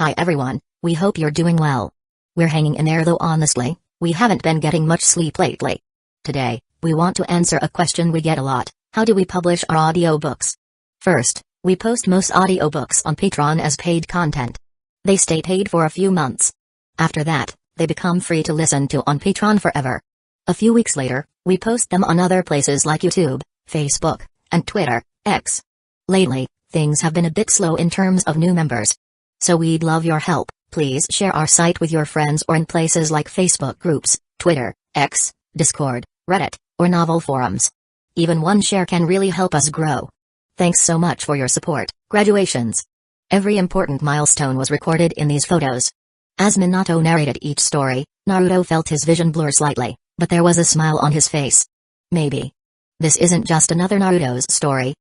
Hi everyone, we hope you're doing well. We're hanging in there though honestly, we haven't been getting much sleep lately. Today, we want to answer a question we get a lot: how do we publish our audiobooks? First, we post most audiobooks on Patreon as paid content. They stay paid for a few months. After that, they become free to listen to on Patreon forever. A few weeks later, we post them on other places like YouTube, Facebook, and Twitter, X. Lately, things have been a bit slow in terms of new members. So we'd love your help. Please share our site with your friends or in places like Facebook groups, Twitter, X, Discord, Reddit, or novel forums. Even one share can really help us grow. Thanks so much for your support. Graduations. Every important milestone was recorded in these photos. As Minato narrated each story, Naruto felt his vision blur slightly, but there was a smile on his face. Maybe this isn't just another Naruto's story.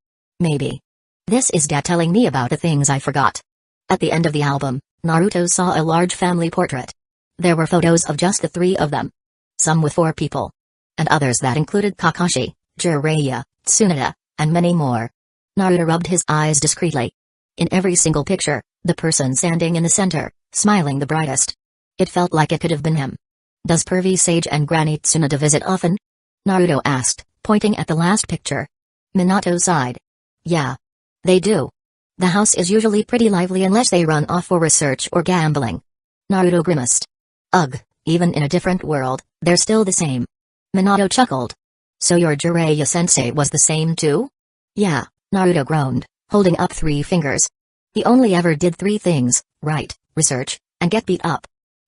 Maybe this is Dad telling me about the things I forgot. At the end of the album, Naruto saw a large family portrait. There were photos of just the three of them. Some with 4 people. And others that included Kakashi, Jiraiya, Tsunade, and many more. Naruto rubbed his eyes discreetly. In every single picture, the person standing in the center, smiling the brightest. It felt like it could have been him. Does Pervy Sage and Granny Tsunade visit often? Naruto asked, pointing at the last picture. Minato sighed. Yeah. They do. The house is usually pretty lively unless they run off for research or gambling. Naruto grimaced. Ugh, even in a different world, they're still the same. Minato chuckled. So your Jiraiya-sensei was the same too? Yeah, Naruto groaned, holding up 3 fingers. He only ever did 3 things, right, research, and get beat up.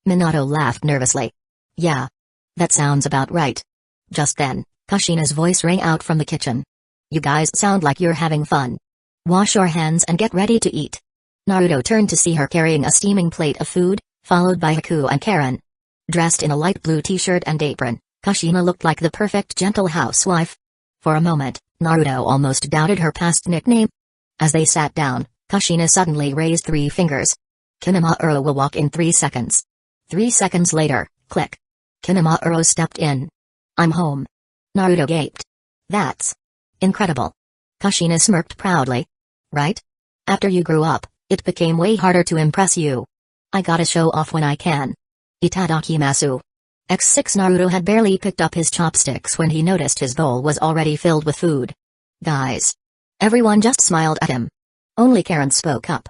Minato laughed nervously. Yeah. That sounds about right. Just then, Kushina's voice rang out from the kitchen. You guys sound like you're having fun. Wash your hands and get ready to eat. Naruto turned to see her carrying a steaming plate of food, followed by Haku and Karen. Dressed in a light blue t-shirt and apron, Kushina looked like the perfect gentle housewife. For a moment, Naruto almost doubted her past nickname. As they sat down, Kushina suddenly raised 3 fingers. Kinema-uro will walk in 3 seconds. 3 seconds later, click. Kinema-uro stepped in. I'm home. Naruto gaped. That's incredible. Kushina smirked proudly. Right? After you grew up, it became way harder to impress you. I gotta show off when I can. Itadakimasu. X6 Naruto had barely picked up his chopsticks when he noticed his bowl was already filled with food. Guys. Everyone just smiled at him. Only Karen spoke up.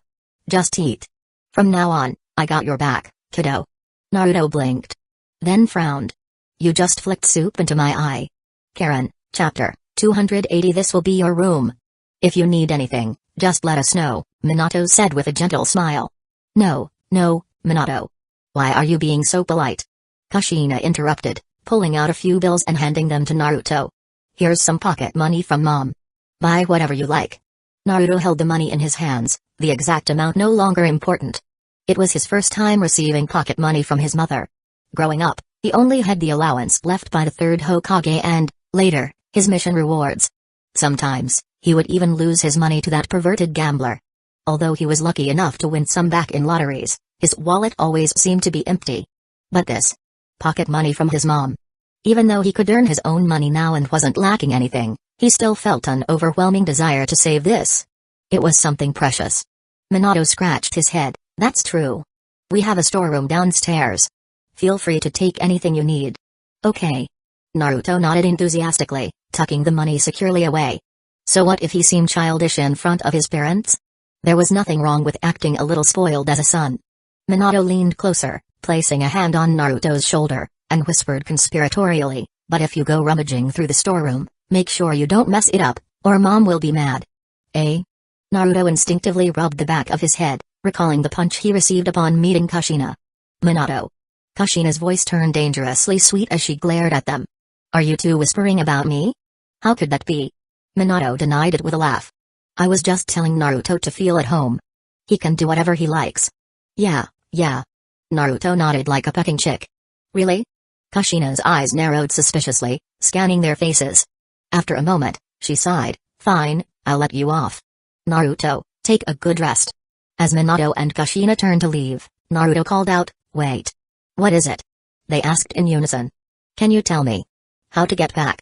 Just eat. From now on, I got your back, kiddo. Naruto blinked. Then frowned. You just flicked soup into my eye. Karen, chapter 280. This will be your room. If you need anything, just let us know, Minato said with a gentle smile. No, Minato. Why are you being so polite? Kushina interrupted, pulling out a few bills and handing them to Naruto. Here's some pocket money from Mom. Buy whatever you like. Naruto held the money in his hands, the exact amount no longer important. It was his first time receiving pocket money from his mother. Growing up, he only had the allowance left by the 3rd Hokage and, later, his mission rewards. Sometimes, he would even lose his money to that perverted gambler. Although he was lucky enough to win some back in lotteries, his wallet always seemed to be empty. But this pocket money from his mom. Even though he could earn his own money now and wasn't lacking anything, he still felt an overwhelming desire to save this. It was something precious. Minato scratched his head. That's true. We have a storeroom downstairs. Feel free to take anything you need. Okay. Naruto nodded enthusiastically, tucking the money securely away. So what if he seemed childish in front of his parents? There was nothing wrong with acting a little spoiled as a son. Minato leaned closer, placing a hand on Naruto's shoulder, and whispered conspiratorially, but if you go rummaging through the storeroom, make sure you don't mess it up, or Mom will be mad. Eh? Naruto instinctively rubbed the back of his head, recalling the punch he received upon meeting Kushina. Minato. Kushina's voice turned dangerously sweet as she glared at them. Are you two whispering about me? How could that be? Minato denied it with a laugh. I was just telling Naruto to feel at home. He can do whatever he likes. Yeah. Naruto nodded like a pecking chick. Really? Kushina's eyes narrowed suspiciously, scanning their faces. After a moment, she sighed. Fine, I'll let you off. Naruto, take a good rest. As Minato and Kushina turned to leave, Naruto called out, wait. What is it? They asked in unison. Can you tell me how to get back?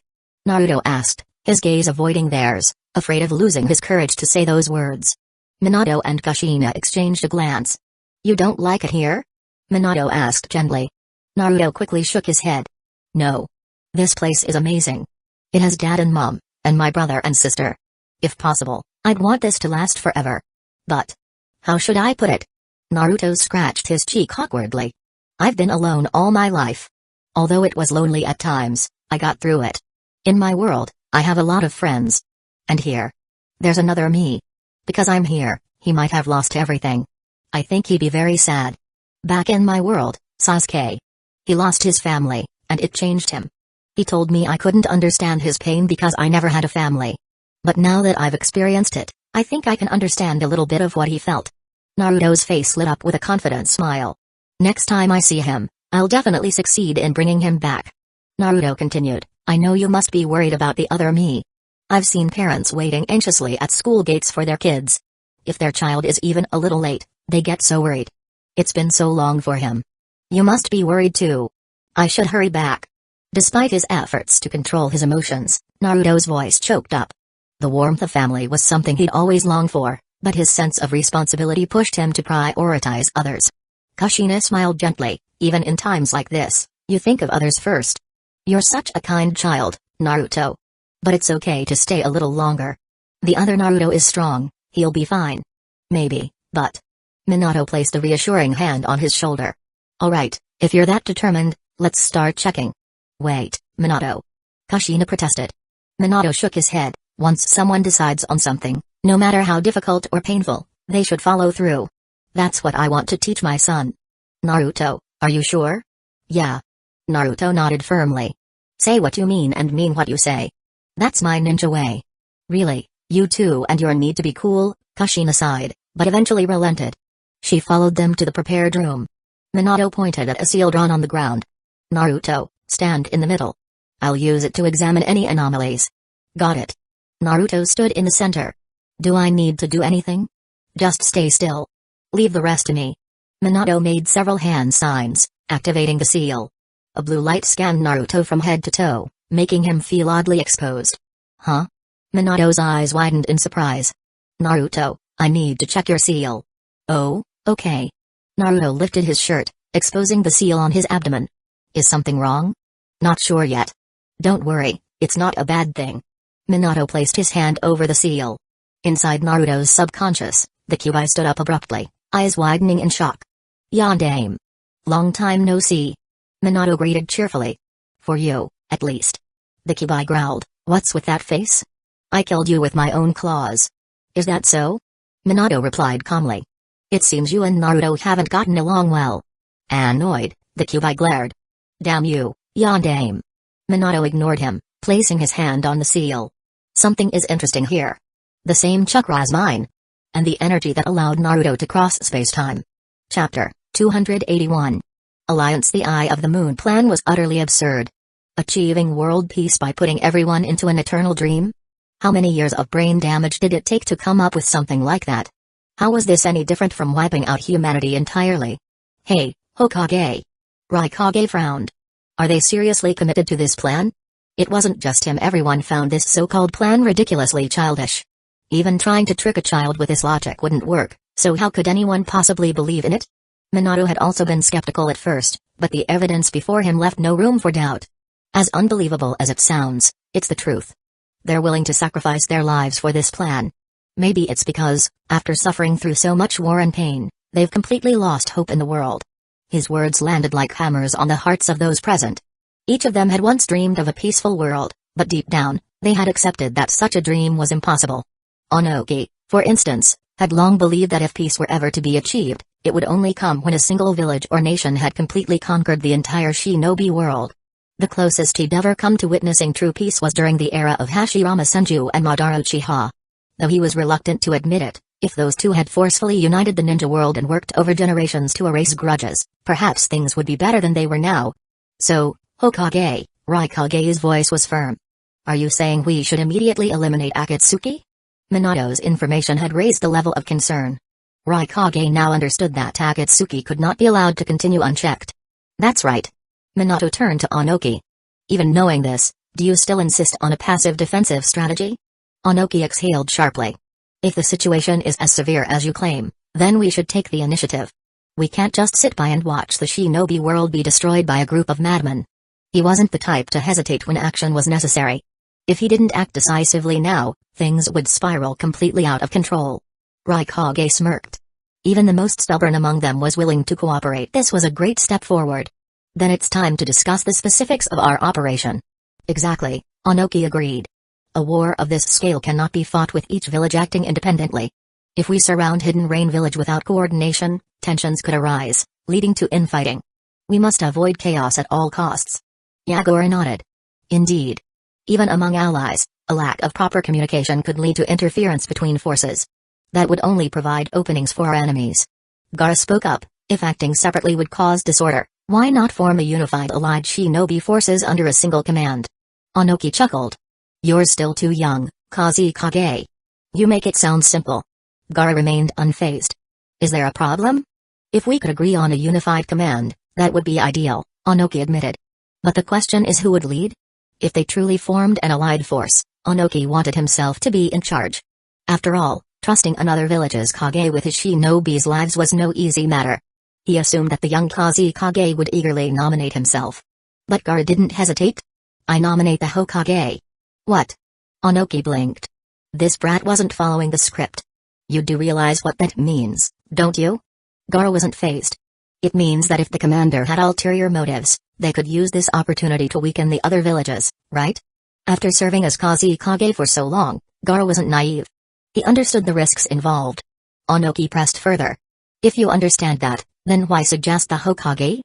Naruto asked, his gaze avoiding theirs, afraid of losing his courage to say those words. Minato and Kushina exchanged a glance. You don't like it here? Minato asked gently. Naruto quickly shook his head. No. This place is amazing. It has dad and mom, and my brother and sister. If possible, I'd want this to last forever. But how should I put it? Naruto scratched his cheek awkwardly. I've been alone all my life. Although it was lonely at times, I got through it. In my world, I have a lot of friends. And here, there's another me. Because I'm here, he might have lost everything. I think he'd be very sad. Back in my world, Sasuke. He lost his family, and it changed him. He told me I couldn't understand his pain because I never had a family. But now that I've experienced it, I think I can understand a little bit of what he felt. Naruto's face lit up with a confident smile. Next time I see him, I'll definitely succeed in bringing him back. Naruto continued, I know you must be worried about the other me. I've seen parents waiting anxiously at school gates for their kids. If their child is even a little late, they get so worried. It's been so long for him. You must be worried too. I should hurry back. Despite his efforts to control his emotions, Naruto's voice choked up. The warmth of family was something he'd always longed for, but his sense of responsibility pushed him to prioritize others. Kushina smiled gently, even in times like this, you think of others first. You're such a kind child, Naruto. But it's okay to stay a little longer. The other Naruto is strong, he'll be fine. Maybe, but... Minato placed a reassuring hand on his shoulder. Alright, if you're that determined, let's start checking. Wait, Minato. Kushina protested. Minato shook his head. Once someone decides on something, no matter how difficult or painful, they should follow through. That's what I want to teach my son. Naruto, are you sure? Yeah. Naruto nodded firmly. Say what you mean and mean what you say. That's my ninja way. Really, you two and your need to be cool, Kushina sighed, but eventually relented. She followed them to the prepared room. Minato pointed at a seal drawn on the ground. Naruto, stand in the middle. I'll use it to examine any anomalies. Got it. Naruto stood in the center. Do I need to do anything? Just stay still. Leave the rest to me. Minato made several hand signs, activating the seal. A blue light scanned Naruto from head to toe, making him feel oddly exposed. Huh? Minato's eyes widened in surprise. Naruto, I need to check your seal. Oh, okay. Naruto lifted his shirt, exposing the seal on his abdomen. Is something wrong? Not sure yet. Don't worry, it's not a bad thing. Minato placed his hand over the seal. Inside Naruto's subconscious, the Kyuubi stood up abruptly, eyes widening in shock. Yondaime. Long time no see. Minato greeted cheerfully. For you, at least. The Kyuubi growled, what's with that face? I killed you with my own claws. Is that so? Minato replied calmly. It seems you and Naruto haven't gotten along well. Annoyed, the Kyuubi glared. Damn you, Yondaime. Minato ignored him, placing his hand on the seal. Something is interesting here. The same chakra as mine. And the energy that allowed Naruto to cross space-time. Chapter 281. Alliance. The Eye of the Moon plan was utterly absurd. Achieving world peace by putting everyone into an eternal dream? How many years of brain damage did it take to come up with something like that? How was this any different from wiping out humanity entirely? Hey, Hokage. Raikage frowned. Are they seriously committed to this plan? It wasn't just him, everyone found this so-called plan ridiculously childish. Even trying to trick a child with this logic wouldn't work, so how could anyone possibly believe in it? Minato had also been skeptical at first, but the evidence before him left no room for doubt. As unbelievable as it sounds, it's the truth. They're willing to sacrifice their lives for this plan. Maybe it's because, after suffering through so much war and pain, they've completely lost hope in the world. His words landed like hammers on the hearts of those present. Each of them had once dreamed of a peaceful world, but deep down, they had accepted that such a dream was impossible. Onoki, for instance, had long believed that if peace were ever to be achieved, it would only come when a single village or nation had completely conquered the entire shinobi world. The closest he'd ever come to witnessing true peace was during the era of Hashirama Senju and Madara Uchiha. Though he was reluctant to admit it, if those two had forcefully united the ninja world and worked over generations to erase grudges, perhaps things would be better than they were now. So, Hokage, Raikage's voice was firm. Are you saying we should immediately eliminate Akatsuki? Minato's information had raised the level of concern. Raikage now understood that Akatsuki could not be allowed to continue unchecked. That's right. Minato turned to Onoki. Even knowing this, do you still insist on a passive defensive strategy? Onoki exhaled sharply. If the situation is as severe as you claim, then we should take the initiative. We can't just sit by and watch the shinobi world be destroyed by a group of madmen. He wasn't the type to hesitate when action was necessary. If he didn't act decisively now, things would spiral completely out of control. Raikage smirked. Even the most stubborn among them was willing to cooperate. This was a great step forward. Then it's time to discuss the specifics of our operation. Exactly, Onoki agreed. A war of this scale cannot be fought with each village acting independently. If we surround Hidden Rain Village without coordination, tensions could arise, leading to infighting. We must avoid chaos at all costs. Yagura nodded. Indeed. Even among allies, a lack of proper communication could lead to interference between forces. That would only provide openings for our enemies. Gaara spoke up. If acting separately would cause disorder, why not form a unified allied shinobi forces under a single command? Onoki chuckled. You're still too young, Kazekage. You make it sound simple. Gaara remained unfazed. Is there a problem? If we could agree on a unified command, that would be ideal, Onoki admitted. But the question is who would lead? If they truly formed an allied force, Onoki wanted himself to be in charge. After all, trusting another village's Kage with his shinobi's lives was no easy matter. He assumed that the young Kazekage would eagerly nominate himself. But Gaara didn't hesitate. I nominate the Hokage. What? Onoki blinked. This brat wasn't following the script. You do realize what that means, don't you? Gaara wasn't fazed. It means that if the commander had ulterior motives, they could use this opportunity to weaken the other villages, right? After serving as Kazekage for so long, Gaara wasn't naive. He understood the risks involved. Onoki pressed further. If you understand that, then why suggest the Hokage?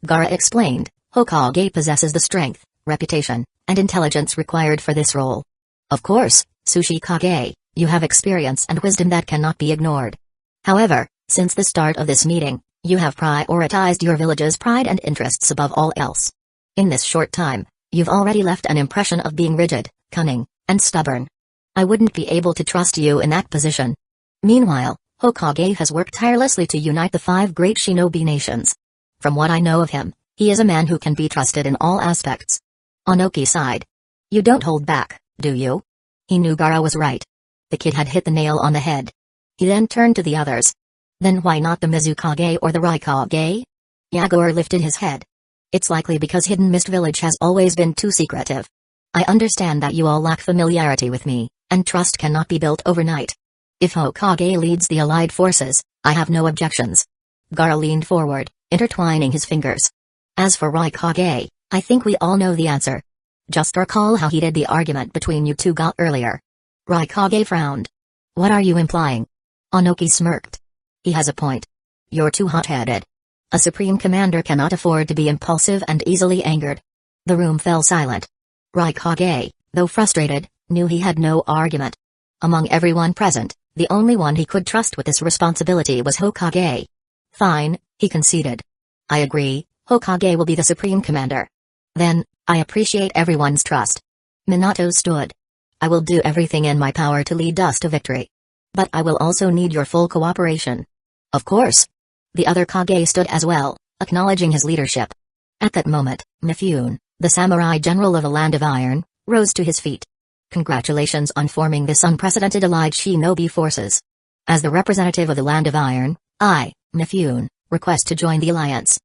Gaara explained, Hokage possesses the strength, reputation, and intelligence required for this role. Of course, Tsuchikage, you have experience and wisdom that cannot be ignored. However, since the start of this meeting, you have prioritized your village's pride and interests above all else. In this short time, you've already left an impression of being rigid, cunning, and stubborn. I wouldn't be able to trust you in that position. Meanwhile, Hokage has worked tirelessly to unite the 5 great shinobi nations. From what I know of him, he is a man who can be trusted in all aspects. Onoki sighed. You don't hold back, do you? He knew Gaara was right. The kid had hit the nail on the head. He then turned to the others. Then why not the Mizukage or the Raikage? Yagura lifted his head. It's likely because Hidden Mist Village has always been too secretive. I understand that you all lack familiarity with me, and trust cannot be built overnight. If Hokage leads the allied forces, I have no objections. Gaara leaned forward, intertwining his fingers. As for Raikage, I think we all know the answer. Just recall how heated the argument between you two got earlier. Raikage frowned. What are you implying? Onoki smirked. He has a point. You're too hot-headed. A supreme commander cannot afford to be impulsive and easily angered. The room fell silent. Raikage, though frustrated, knew he had no argument. Among everyone present, the only one he could trust with this responsibility was Hokage. Fine, he conceded. I agree, Hokage will be the supreme commander. Then, I appreciate everyone's trust. Minato stood. I will do everything in my power to lead us to victory. But I will also need your full cooperation. Of course. The other Kage stood as well, acknowledging his leadership. At that moment, Mifune, the samurai general of the Land of Iron, rose to his feet. Congratulations on forming this unprecedented allied shinobi forces. As the representative of the Land of Iron, I, Mifune, request to join the alliance.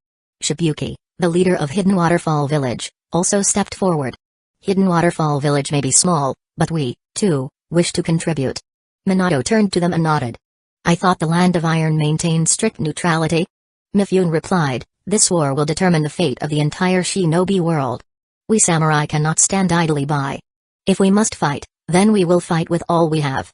Shibuki, the leader of Hidden Waterfall Village, also stepped forward. Hidden Waterfall Village may be small, but we, too, wish to contribute. Minato turned to them and nodded. I thought the Land of Iron maintained strict neutrality? Mifune replied, this war will determine the fate of the entire shinobi world. We samurai cannot stand idly by. If we must fight, then we will fight with all we have.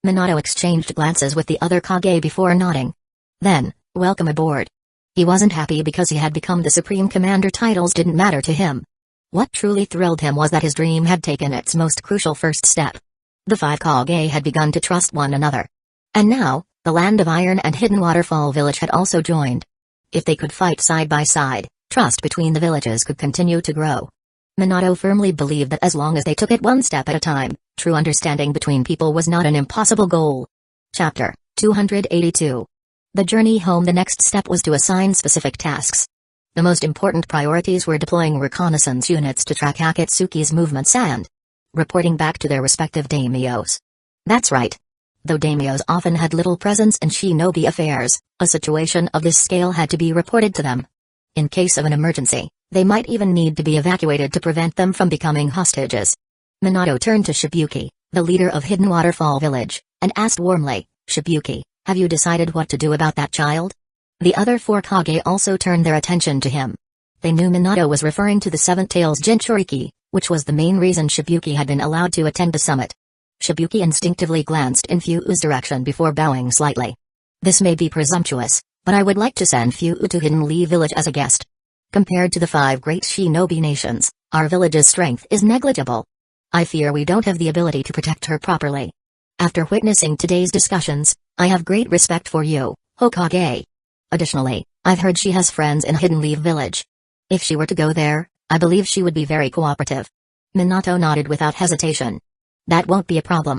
Minato exchanged glances with the other Kage before nodding. Then, welcome aboard. He wasn't happy because he had become the supreme commander. Titles didn't matter to him. What truly thrilled him was that his dream had taken its most crucial first step. The 5 Kage had begun to trust one another. And now, the Land of Iron and Hidden Waterfall Village had also joined. If they could fight side by side, trust between the villages could continue to grow. Minato firmly believed that as long as they took it one step at a time, true understanding between people was not an impossible goal. Chapter 282. The journey home. The next step was to assign specific tasks. The most important priorities were deploying reconnaissance units to track Akatsuki's movements and reporting back to their respective daimyos. That's right. Though daimyos often had little presence in shinobi affairs, a situation of this scale had to be reported to them. In case of an emergency, they might even need to be evacuated to prevent them from becoming hostages. Minato turned to Shibuki, the leader of Hidden Waterfall Village, and asked warmly, "Shibuki, have you decided what to do about that child?" The other four Kage also turned their attention to him. They knew Minato was referring to the Seven Tails Jinchuriki, which was the main reason Shibuki had been allowed to attend the summit. Shibuki instinctively glanced in Fyuu's direction before bowing slightly. "This may be presumptuous, but I would like to send Fyuu to Hidden Leaf Village as a guest. Compared to the 5 great shinobi nations, our village's strength is negligible. I fear we don't have the ability to protect her properly. After witnessing today's discussions, I have great respect for you, Hokage. Additionally, I've heard she has friends in Hidden Leaf Village. If she were to go there, I believe she would be very cooperative." Minato nodded without hesitation. "That won't be a problem."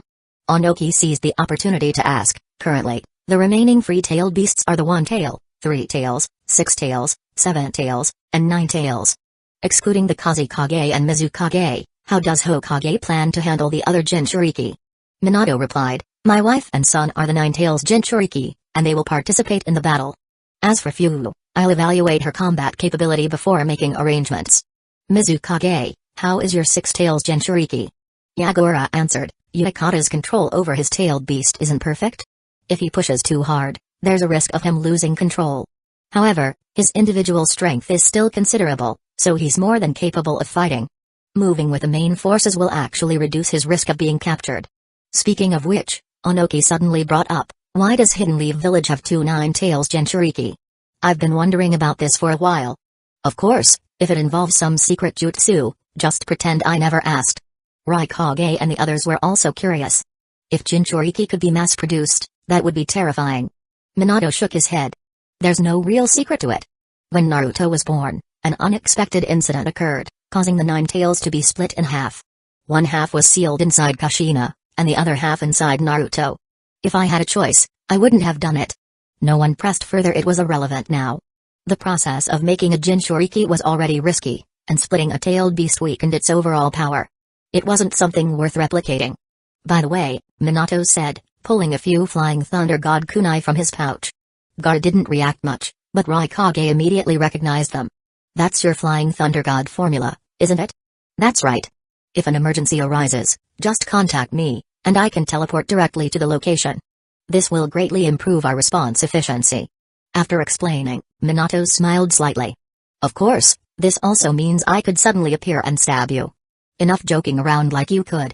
Onoki seized the opportunity to ask, "Currently, the remaining free-tailed beasts are the 1 tail, 3 tails, 6 tails, 7 tails, and 9 tails. Excluding the Kazekage and Mizukage, how does Hokage plan to handle the other Jinchuriki?" Minato replied, "My wife and son are the 9 tails Jinchuriki, and they will participate in the battle. As for Fyuu, I'll evaluate her combat capability before making arrangements." "Mizukage, how is your 6 tails Jinchuriki?" Yagura answered, "Yukata's control over his tailed beast isn't perfect. If he pushes too hard, there's a risk of him losing control. However, his individual strength is still considerable, so he's more than capable of fighting. Moving with the main forces will actually reduce his risk of being captured." Speaking of which, Onoki suddenly brought up, "Why does Hidden Leaf Village have 2 9 tails Jinchuriki? I've been wondering about this for a while." "Of course, if it involves some secret jutsu, just pretend I never asked." Raikage and the others were also curious. If Jinchuriki could be mass-produced, that would be terrifying. Minato shook his head. "There's no real secret to it. When Naruto was born, an unexpected incident occurred, causing the 9 tails to be split in half. One half was sealed inside Kushina, and the other half inside Naruto. If I had a choice, I wouldn't have done it." No one pressed further. It was irrelevant now. The process of making a Jinchuriki was already risky, and splitting a tailed beast weakened its overall power. It wasn't something worth replicating. "By the way," Minato said, pulling a few Flying Thunder God kunai from his pouch. Gar didn't react much, but Raikage immediately recognized them. "That's your Flying Thunder God formula, isn't it?" "That's right. If an emergency arises, just contact me, and I can teleport directly to the location. This will greatly improve our response efficiency." After explaining, Minato smiled slightly. "Of course, this also means I could suddenly appear and stab you. Enough joking around like you could."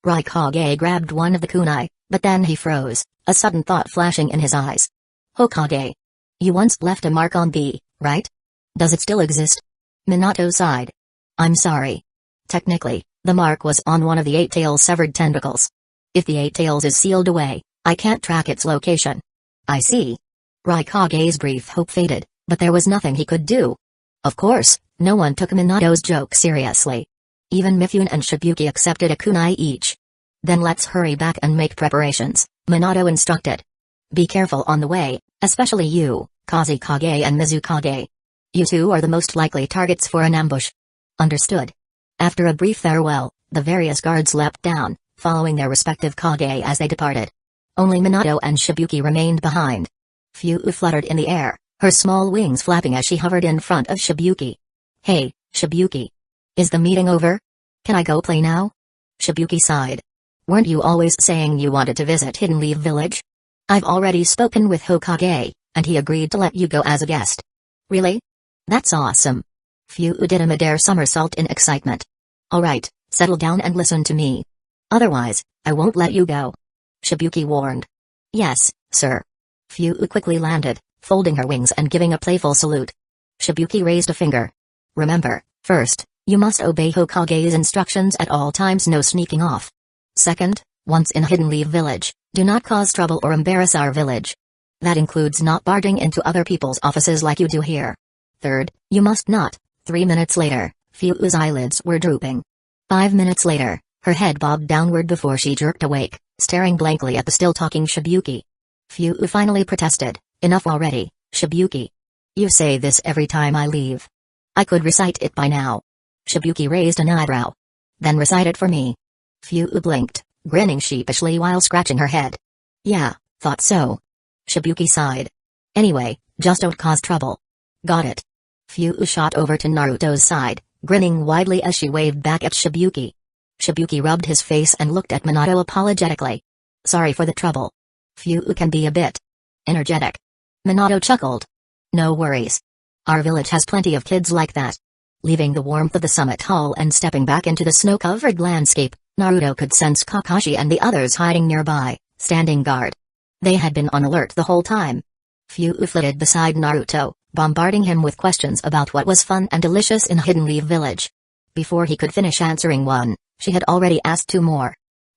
Raikage grabbed one of the kunai, but then he froze, a sudden thought flashing in his eyes. "Hokage. You once left a mark on B, right? Does it still exist?" Minato sighed. "I'm sorry. Technically, the mark was on one of the 8 tails' severed tentacles. If the 8 tails is sealed away, I can't track its location." "I see." Raikage's brief hope faded, but there was nothing he could do. Of course, no one took Minato's joke seriously. Even Mifune and Shibuki accepted a kunai each. "Then let's hurry back and make preparations," Minato instructed. "Be careful on the way, especially you, Kazekage and Mizukage. You two are the most likely targets for an ambush." "Understood." After a brief farewell, the various guards leapt down, following their respective Kage as they departed. Only Minato and Shibuki remained behind. Fyuu fluttered in the air, her small wings flapping as she hovered in front of Shibuki. "Hey, Shibuki. Is the meeting over? Can I go play now?" Shibuki sighed. "Weren't you always saying you wanted to visit Hidden Leaf Village? I've already spoken with Hokage, and he agreed to let you go as a guest." "Really? That's awesome." Fyuu did a midair somersault in excitement. "Alright, settle down and listen to me. Otherwise, I won't let you go," Shibuki warned. "Yes, sir." Fyuu quickly landed, folding her wings and giving a playful salute. Shibuki raised a finger. "Remember, first, you must obey Hokage's instructions at all times, no sneaking off. Second, once in Hidden Leaf Village, do not cause trouble or embarrass our village. That includes not barging into other people's offices like you do here. Third, you must not." 3 minutes later, Fyuu's eyelids were drooping. 5 minutes later, her head bobbed downward before she jerked awake, staring blankly at the still-talking Shibuki. Fyuu finally protested, "Enough already, Shibuki. You say this every time I leave. I could recite it by now." Shibuki raised an eyebrow. "Then recite it for me." Fyuu blinked, grinning sheepishly while scratching her head. Yeah, thought so. Shibuki sighed. Anyway, just don't cause trouble. Got it. Fyu shot over to Naruto's side, grinning widely as she waved back at Shibuki. Shibuki rubbed his face and looked at Minato apologetically. Sorry for the trouble. Fyu can be a bit energetic. Minato chuckled. No worries. Our village has plenty of kids like that. Leaving the warmth of the summit hall and stepping back into the snow-covered landscape, Naruto could sense Kakashi and the others hiding nearby, standing guard. They had been on alert the whole time. Fyu flitted beside Naruto, bombarding him with questions about what was fun and delicious in Hidden Leaf Village. Before he could finish answering one, she had already asked two more.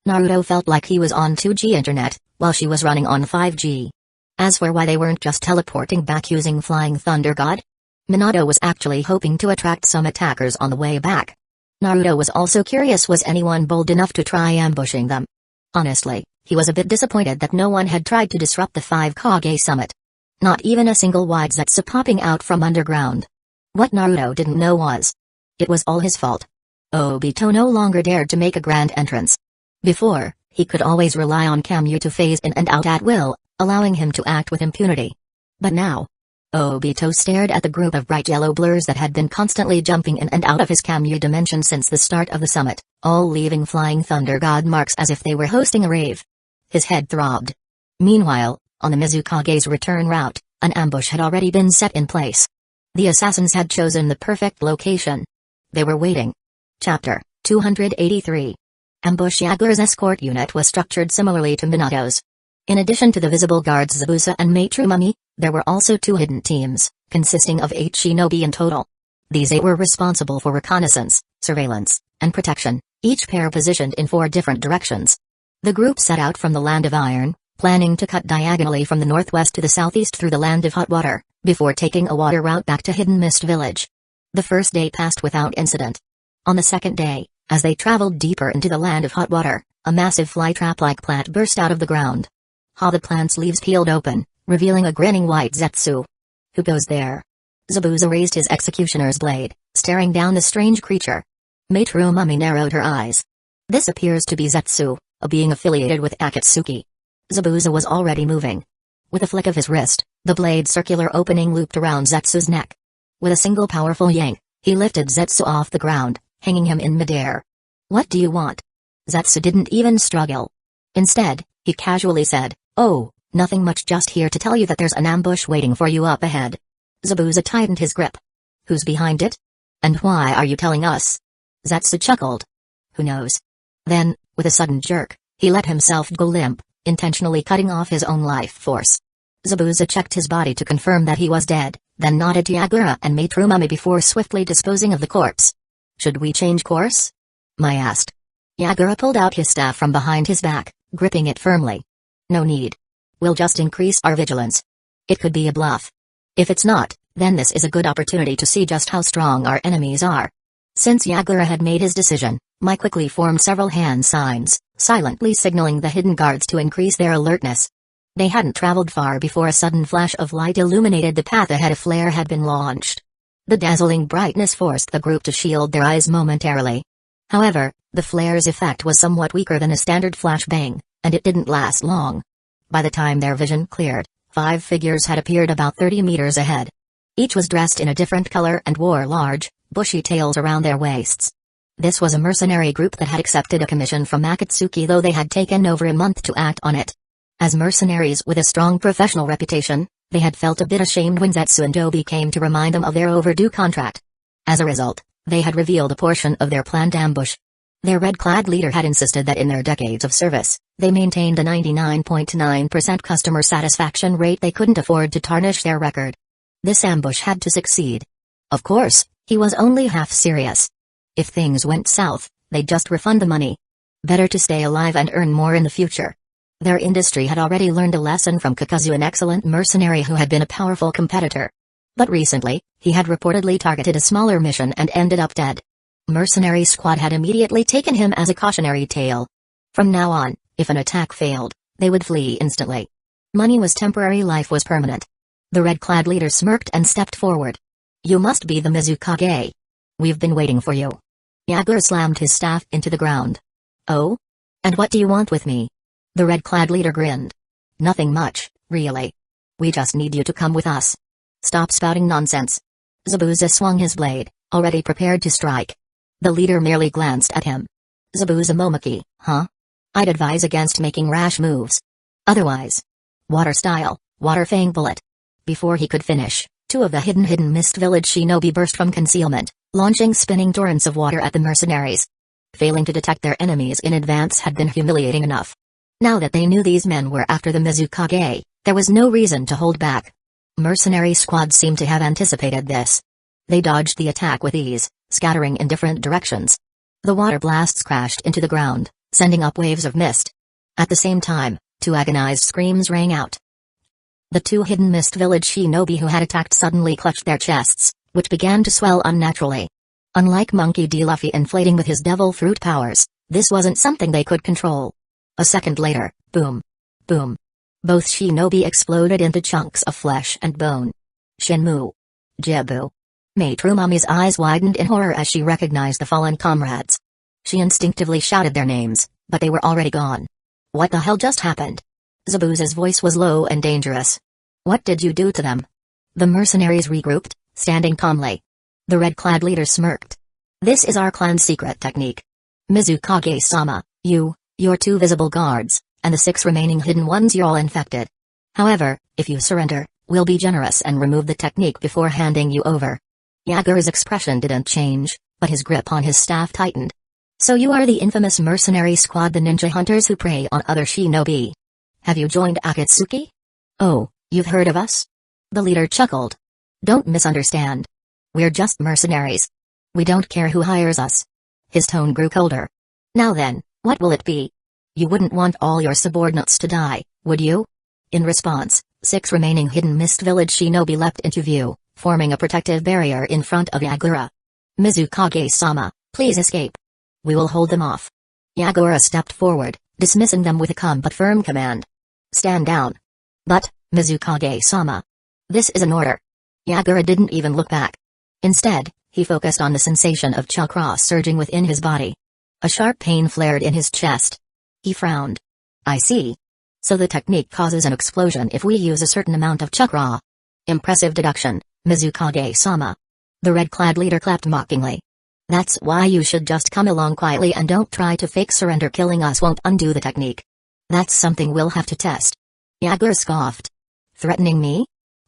Naruto felt like he was on 2G internet, while she was running on 5G. As for why they weren't just teleporting back using Flying Thunder God, Minato was actually hoping to attract some attackers on the way back. Naruto was also curious, was anyone bold enough to try ambushing them? Honestly, he was a bit disappointed that no one had tried to disrupt the 5 Kage summit. Not even a single white Zetsu popping out from underground. What Naruto didn't know was, it was all his fault. Obito no longer dared to make a grand entrance. Before, he could always rely on Kamyu to phase in and out at will, allowing him to act with impunity. But now, Obito stared at the group of bright yellow blurs that had been constantly jumping in and out of his Kamyu dimension since the start of the summit, all leaving Flying Thunder God marks as if they were hosting a rave. His head throbbed. Meanwhile, on the Mizukage's return route, an ambush had already been set in place. The assassins had chosen the perfect location. They were waiting. Chapter 283. Ambush. Yaguara's escort unit was structured similarly to Minato's. In addition to the visible guards Zabuza and Maitru Mummy, there were also two hidden teams, consisting of 8 shinobi in total. These 8 were responsible for reconnaissance, surveillance, and protection, each pair positioned in 4 different directions. The group set out from the Land of Iron, planning to cut diagonally from the northwest to the southeast through the Land of Hot Water, before taking a water route back to Hidden Mist Village. The first day passed without incident. On the second day, as they traveled deeper into the Land of Hot Water, a massive flytrap-like plant burst out of the ground. The plant's leaves peeled open, revealing a grinning white Zetsu. Who goes there? Zabuza raised his executioner's blade, staring down the strange creature. Maitru Mummy narrowed her eyes. This appears to be Zetsu, a being affiliated with Akatsuki. Zabuza was already moving. With a flick of his wrist, the blade's circular opening looped around Zetsu's neck. With a single powerful yank, he lifted Zetsu off the ground, hanging him in midair. What do you want? Zetsu didn't even struggle. Instead, he casually said, Oh, nothing much, just here to tell you that there's an ambush waiting for you up ahead. Zabuza tightened his grip. Who's behind it? And why are you telling us? Zetsu chuckled. Who knows? Then, with a sudden jerk, he let himself go limp, intentionally cutting off his own life force. Zabuza checked his body to confirm that he was dead, then nodded to Yagura and Maitru Mummy before swiftly disposing of the corpse. Should we change course? Mai asked. Yagura pulled out his staff from behind his back, gripping it firmly. No need. We'll just increase our vigilance. It could be a bluff. If it's not, then this is a good opportunity to see just how strong our enemies are. Since Yagura had made his decision, Mai quickly formed several hand signs, silently signaling the hidden guards to increase their alertness. They hadn't traveled far before a sudden flash of light illuminated the path ahead. A flare had been launched. The dazzling brightness forced the group to shield their eyes momentarily. However, the flare's effect was somewhat weaker than a standard flashbang, and it didn't last long. By the time their vision cleared, 5 figures had appeared about 30 meters ahead. Each was dressed in a different color and wore large, bushy tails around their waists. This was a mercenary group that had accepted a commission from Akatsuki, though they had taken over a month to act on it. As mercenaries with a strong professional reputation, they had felt a bit ashamed when Zetsu and Dobi came to remind them of their overdue contract. As a result, they had revealed a portion of their planned ambush. Their red-clad leader had insisted that in their decades of service, they maintained a 99.9% customer satisfaction rate. They couldn't afford to tarnish their record. This ambush had to succeed. Of course, he was only half serious. If things went south, they'd just refund the money. Better to stay alive and earn more in the future. Their industry had already learned a lesson from Kakazu, an excellent mercenary who had been a powerful competitor. But recently, he had reportedly targeted a smaller mission and ended up dead. Mercenary squad had immediately taken him as a cautionary tale. From now on, if an attack failed, they would flee instantly. Money was temporary, life was permanent. The red-clad leader smirked and stepped forward. You must be the Mizukage. We've been waiting for you. Yagura slammed his staff into the ground. Oh? And what do you want with me? The red-clad leader grinned. Nothing much, really. We just need you to come with us. Stop spouting nonsense. Zabuza swung his blade, already prepared to strike. The leader merely glanced at him. Zabuza Momaki, huh? I'd advise against making rash moves. Otherwise. Water style, water fang bullet. Before he could finish, two of the hidden mist village shinobi burst from concealment, launching spinning torrents of water at the mercenaries. Failing to detect their enemies in advance had been humiliating enough. Now that they knew these men were after the Mizukage, there was no reason to hold back. Mercenary squad seemed to have anticipated this. They dodged the attack with ease, scattering in different directions. The water blasts crashed into the ground, sending up waves of mist. At the same time, two agonized screams rang out. The two hidden mist village shinobi who had attacked suddenly clutched their chests, which began to swell unnaturally. Unlike Monkey D. Luffy inflating with his devil fruit powers, this wasn't something they could control. A second later, boom. Boom. Both shinobi exploded into chunks of flesh and bone. Shenmue. Jebu. Matrumami's eyes widened in horror as she recognized the fallen comrades. She instinctively shouted their names, but they were already gone. What the hell just happened? Zabuza's voice was low and dangerous. What did you do to them? The mercenaries regrouped, standing calmly. The red-clad leader smirked. This is our clan's secret technique. Mizukage-sama, your two visible guards, and the 6 remaining hidden ones, you're all infected. However, if you surrender, we'll be generous and remove the technique before handing you over. Yagura's expression didn't change, but his grip on his staff tightened. So you are the infamous mercenary squad, the ninja hunters who prey on other shinobi. Have you joined Akatsuki? Oh, you've heard of us? The leader chuckled. Don't misunderstand. We're just mercenaries. We don't care who hires us. His tone grew colder. Now then, what will it be? You wouldn't want all your subordinates to die, would you? In response, 6 remaining hidden mist village shinobi leapt into view, forming a protective barrier in front of Yagura. Mizukage-sama, please escape. We will hold them off. Yagura stepped forward, dismissing them with a calm but firm command. Stand down. But, Mizukage-sama. This is an order. Yagura didn't even look back. Instead, he focused on the sensation of chakra surging within his body. A sharp pain flared in his chest. He frowned. I see. So the technique causes an explosion if we use a certain amount of chakra. Impressive deduction, Mizukage-sama. The red-clad leader clapped mockingly. That's why you should just come along quietly and don't try to fake surrender. Killing us won't undo the technique. That's something we'll have to test. Yagura scoffed. Threatening me?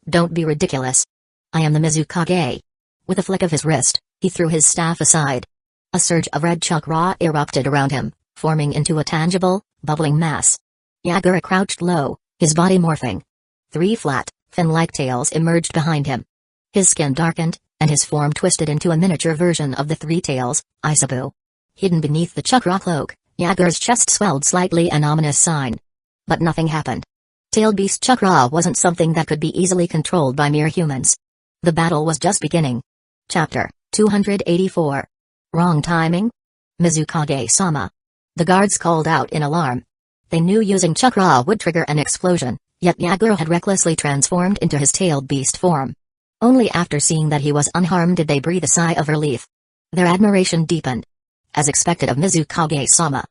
Don't be ridiculous. I am the Mizukage. With a flick of his wrist, he threw his staff aside. A surge of red chakra erupted around him, forming into a tangible, bubbling mass. Yagura crouched low, his body morphing. 3 flat, fin-like tails emerged behind him. His skin darkened, and his form twisted into a miniature version of the 3 tails, Isabu. Hidden beneath the chakra cloak, Yagura's chest swelled slightly, an ominous sign. But nothing happened. Tailed beast chakra wasn't something that could be easily controlled by mere humans. The battle was just beginning. Chapter 284. Wrong timing? Mizukage-sama. The guards called out in alarm. They knew using chakra would trigger an explosion, yet Yagura had recklessly transformed into his tailed beast form. Only after seeing that he was unharmed did they breathe a sigh of relief. Their admiration deepened. As expected of Mizukage-sama.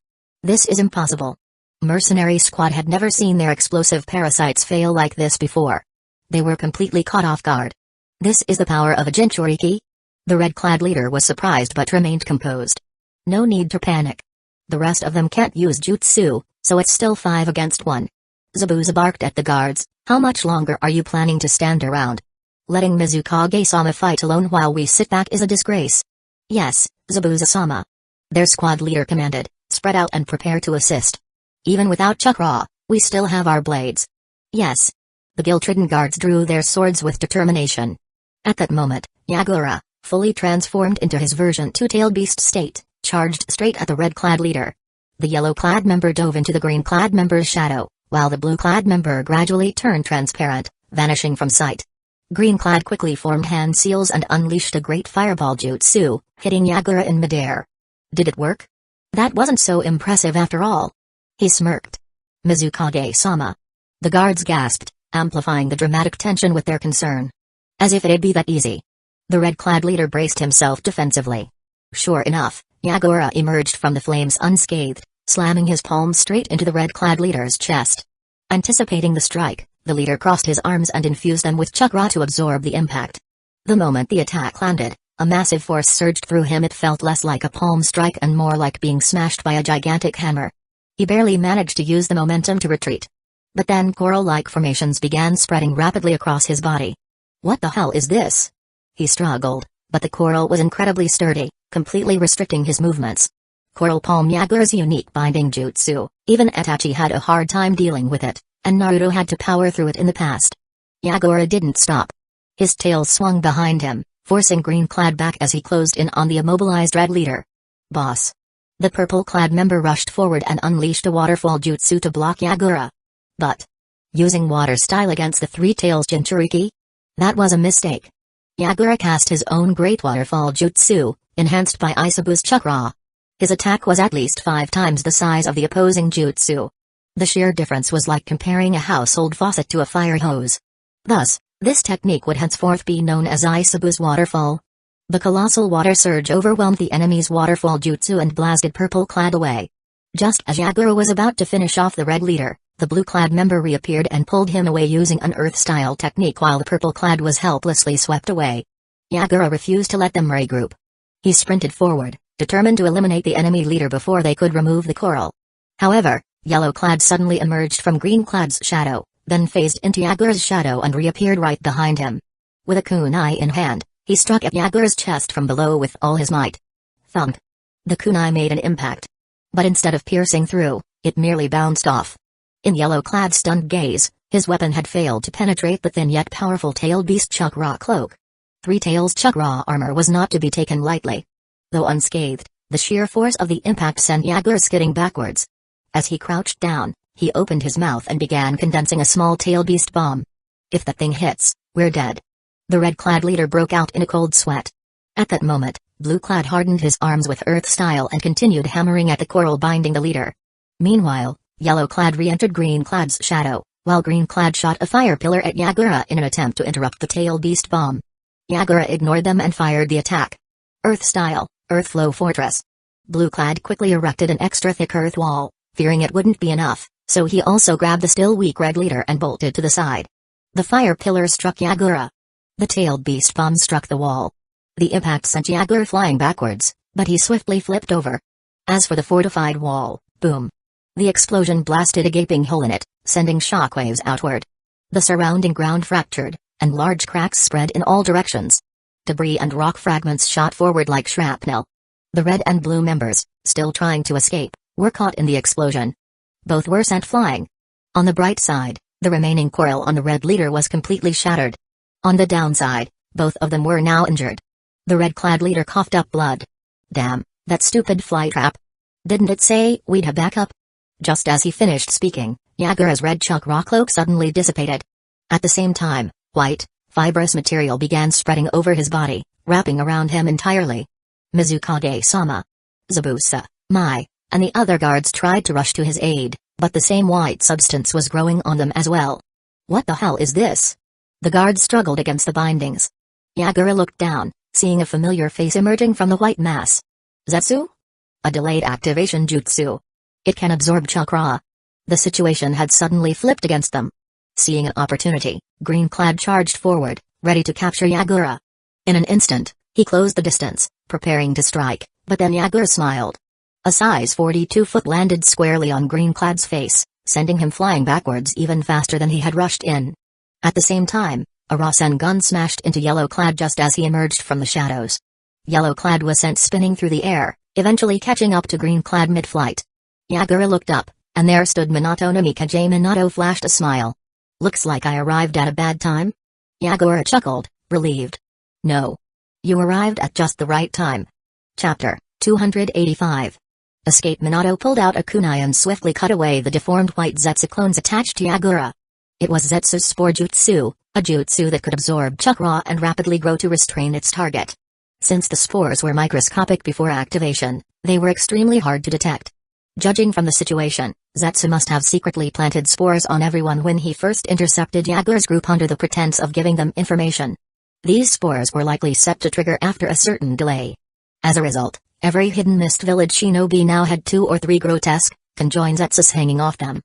This is impossible. Mercenary squad had never seen their explosive parasites fail like this before. They were completely caught off guard. This is the power of a Jinchuriki? The red-clad leader was surprised but remained composed. No need to panic. The rest of them can't use jutsu, so it's still 5 against 1. Zabuza barked at the guards. How much longer are you planning to stand around? Letting Mizukage-sama fight alone while we sit back is a disgrace. Yes, Zabuza-sama. Their squad leader commanded, spread out and prepare to assist. Even without chakra, we still have our blades. Yes. The guilt-ridden guards drew their swords with determination. At that moment, Yagura, fully transformed into his version 2-tailed beast state, charged straight at the red-clad leader. The yellow-clad member dove into the green-clad member's shadow, while the blue-clad member gradually turned transparent, vanishing from sight. Green-clad quickly formed hand seals and unleashed a great fireball jutsu, hitting Yagura in midair. Did it work? That wasn't so impressive after all. He smirked. Mizukage-sama. The guards gasped, amplifying the dramatic tension with their concern. As if it'd be that easy. The red-clad leader braced himself defensively. Sure enough, Yagura emerged from the flames unscathed, slamming his palm straight into the red-clad leader's chest. Anticipating the strike, the leader crossed his arms and infused them with chakra to absorb the impact. The moment the attack landed, a massive force surged through him. It felt less like a palm strike and more like being smashed by a gigantic hammer. He barely managed to use the momentum to retreat. But then coral-like formations began spreading rapidly across his body. What the hell is this? He struggled, but the coral was incredibly sturdy, completely restricting his movements. Coral Palm Yagura's unique binding jutsu, even Itachi had a hard time dealing with it, and Naruto had to power through it in the past. Yagura didn't stop. His tail swung behind him, forcing Green-clad back as he closed in on the immobilized red leader. Boss. The purple-clad member rushed forward and unleashed a waterfall jutsu to block Yagura. But using water style against the Three Tails Jinchuriki? That was a mistake. Yagura cast his own great waterfall jutsu, enhanced by Isabu's chakra. His attack was at least 5 times the size of the opposing jutsu. The sheer difference was like comparing a household faucet to a fire hose. Thus, this technique would henceforth be known as Isabu's waterfall. The colossal water surge overwhelmed the enemy's waterfall jutsu and blasted purple-clad away. Just as Yagura was about to finish off the red leader, the blue-clad member reappeared and pulled him away using an earth-style technique while the purple-clad was helplessly swept away. Yagura refused to let them regroup. He sprinted forward, determined to eliminate the enemy leader before they could remove the coral. However, yellow-clad suddenly emerged from green-clad's shadow, then phased into Yagura's shadow and reappeared right behind him. With a kunai in hand, he struck at Yagura's chest from below with all his might. Thump! The kunai made an impact. But instead of piercing through, it merely bounced off. In yellow-clad's stunned gaze, his weapon had failed to penetrate the thin yet powerful tailed beast chakra cloak. Three Tails' chakra armor was not to be taken lightly. Though unscathed, the sheer force of the impact sent Yagura skidding backwards. As he crouched down, he opened his mouth and began condensing a small tail beast bomb. If that thing hits, we're dead. The red-clad leader broke out in a cold sweat. At that moment, blue-clad hardened his arms with earth style and continued hammering at the coral binding the leader. Meanwhile, yellow-clad re-entered green-clad's shadow, while green-clad shot a fire pillar at Yagura in an attempt to interrupt the tail beast bomb. Yagura ignored them and fired the attack. Earth style, earth flow fortress. Blue-clad quickly erected an extra thick earth wall, fearing it wouldn't be enough, so he also grabbed the still weak red leader and bolted to the side. The fire pillar struck Yagura. The tailed beast bomb struck the wall. The impact sent Yagura flying backwards, but he swiftly flipped over. As for the fortified wall, boom! The explosion blasted a gaping hole in it, sending shockwaves outward. The surrounding ground fractured, and large cracks spread in all directions. Debris and rock fragments shot forward like shrapnel. The red and blue members, still trying to escape, were caught in the explosion. Both were sent flying. On the bright side, the remaining coral on the red leader was completely shattered. On the downside, both of them were now injured. The red-clad leader coughed up blood. Damn, that stupid fly trap. Didn't it say we'd have backup? Just as he finished speaking, Yagura's red chakra cloak suddenly dissipated. At the same time, white, fibrous material began spreading over his body, wrapping around him entirely. Mizukage-sama, Zabusa, Mai, and the other guards tried to rush to his aid, but the same white substance was growing on them as well. What the hell is this? The guards struggled against the bindings. Yagura looked down, seeing a familiar face emerging from the white mass. Zetsu? A delayed activation jutsu. It can absorb chakra. The situation had suddenly flipped against them. Seeing an opportunity, Green-clad charged forward, ready to capture Yagura. In an instant, he closed the distance, preparing to strike, but then Yagura smiled. A size 42 foot landed squarely on Green-clad's face, sending him flying backwards even faster than he had rushed in. At the same time, a Rasen gun smashed into Yellow-clad just as he emerged from the shadows. Yellow-clad was sent spinning through the air, eventually catching up to Green-clad mid-flight. Yagura looked up, and there stood Minato no Mikaze. Minato flashed a smile. Looks like I arrived at a bad time? Yagura chuckled, relieved. No. You arrived at just the right time. Chapter 285. Escape. Minato pulled out a kunai and swiftly cut away the deformed white Zetsu clones attached to Yagura. It was Zetsu's spore jutsu, a jutsu that could absorb chakra and rapidly grow to restrain its target. Since the spores were microscopic before activation, they were extremely hard to detect. Judging from the situation, Zetsu must have secretly planted spores on everyone when he first intercepted Yagura's group under the pretense of giving them information. These spores were likely set to trigger after a certain delay. As a result, every hidden mist village shinobi now had 2 or 3 grotesque, conjoined Zetsus hanging off them.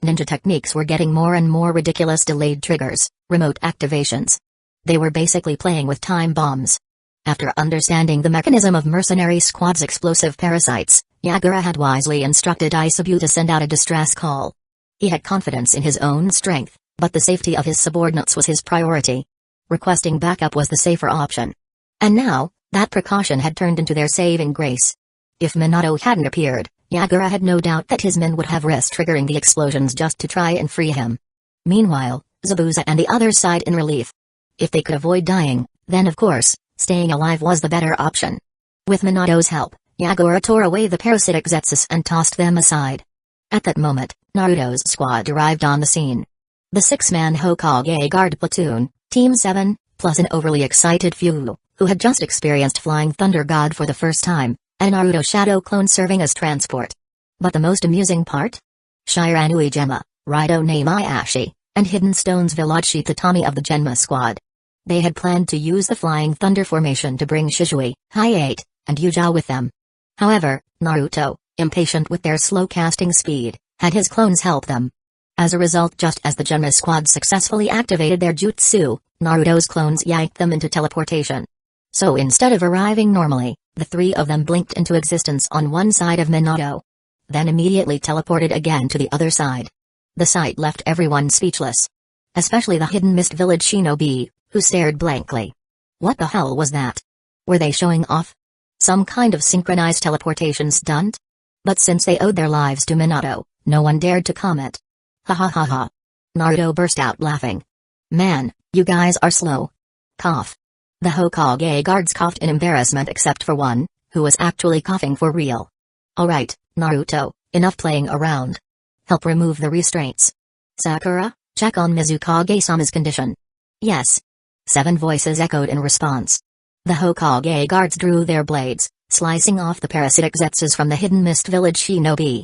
Ninja techniques were getting more and more ridiculous: delayed triggers, remote activations. They were basically playing with time bombs. After understanding the mechanism of Mercenary Squad's explosive parasites, Yagura had wisely instructed Isabu to send out a distress call. He had confidence in his own strength, but the safety of his subordinates was his priority. Requesting backup was the safer option. And now, that precaution had turned into their saving grace. If Minato hadn't appeared, Yagura had no doubt that his men would have risked triggering the explosions just to try and free him. Meanwhile, Zabuza and the others sighed in relief. If they could avoid dying, then of course, staying alive was the better option. With Minato's help, Yagura tore away the parasitic Zetsus and tossed them aside. At that moment, Naruto's squad arrived on the scene. The 6-man Hokage Guard platoon, Team 7, plus an overly excited Fulu, who had just experienced Flying Thunder God for the first time, and Naruto Shadow clone serving as transport. But the most amusing part? Shiranui Gemma, Raido Namayashi, and Hidden Stone's village Shitatami of the Genma squad. They had planned to use the Flying Thunder formation to bring Shisui, Hayate, and Yuja with them. However, Naruto, impatient with their slow casting speed, had his clones help them. As a result, just as the Genma squad successfully activated their jutsu, Naruto's clones yanked them into teleportation. So instead of arriving normally, the 3 of them blinked into existence on one side of Minato. Then immediately teleported again to the other side. The sight left everyone speechless. Especially the Hidden Mist Village shinobi, who stared blankly. What the hell was that? Were they showing off? Some kind of synchronized teleportation stunt? But since they owed their lives to Minato, no one dared to comment. Ha ha ha ha. Naruto burst out laughing. Man, you guys are slow. Cough. The Hokage guards coughed in embarrassment except for one, who was actually coughing for real. Alright, Naruto, enough playing around. Help remove the restraints. Sakura, check on Mizukage-sama's condition. Yes. 7 voices echoed in response. The Hokage guards drew their blades, slicing off the parasitic Zetsus from the Hidden Mist Village shinobi.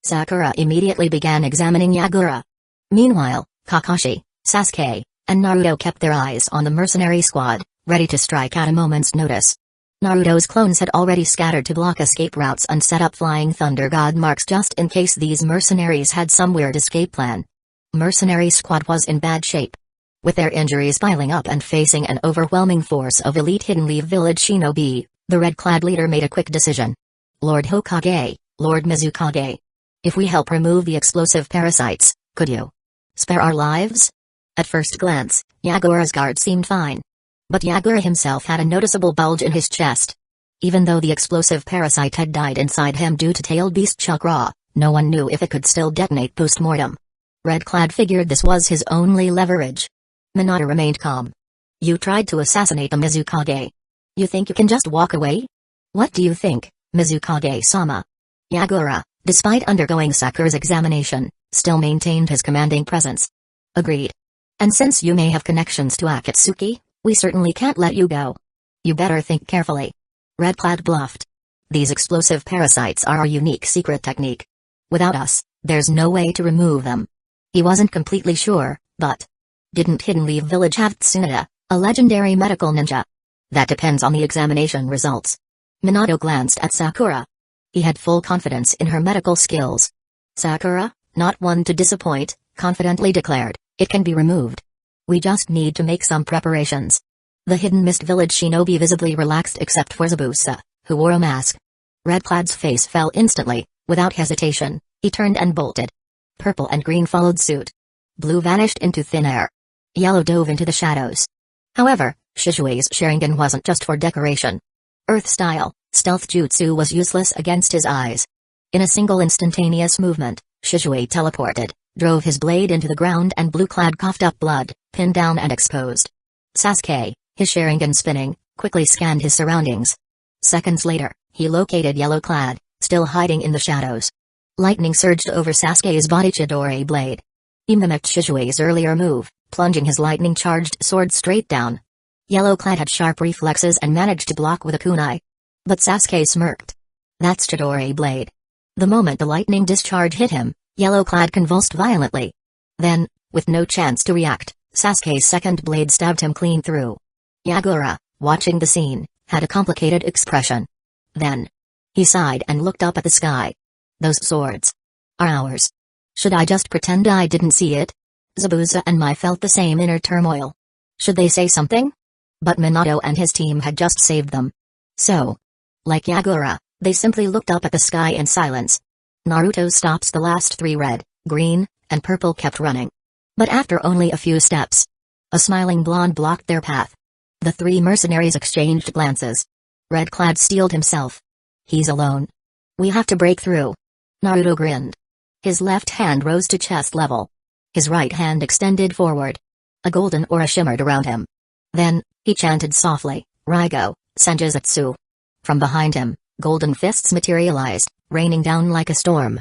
Sakura immediately began examining Yagura. Meanwhile, Kakashi, Sasuke, and Naruto kept their eyes on the mercenary squad, ready to strike at a moment's notice. Naruto's clones had already scattered to block escape routes and set up Flying Thunder God marks just in case these mercenaries had some weird escape plan. Mercenary squad was in bad shape. With their injuries piling up and facing an overwhelming force of elite Hidden Leaf Village shinobi, the red-clad leader made a quick decision. Lord Hokage, Lord Mizukage. If we help remove the explosive parasites, could you spare our lives? At first glance, Yagura's guard seemed fine. But Yagura himself had a noticeable bulge in his chest. Even though the explosive parasite had died inside him due to tailed beast chakra, no one knew if it could still detonate post-mortem. Red-clad figured this was his only leverage. Minato remained calm. You tried to assassinate the Mizukage. You think you can just walk away? What do you think, Mizukage-sama? Yagura, despite undergoing Sakura's examination, still maintained his commanding presence. Agreed. And since you may have connections to Akatsuki, we certainly can't let you go. You better think carefully. Red-clad bluffed. These explosive parasites are our unique secret technique. Without us, there's no way to remove them. He wasn't completely sure, but didn't Hidden Leaf Village have Tsunade, a legendary medical ninja? That depends on the examination results. Minato glanced at Sakura. He had full confidence in her medical skills. Sakura, not one to disappoint, confidently declared, it can be removed. We just need to make some preparations. The Hidden Mist Village shinobi visibly relaxed except for Zabuza, who wore a mask. Red-clad's face fell instantly, without hesitation, he turned and bolted. Purple and green followed suit. Blue vanished into thin air. Yellow dove into the shadows. However, Shishui's Sharingan wasn't just for decoration. Earth-style, stealth jutsu was useless against his eyes. In a single instantaneous movement, Shishui teleported, drove his blade into the ground and blue-clad coughed up blood, pinned down and exposed. Sasuke, his Sharingan spinning, quickly scanned his surroundings. Seconds later, he located yellow-clad, still hiding in the shadows. Lightning surged over Sasuke's body. Chidori blade. He mimicked Shishui's earlier move, plunging his lightning-charged sword straight down. Yellow-clad had sharp reflexes and managed to block with a kunai. But Sasuke smirked. That's Chidori blade. The moment the lightning discharge hit him, Yellow-clad convulsed violently. Then, with no chance to react, Sasuke's second blade stabbed him clean through. Yagura, watching the scene, had a complicated expression. Then, he sighed and looked up at the sky. Those swords are ours. Should I just pretend I didn't see it? Zabuza and Mai felt the same inner turmoil. Should they say something? But Minato and his team had just saved them. So, like Yagura, they simply looked up at the sky in silence. Naruto stops the last three red, green, and purple kept running. But after only a few steps, a smiling blonde blocked their path. The three mercenaries exchanged glances. Red-clad steeled himself. He's alone. We have to break through. Naruto grinned. His left hand rose to chest level. His right hand extended forward. A golden aura shimmered around him. Then, he chanted softly, Raigo, Senjutsu. From behind him, golden fists materialized, raining down like a storm.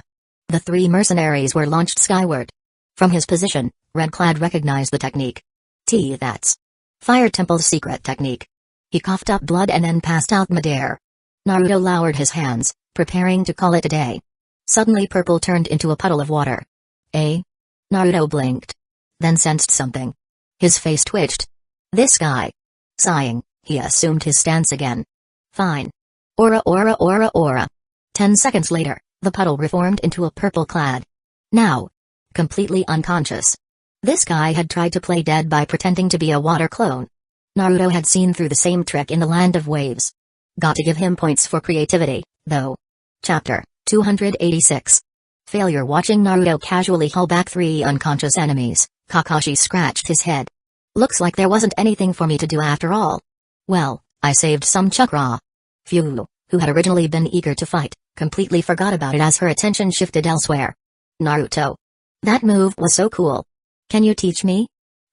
The three mercenaries were launched skyward. From his position, Red-clad recognized the technique. That's Fire Temple's secret technique. He coughed up blood and then passed out midair. Naruto lowered his hands, preparing to call it a day. Suddenly purple turned into a puddle of water. Naruto blinked. Then sensed something. His face twitched. This guy. Sighing, he assumed his stance again. Fine. Aura aura aura aura. 10 seconds later, the puddle reformed into a purple clad. Now. Completely unconscious. This guy had tried to play dead by pretending to be a water clone. Naruto had seen through the same trick in the Land of Waves. Got to give him points for creativity, though. Chapter 286. Failure. Watching Naruto casually haul back three unconscious enemies, Kakashi scratched his head. Looks like there wasn't anything for me to do after all. Well, I saved some chakra. Phew, who had originally been eager to fight, completely forgot about it as her attention shifted elsewhere. Naruto. That move was so cool. Can you teach me?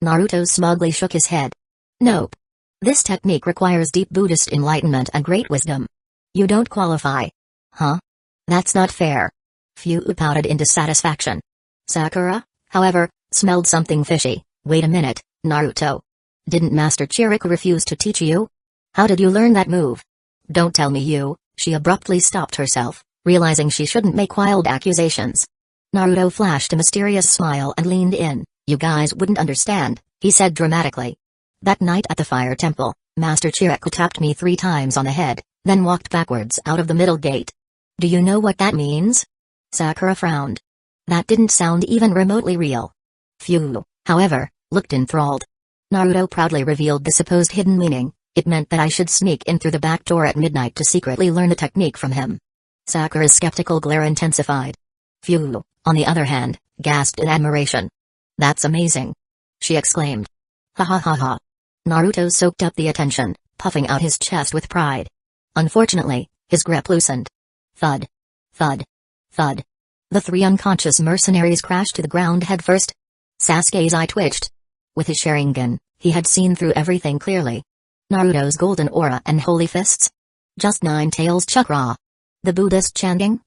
Naruto smugly shook his head. Nope. This technique requires deep Buddhist enlightenment and great wisdom. You don't qualify. Huh? That's not fair. Phew pouted in dissatisfaction. Sakura, however, smelled something fishy. Wait a minute, Naruto. Didn't Master Chiriku refuse to teach you? How did you learn that move? Don't tell me you. She abruptly stopped herself, realizing she shouldn't make wild accusations. Naruto flashed a mysterious smile and leaned in. You guys wouldn't understand, he said dramatically. That night at the Fire Temple, Master Chiriku tapped me 3 times on the head, then walked backwards out of the middle gate. Do you know what that means? Sakura frowned. That didn't sound even remotely real. Phew, however, looked enthralled. Naruto proudly revealed the supposed hidden meaning. It meant that I should sneak in through the back door at midnight to secretly learn the technique from him. Sakura's skeptical glare intensified. Phew, on the other hand, gasped in admiration. That's amazing. She exclaimed. Ha ha ha ha. Naruto soaked up the attention, puffing out his chest with pride. Unfortunately, his grip loosened. Thud. Thud. Thud. The 3 unconscious mercenaries crashed to the ground headfirst. Sasuke's eye twitched. With his Sharingan, he had seen through everything clearly. Naruto's golden aura and holy fists? Just 9 tails chakra. The Buddhist chanting?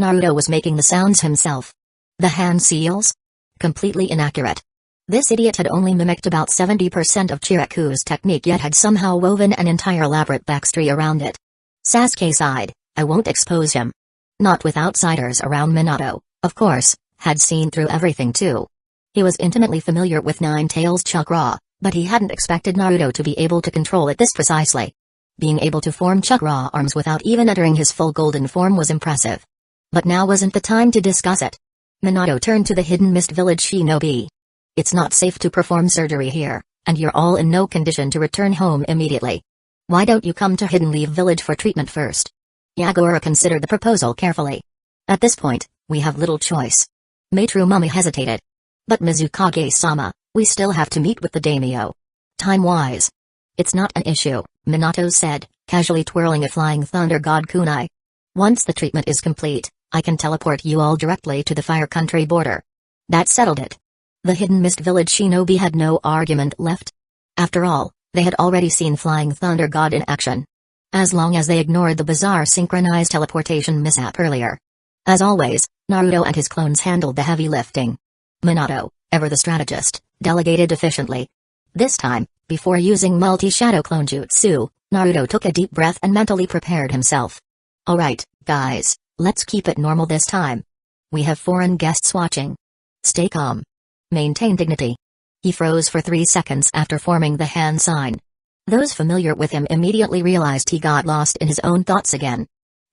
Naruto was making the sounds himself. The hand seals? Completely inaccurate. This idiot had only mimicked about 70% of Chiriku's technique yet had somehow woven an entire elaborate backstory around it. Sasuke sighed. I won't expose him. Not with outsiders around. Minato, of course, had seen through everything too. He was intimately familiar with 9 tails chakra, but he hadn't expected Naruto to be able to control it this precisely. Being able to form chakra arms without even entering his full golden form was impressive. But now wasn't the time to discuss it. Minato turned to the Hidden Mist Village shinobi. It's not safe to perform surgery here, and you're all in no condition to return home immediately. Why don't you come to Hidden Leaf Village for treatment first? Yagura considered the proposal carefully. At this point, we have little choice. Maitru Mummy hesitated. But Mizukage-sama, we still have to meet with the daimyo. Time-wise. It's not an issue, Minato said, casually twirling a flying thunder god kunai. Once the treatment is complete, I can teleport you all directly to the Fire Country border. That settled it. The Hidden Mist Village shinobi had no argument left. After all, they had already seen Flying Thunder God in action. As long as they ignored the bizarre synchronized teleportation mishap earlier. As always, Naruto and his clones handled the heavy lifting. Minato, ever the strategist, delegated efficiently. This time, before using multi-shadow clone jutsu, Naruto took a deep breath and mentally prepared himself. Alright, guys, let's keep it normal this time. We have foreign guests watching. Stay calm. Maintain dignity. He froze for 3 seconds after forming the hand sign. Those familiar with him immediately realized he got lost in his own thoughts again.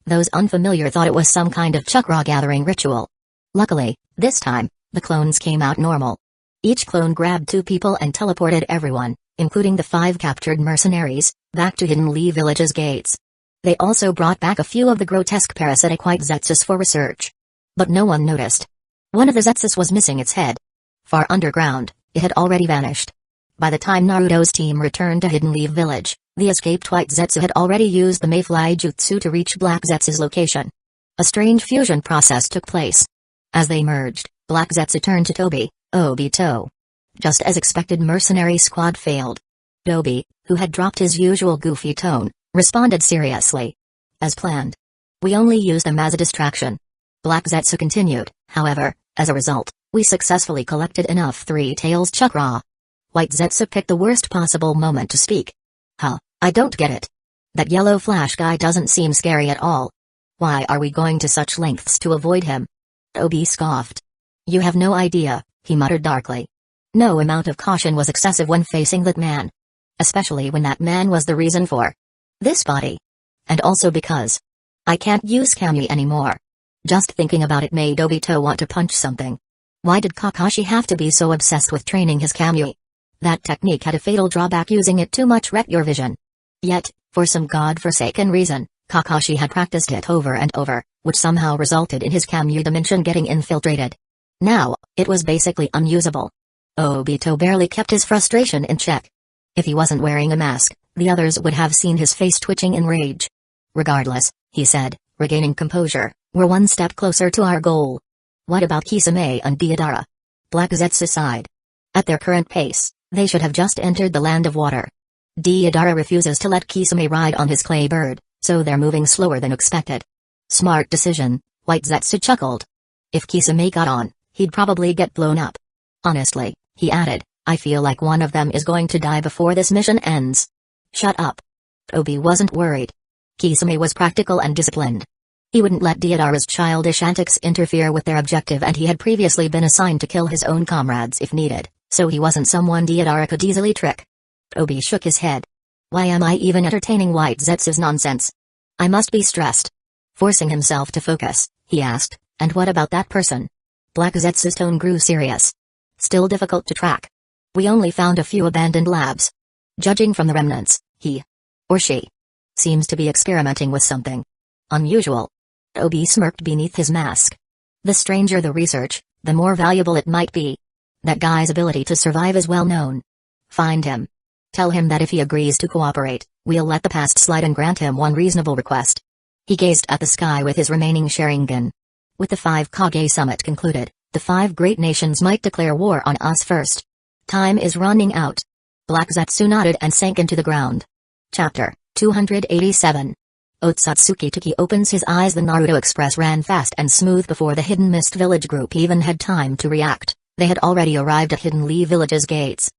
Those unfamiliar thought it was some kind of chakra gathering ritual. Luckily, This time, the clones came out normal. Each clone grabbed 2 people and teleported everyone, including the 5 captured mercenaries, back to Hidden Leaf Village's gates. They also brought back a few of the grotesque parasitic white Zetsus for research. But no one noticed. One of the Zetsus was missing its head. Far underground, it had already vanished. By the time Naruto's team returned to Hidden Leaf Village, the escaped white Zetsu had already used the Mayfly Jutsu to reach Black Zetsu's location. A strange fusion process took place. As they merged, Black Zetsu turned to Tobi, Obito. Just as expected, mercenary squad failed. Tobi, who had dropped his usual goofy tone, responded seriously. As planned. We only used them as a distraction. Black Zetsu continued, however, as a result, we successfully collected enough Three Tails chakra. White Zetsu picked the worst possible moment to speak. Huh, I don't get it. That yellow flash guy doesn't seem scary at all. Why are we going to such lengths to avoid him? Tobi scoffed. You have no idea, he muttered darkly. No amount of caution was excessive when facing that man. Especially when that man was the reason for this body. And also because I can't use Kami anymore. Just thinking about it made Obito want to punch something. Why did Kakashi have to be so obsessed with training his Kami? That technique had a fatal drawback: using it too much wrecked your vision. Yet, for some godforsaken reason, Kakashi had practiced it over and over, which somehow resulted in his Kami dimension getting infiltrated. Now, it was basically unusable. Obito barely kept his frustration in check. If he wasn't wearing a mask, the others would have seen his face twitching in rage. Regardless, he said, regaining composure, we're one step closer to our goal. What about Kisame and Deidara? Black Zetsu sighed. At their current pace, they should have just entered the land of water. Deidara refuses to let Kisame ride on his clay bird, so they're moving slower than expected. Smart decision, White Zetsu chuckled. If Kisame got on, he'd probably get blown up. Honestly, he added, I feel like one of them is going to die before this mission ends. Shut up. Tobi wasn't worried. Kisame was practical and disciplined. He wouldn't let Deidara's childish antics interfere with their objective, and he had previously been assigned to kill his own comrades if needed, so he wasn't someone Deidara could easily trick. Tobi shook his head. Why am I even entertaining White Zetsu's nonsense? I must be stressed. Forcing himself to focus, he asked, and what about that person? Black Zetsu's tone grew serious. Still difficult to track. We only found a few abandoned labs. Judging from the remnants, he or she seems to be experimenting with something unusual. Tobi smirked beneath his mask. The stranger the research, the more valuable it might be. That guy's ability to survive is well known. Find him. Tell him that if he agrees to cooperate, we'll let the past slide and grant him one reasonable request. He gazed at the sky with his remaining Sharingan. With the 5 Kage summit concluded, the 5 great nations might declare war on us first. Time is running out. Black Zetsu nodded and sank into the ground. Chapter 287. Otsutsuki Toki opens his eyes. The Naruto Express ran fast and smooth before the Hidden Mist Village group even had time to react. They had already arrived at Hidden Leaf Village's gates.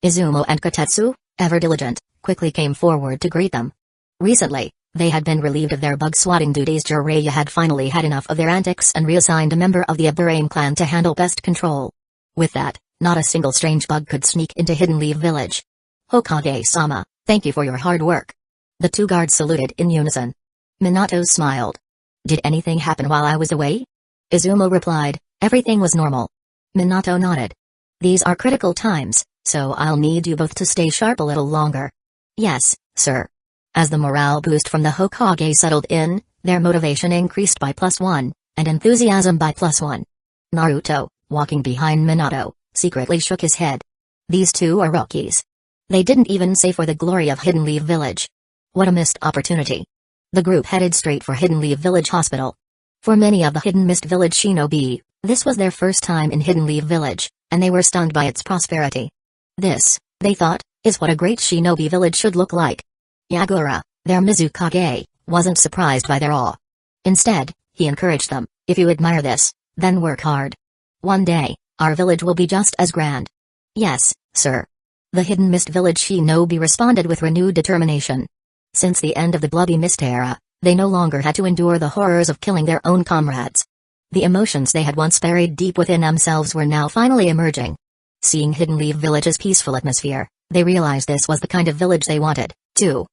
Izumo and Kotetsu, ever diligent, quickly came forward to greet them. Recently, they had been relieved of their bug-swatting duties. Jiraiya had finally had enough of their antics and reassigned a member of the Aburame clan to handle pest control. With that, not a single strange bug could sneak into Hidden Leaf Village. Hokage-sama, thank you for your hard work. The 2 guards saluted in unison. Minato smiled. Did anything happen while I was away? Izumo replied, everything was normal. Minato nodded. These are critical times, so I'll need you both to stay sharp a little longer. Yes, sir. As the morale boost from the Hokage settled in, their motivation increased by +1, and enthusiasm by +1. Naruto, walking behind Minato, secretly shook his head. These 2 are rookies. They didn't even say for the glory of Hidden Leaf Village. What a missed opportunity. The group headed straight for Hidden Leaf Village Hospital. For many of the Hidden Mist Village shinobi, this was their first time in Hidden Leaf Village, and they were stunned by its prosperity. This, they thought, is what a great shinobi village should look like. Yagura, their Mizukage, wasn't surprised by their awe. Instead, he encouraged them, if you admire this, then work hard. One day, our village will be just as grand. Yes, sir. The Hidden Mist Village shinobi responded with renewed determination. Since the end of the Bloody Mist era, they no longer had to endure the horrors of killing their own comrades. The emotions they had once buried deep within themselves were now finally emerging. Seeing Hidden Leaf Village's peaceful atmosphere, they realized this was the kind of village they wanted, too.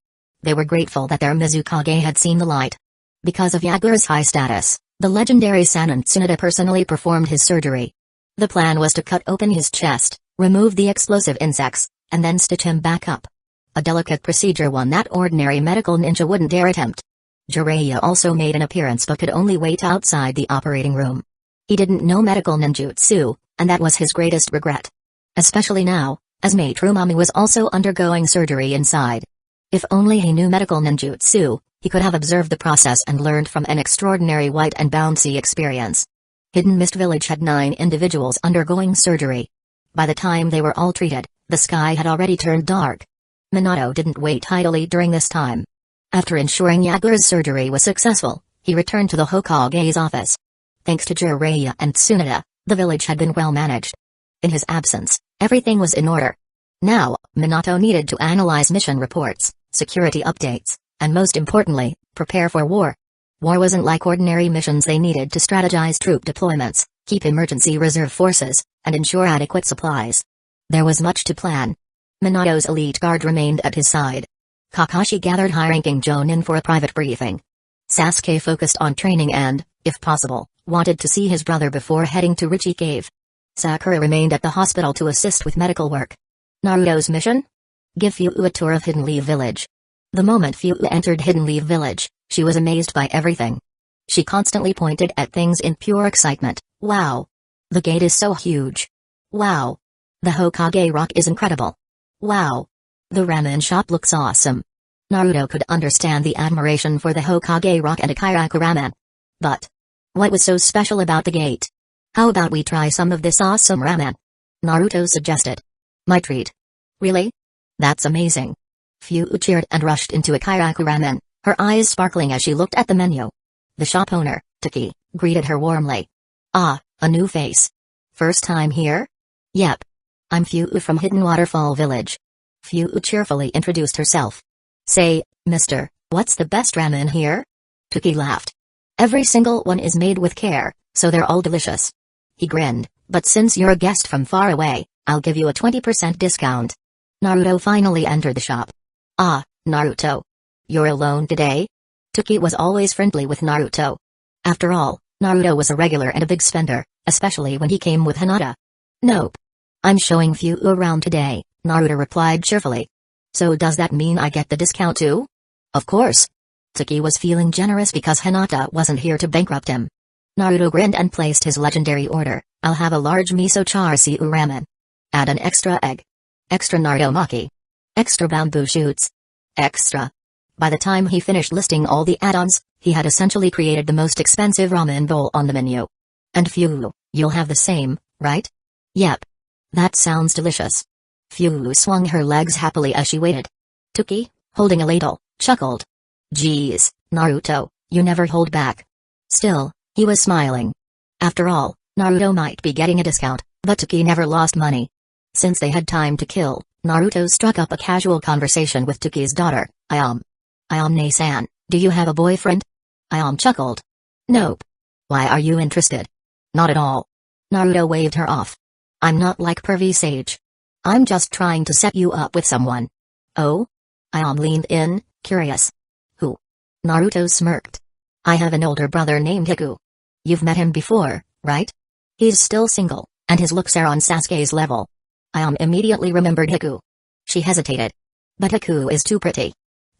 They were grateful that their Mizukage had seen the light. Because of Yagura's high status, The legendary Sanin Tsunade personally performed his surgery. The plan was to cut open his chest, remove the explosive insects, and then stitch him back up. A delicate procedure, one that ordinary medical ninja wouldn't dare attempt. Jiraiya also made an appearance but could only wait outside the operating room. He didn't know medical ninjutsu, and that was his greatest regret. Especially now, as Mate Rumami was also undergoing surgery inside. If only he knew medical ninjutsu, he could have observed the process and learned from an extraordinary white and bouncy experience. Hidden Mist Village had 9 individuals undergoing surgery. By the time they were all treated, the sky had already turned dark. Minato didn't wait idly during this time. After ensuring Yagura's surgery was successful, he returned to the Hokage's office. Thanks to Jiraiya and Tsunade, the village had been well managed. In his absence, everything was in order. Now, Minato needed to analyze mission reports, security updates, and most importantly, prepare for war. War wasn't like ordinary missions. They needed to strategize troop deployments, keep emergency reserve forces, and ensure adequate supplies. There was much to plan. Minato's elite guard remained at his side. Kakashi gathered high-ranking Jonin for a private briefing. Sasuke focused on training and, if possible, wanted to see his brother before heading to Richie Cave. Sakura remained at the hospital to assist with medical work. Naruto's mission? Give Fuu a tour of Hidden Leaf Village. The moment Fuu entered Hidden Leaf Village, she was amazed by everything. She constantly pointed at things in pure excitement. Wow! The gate is so huge. Wow! The Hokage rock is incredible. Wow! The ramen shop looks awesome. Naruto could understand the admiration for the Hokage rock and Akiraku ramen. But what was so special about the gate? How about we try some of this awesome ramen? Naruto suggested. My treat. Really? That's amazing. Fuu cheered and rushed into Akiraku ramen, her eyes sparkling as she looked at the menu. The shop owner, Taki, greeted her warmly. Ah, a new face. First time here? Yep. I'm Fuu from Hidden Waterfall Village. Fuu cheerfully introduced herself. Say, mister, what's the best ramen here? Taki laughed. Every single one is made with care, so they're all delicious. He grinned, but since you're a guest from far away, I'll give you a 20% discount. Naruto finally entered the shop. Ah, Naruto. You're alone today? Taki was always friendly with Naruto. After all, Naruto was a regular and a big spender, especially when he came with Hinata. Nope. I'm showing Fuu around today, Naruto replied cheerfully. So does that mean I get the discount too? Of course. Taki was feeling generous because Hinata wasn't here to bankrupt him. Naruto grinned and placed his legendary order. I'll have a large miso char siu ramen. Add an extra egg. Extra Naruto maki. Extra bamboo shoots. Extra. By the time he finished listing all the add-ons, he had essentially created the most expensive ramen bowl on the menu. And Fuu, you'll have the same, right? Yep. That sounds delicious. Fuu swung her legs happily as she waited. Taki, holding a ladle, chuckled. Geez, Naruto, you never hold back. Still, he was smiling. After all, Naruto might be getting a discount, but Taki never lost money. Since they had time to kill, Naruto struck up a casual conversation with Taki's daughter, Ayame-san, do you have a boyfriend? Ayame chuckled. Nope. Why are you interested? Not at all. Naruto waved her off. I'm not like pervy sage. I'm just trying to set you up with someone. Oh? Ayame leaned in, curious. Who? Naruto smirked. I have an older brother named Hiku. You've met him before, right? He's still single, and his looks are on Sasuke's level. Ayame immediately remembered Hiku. She hesitated. But Hiku is too pretty.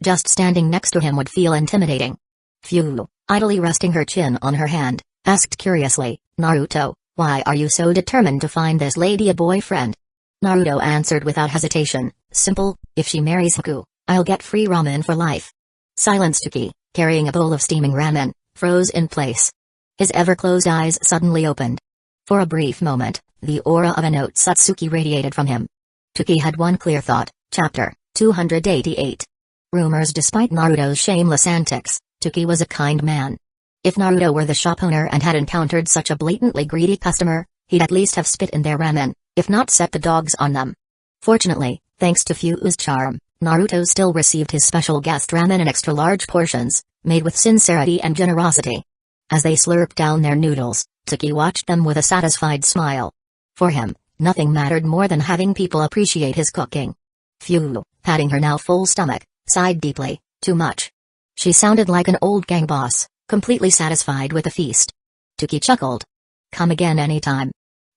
Just standing next to him would feel intimidating. Fuu, idly resting her chin on her hand, asked curiously, Naruto, why are you so determined to find this lady a boyfriend? Naruto answered without hesitation, simple, if she marries Hiku, I'll get free ramen for life. Silence. Taki, carrying a bowl of steaming ramen, froze in place. His ever-closed eyes suddenly opened. For a brief moment, the aura of an Otsutsuki radiated from him. Taki had one clear thought. Chapter 288. Rumors. Despite Naruto's shameless antics, Taki was a kind man. If Naruto were the shop owner and had encountered such a blatantly greedy customer, he'd at least have spit in their ramen, if not set the dogs on them. Fortunately, thanks to Fuu's charm, Naruto still received his special guest ramen in extra large portions, made with sincerity and generosity. As they slurped down their noodles, Taki watched them with a satisfied smile. For him, nothing mattered more than having people appreciate his cooking. Fuu, patting her now full stomach, sighed deeply. Too much. She sounded like an old gang boss, completely satisfied with the feast. Tuki chuckled. Come again anytime.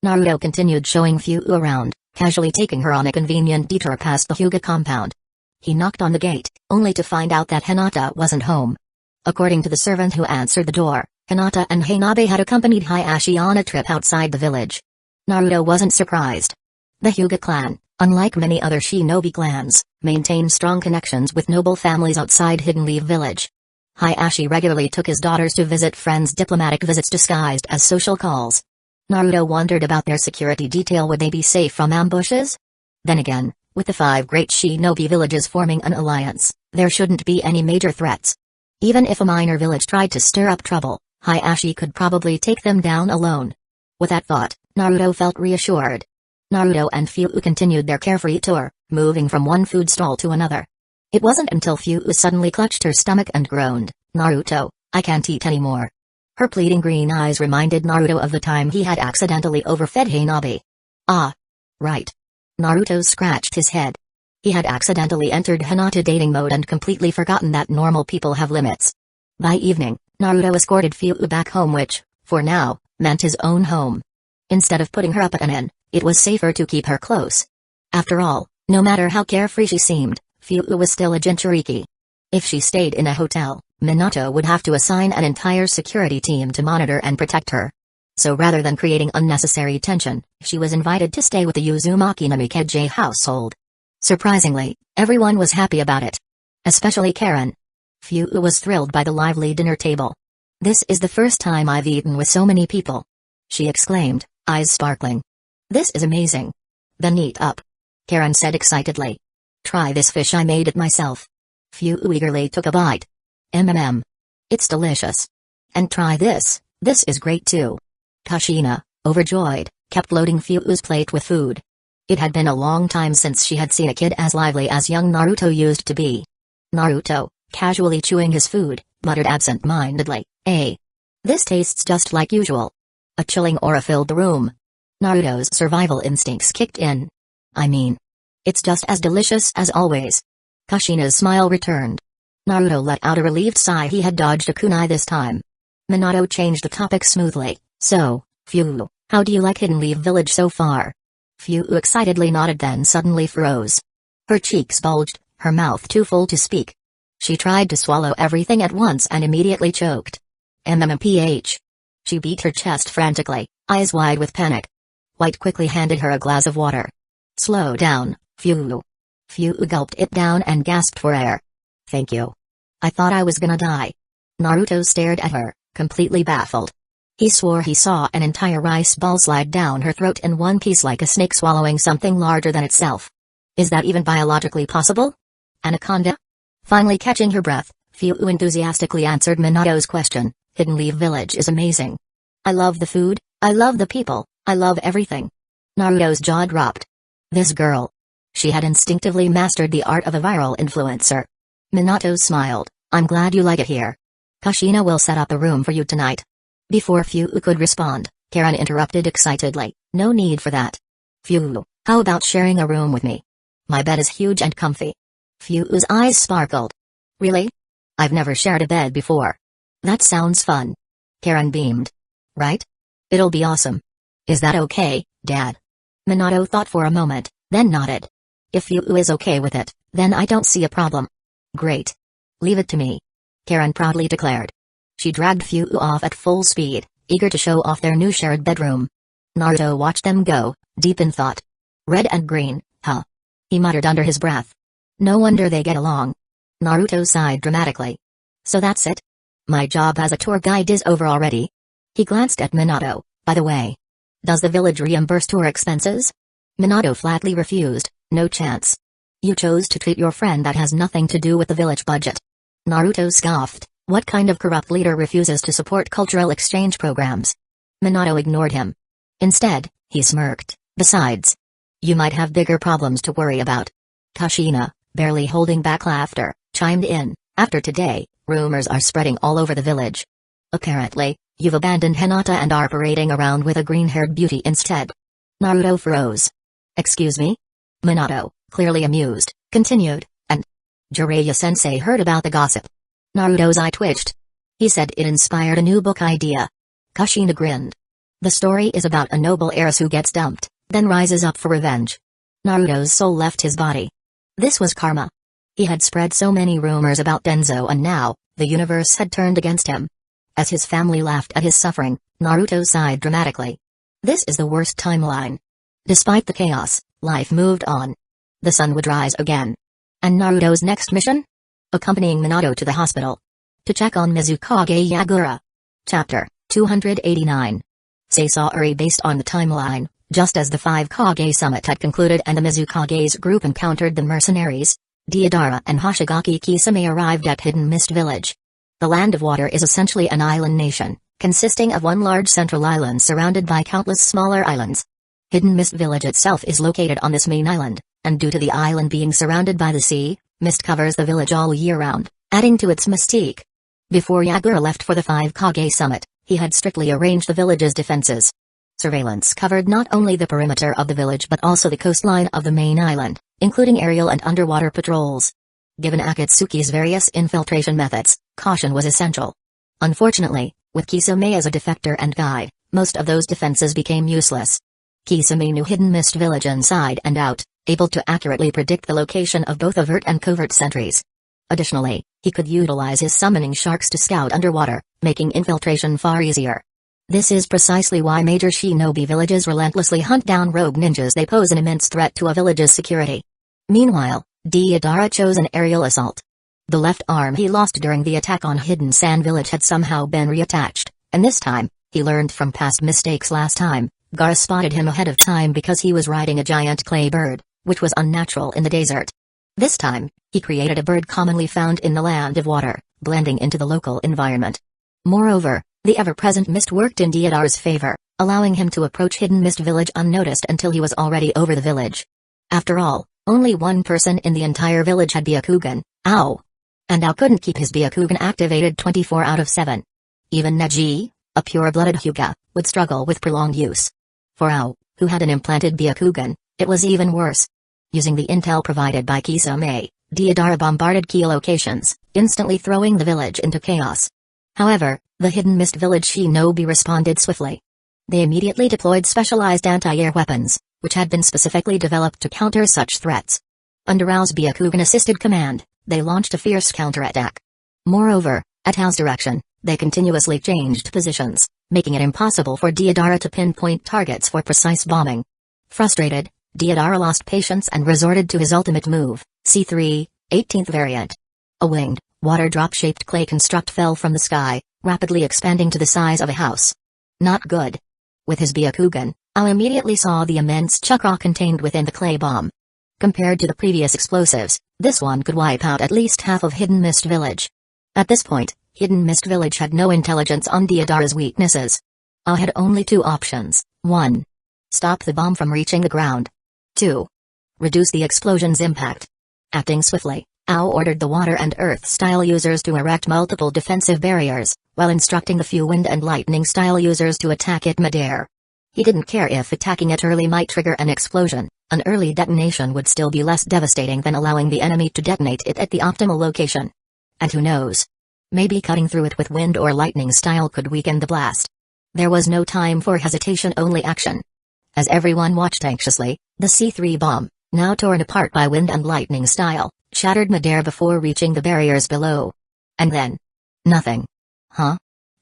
Naruto continued showing Fu around, casually taking her on a convenient detour past the Hyuga compound. He knocked on the gate, only to find out that Hinata wasn't home. According to the servant who answered the door, Hinata and Hanabe had accompanied Hayashi on a trip outside the village. Naruto wasn't surprised. The Hyuga clan, unlike many other shinobi clans, maintained strong connections with noble families outside Hidden Leaf Village. Hayashi regularly took his daughters to visit friends' diplomatic visits disguised as social calls. Naruto wondered about their security detail. Would they be safe from ambushes? Then again, with the 5 great shinobi villages forming an alliance, there shouldn't be any major threats. Even if a minor village tried to stir up trouble, Hayashi could probably take them down alone. With that thought, Naruto felt reassured. Naruto and Fu continued their carefree tour, moving from one food stall to another. It wasn't until Fu suddenly clutched her stomach and groaned, "Naruto, I can't eat anymore." Her pleading green eyes reminded Naruto of the time he had accidentally overfed Hanabe. Ah. Right. Naruto scratched his head. He had accidentally entered Hinata dating mode and completely forgotten that normal people have limits. By evening, Naruto escorted Fu back home, which, for now, meant his own home. Instead of putting her up at an inn, it was safer to keep her close. After all, no matter how carefree she seemed, Fu was still a Jinchuriki. If she stayed in a hotel, Minato would have to assign an entire security team to monitor and protect her. So rather than creating unnecessary tension, she was invited to stay with the Uzumaki Namikaze household. Surprisingly, everyone was happy about it. Especially Karen. Fu was thrilled by the lively dinner table. "This is the first time I've eaten with so many people," she exclaimed, eyes sparkling. "This is amazing." "Then eat up," Karen said excitedly. "Try this fish, I made it myself." Fu eagerly took a bite. It's delicious." "And try this is great too." Kushina, overjoyed, kept loading Fu's plate with food. It had been a long time since she had seen a kid as lively as young Naruto used to be. Naruto, casually chewing his food, muttered absent-mindedly, "This tastes just like usual." A chilling aura filled the room. Naruto's survival instincts kicked in. "I mean, it's just as delicious as always." Kushina's smile returned. Naruto let out a relieved sigh. He had dodged a kunai this time. Minato changed the topic smoothly. "So, Fu, how do you like Hidden Leaf Village so far?" Fu excitedly nodded, then suddenly froze. Her cheeks bulged, her mouth too full to speak. She tried to swallow everything at once and immediately choked. MMPH. She beat her chest frantically, eyes wide with panic. White quickly handed her a glass of water. "Slow down, Fu." Fu gulped it down and gasped for air. "Thank you. I thought I was gonna die." Naruto stared at her, completely baffled. He swore he saw an entire rice ball slide down her throat in one piece like a snake swallowing something larger than itself. Is that even biologically possible? Anaconda? Finally catching her breath, Fu enthusiastically answered Minato's question. "Hidden Leaf Village is amazing. I love the food, I love the people, I love everything." Naruto's jaw dropped. This girl. She had instinctively mastered the art of a viral influencer. Minato smiled. "I'm glad you like it here. Kushina will set up a room for you tonight." Before Fu could respond, Karen interrupted excitedly. "No need for that. Fu, how about sharing a room with me? My bed is huge and comfy." Fu's eyes sparkled. "Really? I've never shared a bed before." "That sounds fun." Karen beamed. "Right? It'll be awesome. Is that okay, Dad?" Minato thought for a moment, then nodded. "If Fu is okay with it, then I don't see a problem." "Great. Leave it to me," Karen proudly declared. She dragged Fu off at full speed, eager to show off their new shared bedroom. Naruto watched them go, deep in thought. "Red and green, huh?" he muttered under his breath. "No wonder they get along." Naruto sighed dramatically. "So that's it? My job as a tour guide is over already?" He glanced at Minato. "By the way, does the village reimburse tour expenses?" Minato flatly refused. "No chance. You chose to treat your friend. That has nothing to do with the village budget." Naruto scoffed. What kind of corrupt leader refuses to support cultural exchange programs? Minato ignored him. Instead, he smirked. "Besides, you might have bigger problems to worry about." Kushina, barely holding back laughter, chimed in. "After today, rumors are spreading all over the village. Apparently, you've abandoned Hinata and are parading around with a green-haired beauty instead." Naruto froze. "Excuse me?" Minato, clearly amused, continued. "And Jiraiya-sensei heard about the gossip." Naruto's eye twitched. He said it inspired a new book idea. Kushina grinned. The story is about a noble heiress who gets dumped, then rises up for revenge. Naruto's soul left his body. This was karma. He had spread so many rumors about Denzo and now, the universe had turned against him. As his family laughed at his suffering, Naruto sighed dramatically. This is the worst timeline. Despite the chaos, life moved on. The sun would rise again. And Naruto's next mission? Accompanying Minato to the hospital. To check on Mizukage Yagura. Chapter 289. Sasori based on the timeline, just as the 5 Kage summit had concluded and the Mizukage's group encountered the mercenaries, Deidara and Hoshigaki Kisame arrived at Hidden Mist Village. The Land of Water is essentially an island nation, consisting of one large central island surrounded by countless smaller islands. Hidden Mist Village itself is located on this main island, and due to the island being surrounded by the sea, mist covers the village all year round, adding to its mystique. Before Yagura left for the 5 Kage summit, he had strictly arranged the village's defenses. Surveillance covered not only the perimeter of the village but also the coastline of the main island, including aerial and underwater patrols. Given Akatsuki's various infiltration methods, caution was essential. Unfortunately, with Kisame as a defector and guide, most of those defenses became useless. Kisame knew Hidden Mist Village inside and out, able to accurately predict the location of both overt and covert sentries. Additionally, he could utilize his summoning sharks to scout underwater, making infiltration far easier. This is precisely why major shinobi villages relentlessly hunt down rogue ninjas. They pose an immense threat to a village's security. Meanwhile, Deidara chose an aerial assault. The left arm he lost during the attack on Hidden Sand Village had somehow been reattached, and this time, he learned from past mistakes last time. Gaara spotted him ahead of time because he was riding a giant clay bird, which was unnatural in the desert. This time, he created a bird commonly found in the Land of Water, blending into the local environment. Moreover, the ever-present mist worked in Deidara's favor, allowing him to approach Hidden Mist Village unnoticed until he was already over the village. After all, only one person in the entire village had Byakugan, Ao. And Ao couldn't keep his Byakugan activated 24 out of 7. Even Neji, a pure-blooded Hyuga, would struggle with prolonged use. For Ao, who had an implanted Byakugan, it was even worse. Using the intel provided by Kisame, Deidara bombarded key locations, instantly throwing the village into chaos. However, the Hidden Mist Village shinobi responded swiftly. They immediately deployed specialized anti-air weapons, which had been specifically developed to counter such threats. Under Ao's Byakugan-assisted command, they launched a fierce counterattack. Moreover, at Ao's direction, they continuously changed positions, making it impossible for Deidara to pinpoint targets for precise bombing. Frustrated, Deidara lost patience and resorted to his ultimate move, C3, 18th variant. A winged, water drop-shaped clay construct fell from the sky, rapidly expanding to the size of a house. Not good. With his Byakugan, Ao immediately saw the immense chakra contained within the clay bomb. Compared to the previous explosives, this one could wipe out at least half of Hidden Mist Village. At this point, Hidden Mist Village had no intelligence on Deidara's weaknesses. Ao had only 2 options: 1. Stop the bomb from reaching the ground. 2. Reduce the explosion's impact. Acting swiftly, Ao ordered the water and earth-style users to erect multiple defensive barriers, while instructing the few wind and lightning-style users to attack it mid-air. He didn't care if attacking it early might trigger an explosion. An early detonation would still be less devastating than allowing the enemy to detonate it at the optimal location. And who knows? Maybe cutting through it with wind or lightning style could weaken the blast. There was no time for hesitation, only action. As everyone watched anxiously, the C3 bomb, now torn apart by wind and lightning style, shattered midair before reaching the barriers below. And then... nothing. Huh?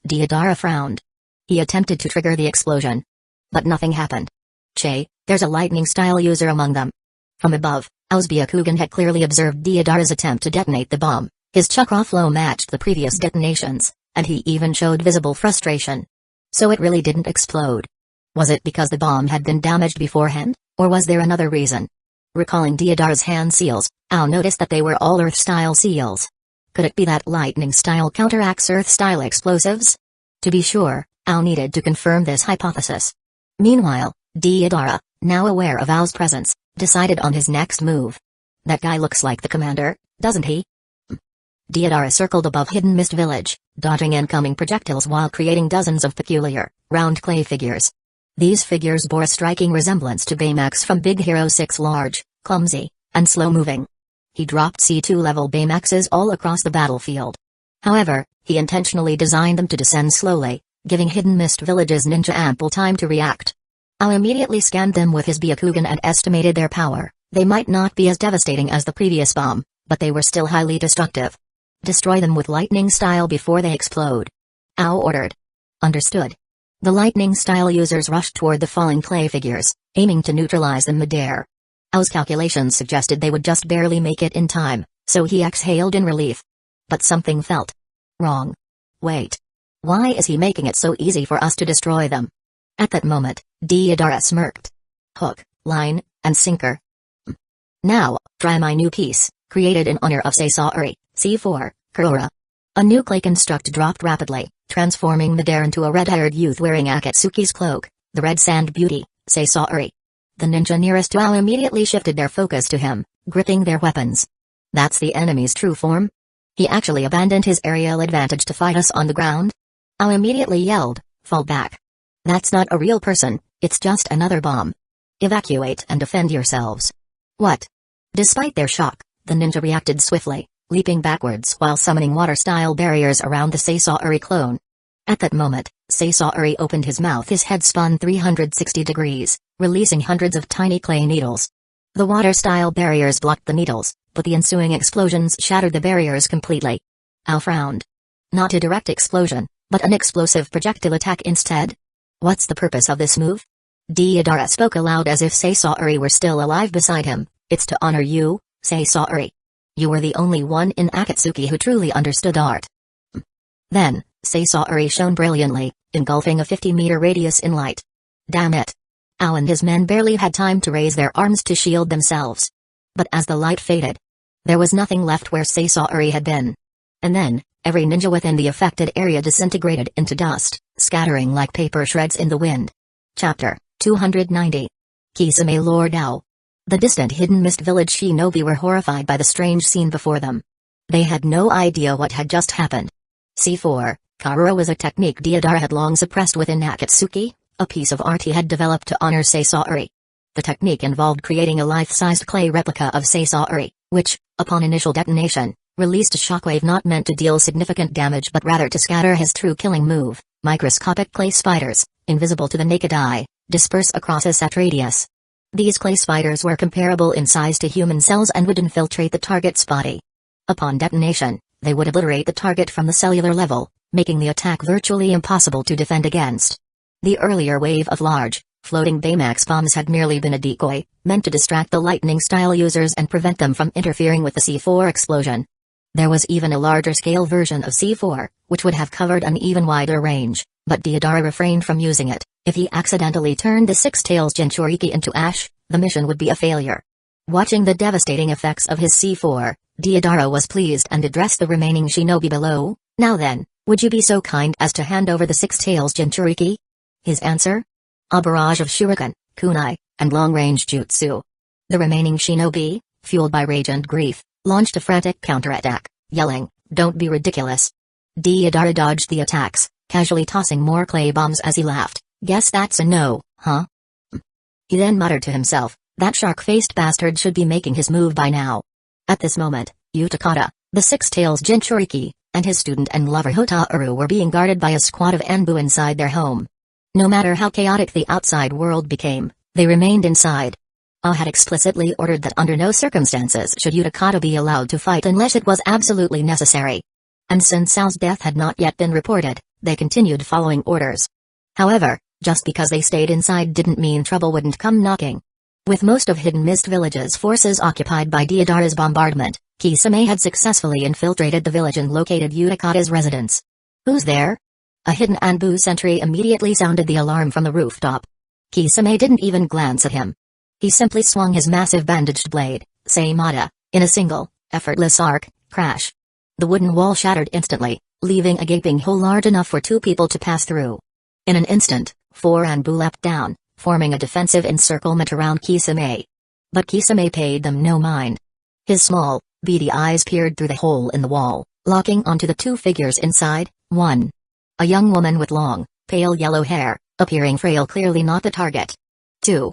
Deidara frowned. He attempted to trigger the explosion. But nothing happened. Che, there's a lightning-style user among them. From above, Ao's Byakugan had clearly observed Deidara's attempt to detonate the bomb. His chakra flow matched the previous detonations, and he even showed visible frustration. So it really didn't explode. Was it because the bomb had been damaged beforehand, or was there another reason? Recalling Deidara's hand seals, Ao noticed that they were all Earth-style seals. Could it be that lightning-style counteracts Earth-style explosives? To be sure, Ao needed to confirm this hypothesis. Meanwhile, Deidara, now aware of Ao's presence, decided on his next move. That guy looks like the commander, doesn't he? Deidara circled above Hidden Mist Village, dodging incoming projectiles while creating dozens of peculiar, round clay figures. These figures bore a striking resemblance to Baymax from Big Hero 6, large, clumsy, and slow-moving. He dropped C2 level Baymaxes all across the battlefield. However, he intentionally designed them to descend slowly, giving Hidden Mist Village's ninja ample time to react. Ao immediately scanned them with his Byakugan and estimated their power. They might not be as devastating as the previous bomb, but they were still highly destructive. Destroy them with lightning style before they explode. Ao ordered. Understood. The lightning style users rushed toward the falling clay figures, aiming to neutralize them midair. Ao's calculations suggested they would just barely make it in time, so he exhaled in relief. But something felt wrong. Wait. Why is he making it so easy for us to destroy them? At that moment, Deidara smirked. Hook, line, and sinker. Now, try my new piece, created in honor of Sasori, C4, Kurora. A new clay construct dropped rapidly, transforming midair into a red-haired youth wearing Akatsuki's cloak, the Red Sand Beauty, Sasori. The ninja nearest to Ao immediately shifted their focus to him, gripping their weapons. That's the enemy's true form? He actually abandoned his aerial advantage to fight us on the ground? Ao immediately yelled, fall back. That's not a real person, it's just another bomb. Evacuate and defend yourselves. What? Despite their shock, the ninja reacted swiftly, leaping backwards while summoning water-style barriers around the Sasori clone. At that moment, Sasori opened his mouth. His head spun 360 degrees, releasing hundreds of tiny clay needles. The water-style barriers blocked the needles, but the ensuing explosions shattered the barriers completely. Ao frowned. Not a direct explosion, but an explosive projectile attack instead? What's the purpose of this move? Deidara spoke aloud as if Sasori were still alive beside him. It's to honor you, Sasori. You were the only one in Akatsuki who truly understood art. Then, Sasori shone brilliantly, engulfing a 50-meter radius in light. Damn it. Ao and his men barely had time to raise their arms to shield themselves. But as the light faded, there was nothing left where Sasori had been. And then, every ninja within the affected area disintegrated into dust, scattering like paper shreds in the wind. Chapter 290. Kisame Lord Ao. The distant Hidden Mist Village shinobi were horrified by the strange scene before them. They had no idea what had just happened. C4, Karura was a technique Deidara had long suppressed within Akatsuki, a piece of art he had developed to honor Sasori. The technique involved creating a life-sized clay replica of Sasori, which, upon initial detonation, released a shockwave not meant to deal significant damage but rather to scatter his true killing move. Microscopic clay spiders, invisible to the naked eye, disperse across a set radius. These clay spiders were comparable in size to human cells and would infiltrate the target's body. Upon detonation, they would obliterate the target from the cellular level, making the attack virtually impossible to defend against. The earlier wave of large, floating Baymax bombs had merely been a decoy, meant to distract the lightning-style users and prevent them from interfering with the C4 explosion. There was even a larger-scale version of C4, which would have covered an even wider range, but Deidara refrained from using it. If he accidentally turned the Six Tails Jinchuriki into ash, the mission would be a failure. Watching the devastating effects of his C4, Deidara was pleased and addressed the remaining shinobi below. Now then, would you be so kind as to hand over the Six Tails Jinchuriki? His answer? A barrage of shuriken, kunai, and long-range jutsu. The remaining shinobi, fueled by rage and grief, launched a frantic counterattack, yelling, "Don't be ridiculous." Deidara dodged the attacks, casually tossing more clay bombs as he laughed. Guess that's a no, huh? He then muttered to himself, that shark-faced bastard should be making his move by now. At this moment, Utakata, the Six Tails Jinchuriki, and his student and lover Hotaru were being guarded by a squad of Anbu inside their home. No matter how chaotic the outside world became, they remained inside. Ao had explicitly ordered that under no circumstances should Utakata be allowed to fight unless it was absolutely necessary. And since Ao's death had not yet been reported, they continued following orders. However, just because they stayed inside didn't mean trouble wouldn't come knocking. With most of Hidden Mist Village's forces occupied by Deidara's bombardment, Kisame had successfully infiltrated the village and located Utakata's residence. Who's there? A hidden Anbu sentry immediately sounded the alarm from the rooftop. Kisame didn't even glance at him. He simply swung his massive bandaged blade, Seimata, in a single, effortless arc, crash. The wooden wall shattered instantly, leaving a gaping hole large enough for two people to pass through. In an instant, 4 Anbu leapt down, forming a defensive encirclement around Kisame. But Kisame paid them no mind. His small, beady eyes peered through the hole in the wall, locking onto the two figures inside. 1. A young woman with long, pale yellow hair, appearing frail, clearly not the target. 2.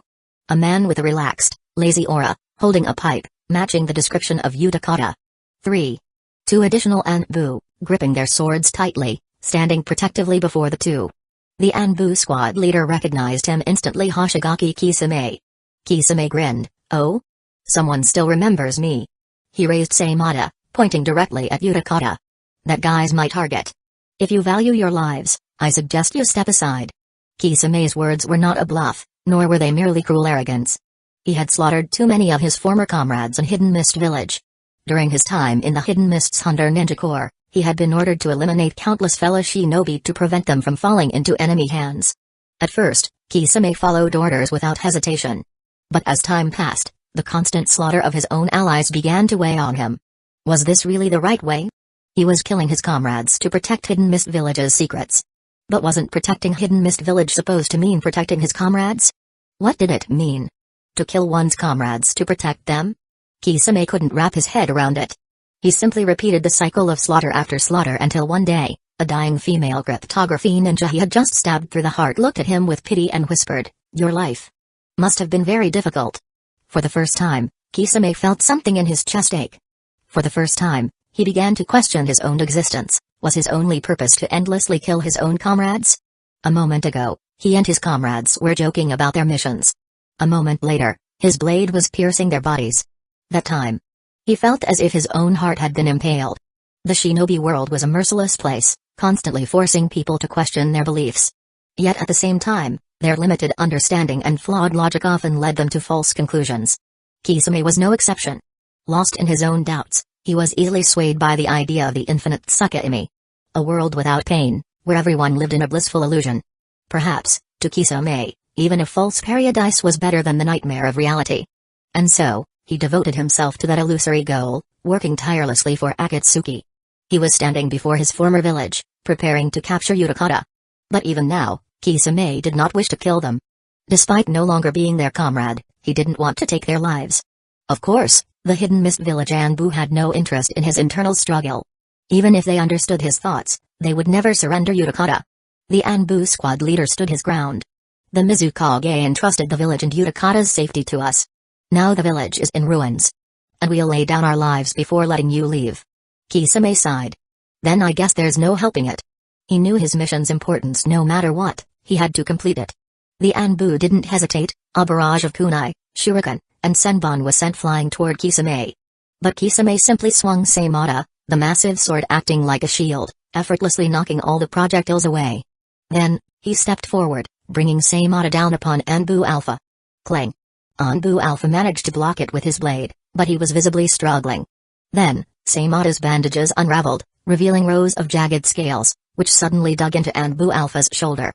A man with a relaxed, lazy aura, holding a pipe, matching the description of Utakata. 3. 2 additional Anbu, gripping their swords tightly, standing protectively before the two. The Anbu squad leader recognized him instantly, Hoshigaki Kisame. Kisame grinned. "Oh? Someone still remembers me." He raised Seimata, pointing directly at Utakata. "That guy's my target. If you value your lives, I suggest you step aside." Kisame's words were not a bluff, nor were they merely cruel arrogance. He had slaughtered too many of his former comrades in Hidden Mist Village. During his time in the Hidden Mist's Hunter Ninja Corps, he had been ordered to eliminate countless fellow shinobi to prevent them from falling into enemy hands. At first, Kisame followed orders without hesitation. But as time passed, the constant slaughter of his own allies began to weigh on him. Was this really the right way? He was killing his comrades to protect Hidden Mist Village's secrets. But wasn't protecting Hidden Mist Village supposed to mean protecting his comrades? What did it mean? To kill one's comrades to protect them? Kisame couldn't wrap his head around it. He simply repeated the cycle of slaughter after slaughter until one day, a dying female cryptography ninja he had just stabbed through the heart looked at him with pity and whispered, "Your life must have been very difficult." For the first time, Kisame felt something in his chest ache. For the first time, he began to question his own existence. Was his only purpose to endlessly kill his own comrades? A moment ago, he and his comrades were joking about their missions. A moment later, his blade was piercing their bodies. That time, he felt as if his own heart had been impaled. The shinobi world was a merciless place, constantly forcing people to question their beliefs. Yet at the same time, their limited understanding and flawed logic often led them to false conclusions. Kisame was no exception. Lost in his own doubts, he was easily swayed by the idea of the infinite Tsukaimi. A world without pain, where everyone lived in a blissful illusion. Perhaps, to Kisame, even a false paradise was better than the nightmare of reality. And so, he devoted himself to that illusory goal, working tirelessly for Akatsuki. He was standing before his former village, preparing to capture Utakata. But even now, Kisame did not wish to kill them. Despite no longer being their comrade, he didn't want to take their lives. Of course, the Hidden Mist Village Anbu had no interest in his internal struggle. Even if they understood his thoughts, they would never surrender Utakata. The Anbu squad leader stood his ground. "The Mizukage entrusted the village and Utakata's safety to us. Now the village is in ruins. And we'll lay down our lives before letting you leave." Kisame sighed. "Then I guess there's no helping it." He knew his mission's importance. No matter what, he had to complete it. The Anbu didn't hesitate. A barrage of kunai, shuriken, and senbon was sent flying toward Kisame. But Kisame simply swung Seimata, the massive sword acting like a shield, effortlessly knocking all the projectiles away. Then, he stepped forward, bringing Seimata down upon Anbu Alpha. Clang! Anbu Alpha managed to block it with his blade, but he was visibly struggling. Then, Seimata's bandages unraveled, revealing rows of jagged scales, which suddenly dug into Anbu Alpha's shoulder.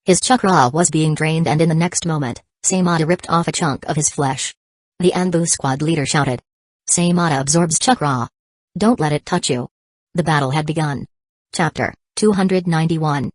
His chakra was being drained, and in the next moment, Seimata ripped off a chunk of his flesh. The Anbu squad leader shouted. "Seimata absorbs chakra. Don't let it touch you." The battle had begun. Chapter 291.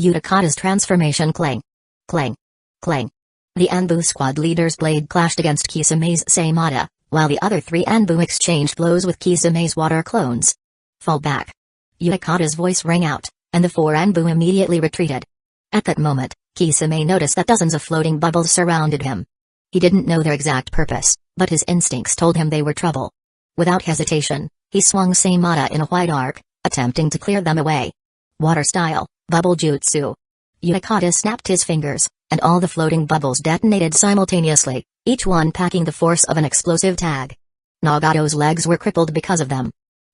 Utakata's transformation. Clang. Clang. Clang. The Anbu squad leader's blade clashed against Kisame's Seimata, while the other three Anbu exchanged blows with Kisame's water clones. "Fall back." Utakata's voice rang out, and the four Anbu immediately retreated. At that moment, Kisame noticed that dozens of floating bubbles surrounded him. He didn't know their exact purpose, but his instincts told him they were trouble. Without hesitation, he swung Seimata in a wide arc, attempting to clear them away. Water style, bubble jutsu. Utakata snapped his fingers, and all the floating bubbles detonated simultaneously, each one packing the force of an explosive tag. Nagato's legs were crippled because of them.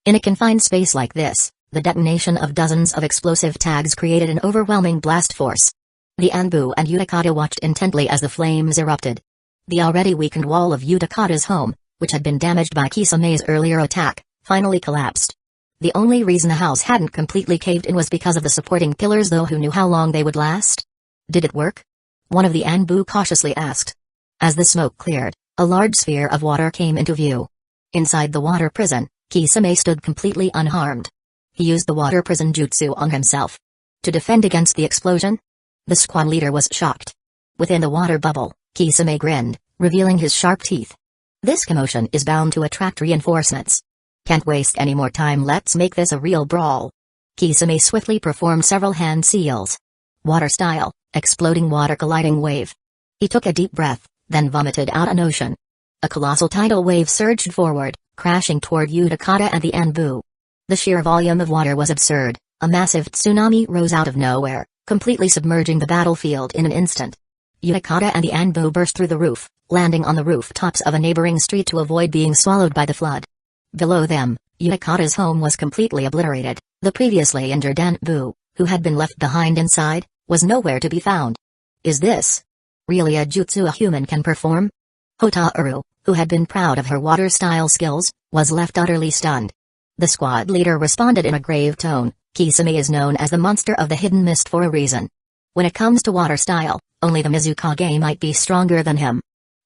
In a confined space like this, the detonation of dozens of explosive tags created an overwhelming blast force. The Anbu and Utakata watched intently as the flames erupted. The already weakened wall of Utakata's home, which had been damaged by Kisame's earlier attack, finally collapsed. The only reason the house hadn't completely caved in was because of the supporting pillars, though who knew how long they would last? "Did it work?" one of the Anbu cautiously asked. As the smoke cleared, a large sphere of water came into view. Inside the water prison, Kisame stood completely unharmed. He used the water prison jutsu on himself. To defend against the explosion? The squad leader was shocked. Within the water bubble, Kisame grinned, revealing his sharp teeth. "This commotion is bound to attract reinforcements. Can't waste any more time, let's make this a real brawl." Kisame swiftly performed several hand seals. Water style, exploding water colliding wave. He took a deep breath, then vomited out an ocean. A colossal tidal wave surged forward, crashing toward Utakata and the Anbu. The sheer volume of water was absurd. A massive tsunami rose out of nowhere, completely submerging the battlefield in an instant. Utakata and the Anbu burst through the roof, landing on the rooftops of a neighboring street to avoid being swallowed by the flood. Below them, Utakata's home was completely obliterated. The previously injured Anbu, who had been left behind inside, was nowhere to be found. Is this really a jutsu a human can perform? Hotaru, who had been proud of her water-style skills, was left utterly stunned. The squad leader responded in a grave tone. Kisame is known as the monster of the hidden mist for a reason. When it comes to water style, only the Mizukage might be stronger than him.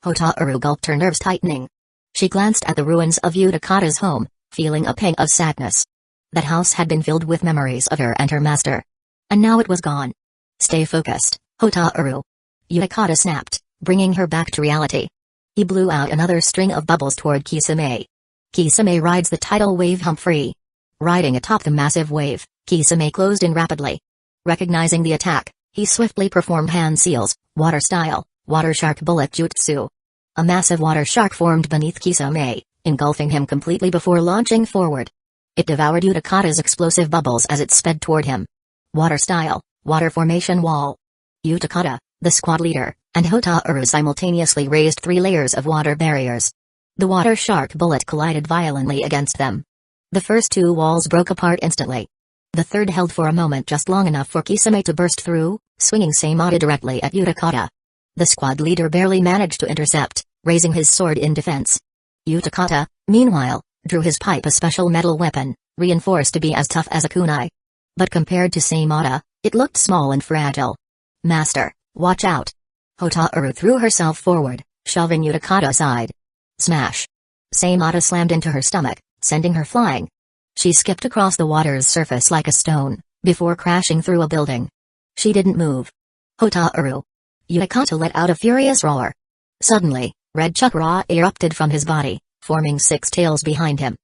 Hotaru gulped, her nerves tightening. She glanced at the ruins of Utakata's home, feeling a pang of sadness. That house had been filled with memories of her and her master. And now it was gone. Stay focused, Hotaru. Utakata snapped, bringing her back to reality. He blew out another string of bubbles toward Kisame. Kisame rides the tidal wave Humphrey. Riding atop the massive wave, Kisame closed in rapidly. Recognizing the attack, he swiftly performed hand seals, water style, water shark bullet jutsu. A massive water shark formed beneath Kisame, engulfing him completely before launching forward. It devoured Utakata's explosive bubbles as it sped toward him. Water style, water formation wall. Utakata, the squad leader, and Hotaru simultaneously raised 3 layers of water barriers. The water shark bullet collided violently against them. The first 2 walls broke apart instantly. The third held for a moment, just long enough for Kisame to burst through, swinging Seimata directly at Utakata. The squad leader barely managed to intercept, raising his sword in defense. Utakata, meanwhile, drew his pipe, a special metal weapon, reinforced to be as tough as a kunai. But compared to Seimata, it looked small and fragile. Master, watch out. Hotaru threw herself forward, shoving Utakata aside. Smash. Seimata slammed into her stomach, sending her flying. She skipped across the water's surface like a stone, before crashing through a building. She didn't move. Hotaru. Utakata let out a furious roar. Suddenly, red chakra erupted from his body, forming 6 tails behind him.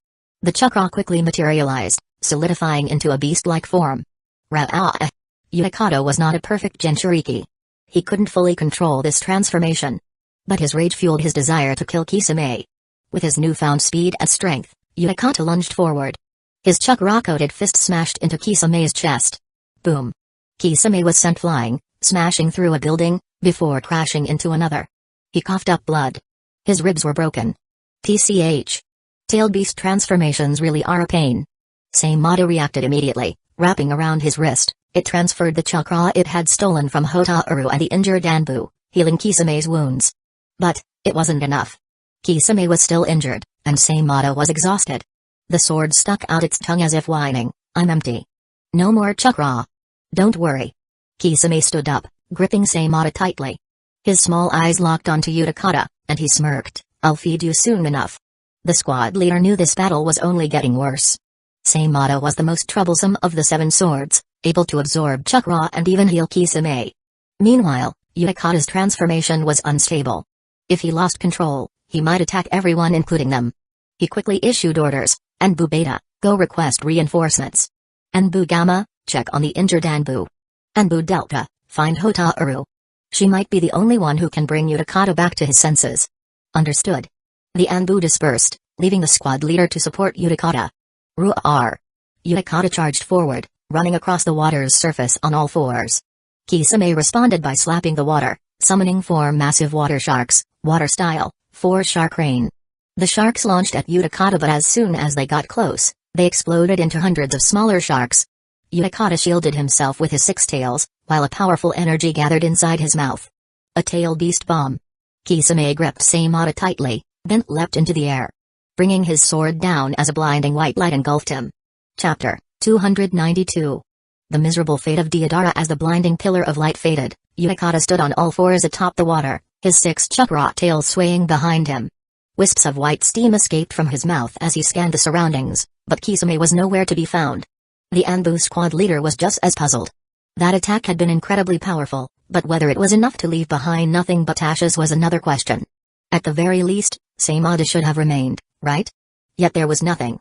The chakra quickly materialized, solidifying into a beast-like form. Ra-ah! Utakata was not a perfect Jinchuriki. He couldn't fully control this transformation. But his rage fueled his desire to kill Kisame. With his newfound speed and strength, Utakata lunged forward. His chakra-coated fist smashed into Kisame's chest. Boom. Kisame was sent flying, smashing through a building, before crashing into another. He coughed up blood. His ribs were broken. TCH. Tailed beast transformations really are a pain. Seimata reacted immediately, wrapping around his wrist. It transferred the chakra it had stolen from Hotaru and the injured Anbu, healing Kisame's wounds. But it wasn't enough. Kisame was still injured, and Seimata was exhausted. The sword stuck out its tongue as if whining, I'm empty. No more chakra. Don't worry. Kisame stood up, gripping Seimata tightly. His small eyes locked onto Utakata, and he smirked, I'll feed you soon enough. The squad leader knew this battle was only getting worse. Seimata was the most troublesome of the 7 swords, able to absorb chakra and even heal Kisame. Meanwhile, Utakata's transformation was unstable. If he lost control, he might attack everyone including them. He quickly issued orders. Anbu Beta, go request reinforcements. Anbu Gamma, check on the injured Anbu. Anbu Delta, find Hotaru. She might be the only one who can bring Utakata back to his senses. Understood. The Anbu dispersed, leaving the squad leader to support Utakata. Roar. Utakata charged forward, running across the water's surface on all 4s. Kisame responded by slapping the water, summoning 4 massive water sharks, water style, 4 shark rain. The sharks launched at Utakata, but as soon as they got close, they exploded into hundreds of smaller sharks. Utakata shielded himself with his 6 tails, while a powerful energy gathered inside his mouth. A tail beast bomb. Kisame gripped Seimata tightly, then leapt into the air, bringing his sword down as a blinding white light engulfed him. Chapter 292. The miserable fate of Deodara. As the blinding pillar of light faded, Utakata stood on all 4s atop the water, his 6 chakra tails swaying behind him. Wisps of white steam escaped from his mouth as he scanned the surroundings, but Kisame was nowhere to be found. The Anbu squad leader was just as puzzled. That attack had been incredibly powerful, but whether it was enough to leave behind nothing but ashes was another question. At the very least, Seimata should have remained, right? Yet there was nothing.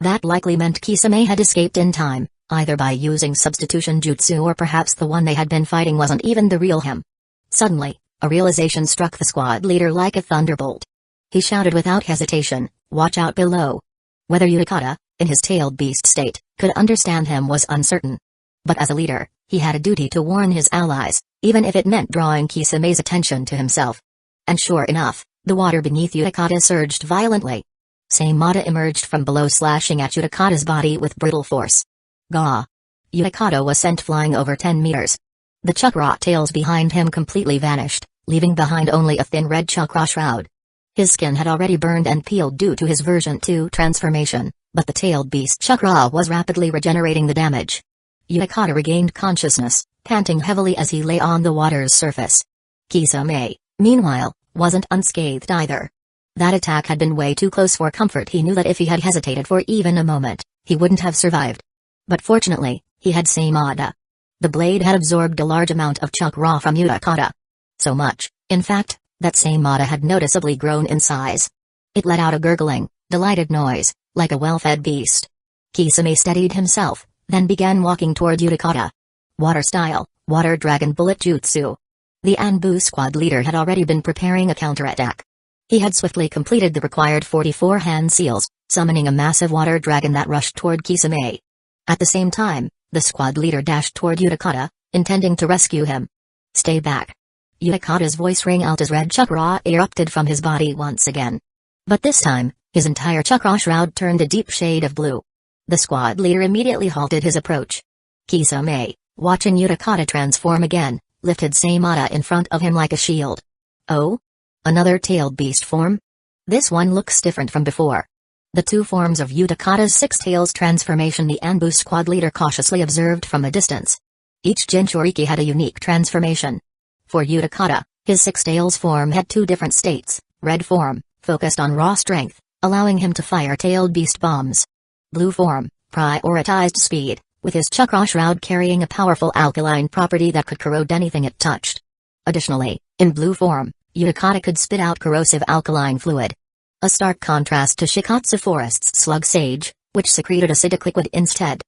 That likely meant Kisame had escaped in time, either by using substitution jutsu or perhaps the one they had been fighting wasn't even the real him. Suddenly, a realization struck the squad leader like a thunderbolt. He shouted without hesitation, watch out below. Whether Utakata, in his tailed beast state, could understand him was uncertain. But as a leader, he had a duty to warn his allies, even if it meant drawing Kisame's attention to himself. And sure enough, the water beneath Utakata surged violently. Seimata emerged from below, slashing at Utakata's body with brutal force. Gah! Utakata was sent flying over 10 meters. The chakra tails behind him completely vanished, leaving behind only a thin red chakra shroud. His skin had already burned and peeled due to his version 2 transformation, but the tailed beast chakra was rapidly regenerating the damage. Utakata regained consciousness, panting heavily as he lay on the water's surface. Kisame, meanwhile, wasn't unscathed either. That attack had been way too close for comfort. He knew that if he had hesitated for even a moment, he wouldn't have survived. But fortunately, he had Seimata. The blade had absorbed a large amount of chakra from Utakata. So much, in fact, that Seimata had noticeably grown in size. It let out a gurgling, delighted noise, like a well-fed beast. Kisame steadied himself, then began walking toward Utakata. Water style, water dragon bullet jutsu. The Anbu squad leader had already been preparing a counterattack. He had swiftly completed the required 44 hand seals, summoning a massive water dragon that rushed toward Kisame. At the same time, the squad leader dashed toward Utakata, intending to rescue him. Stay back. Utakata's voice rang out as red chakra erupted from his body once again. But this time, his entire chakra shroud turned a deep shade of blue. The squad leader immediately halted his approach. Kisame, watching Utakata transform again, lifted Seimata in front of him like a shield. Oh? Another tailed beast form? This one looks different from before. The two forms of Utakata's six tails transformation the Anbu squad leader cautiously observed from a distance. Each Jinchuriki had a unique transformation. For Utakata, his six tails form had two different states. Red form, focused on raw strength, allowing him to fire tailed beast bombs. Blue form, prioritized speed, with his chakra shroud carrying a powerful alkaline property that could corrode anything it touched. Additionally, in blue form, Utakata could spit out corrosive alkaline fluid. A stark contrast to Shikatsu Forest's slug sage, which secreted acidic liquid instead.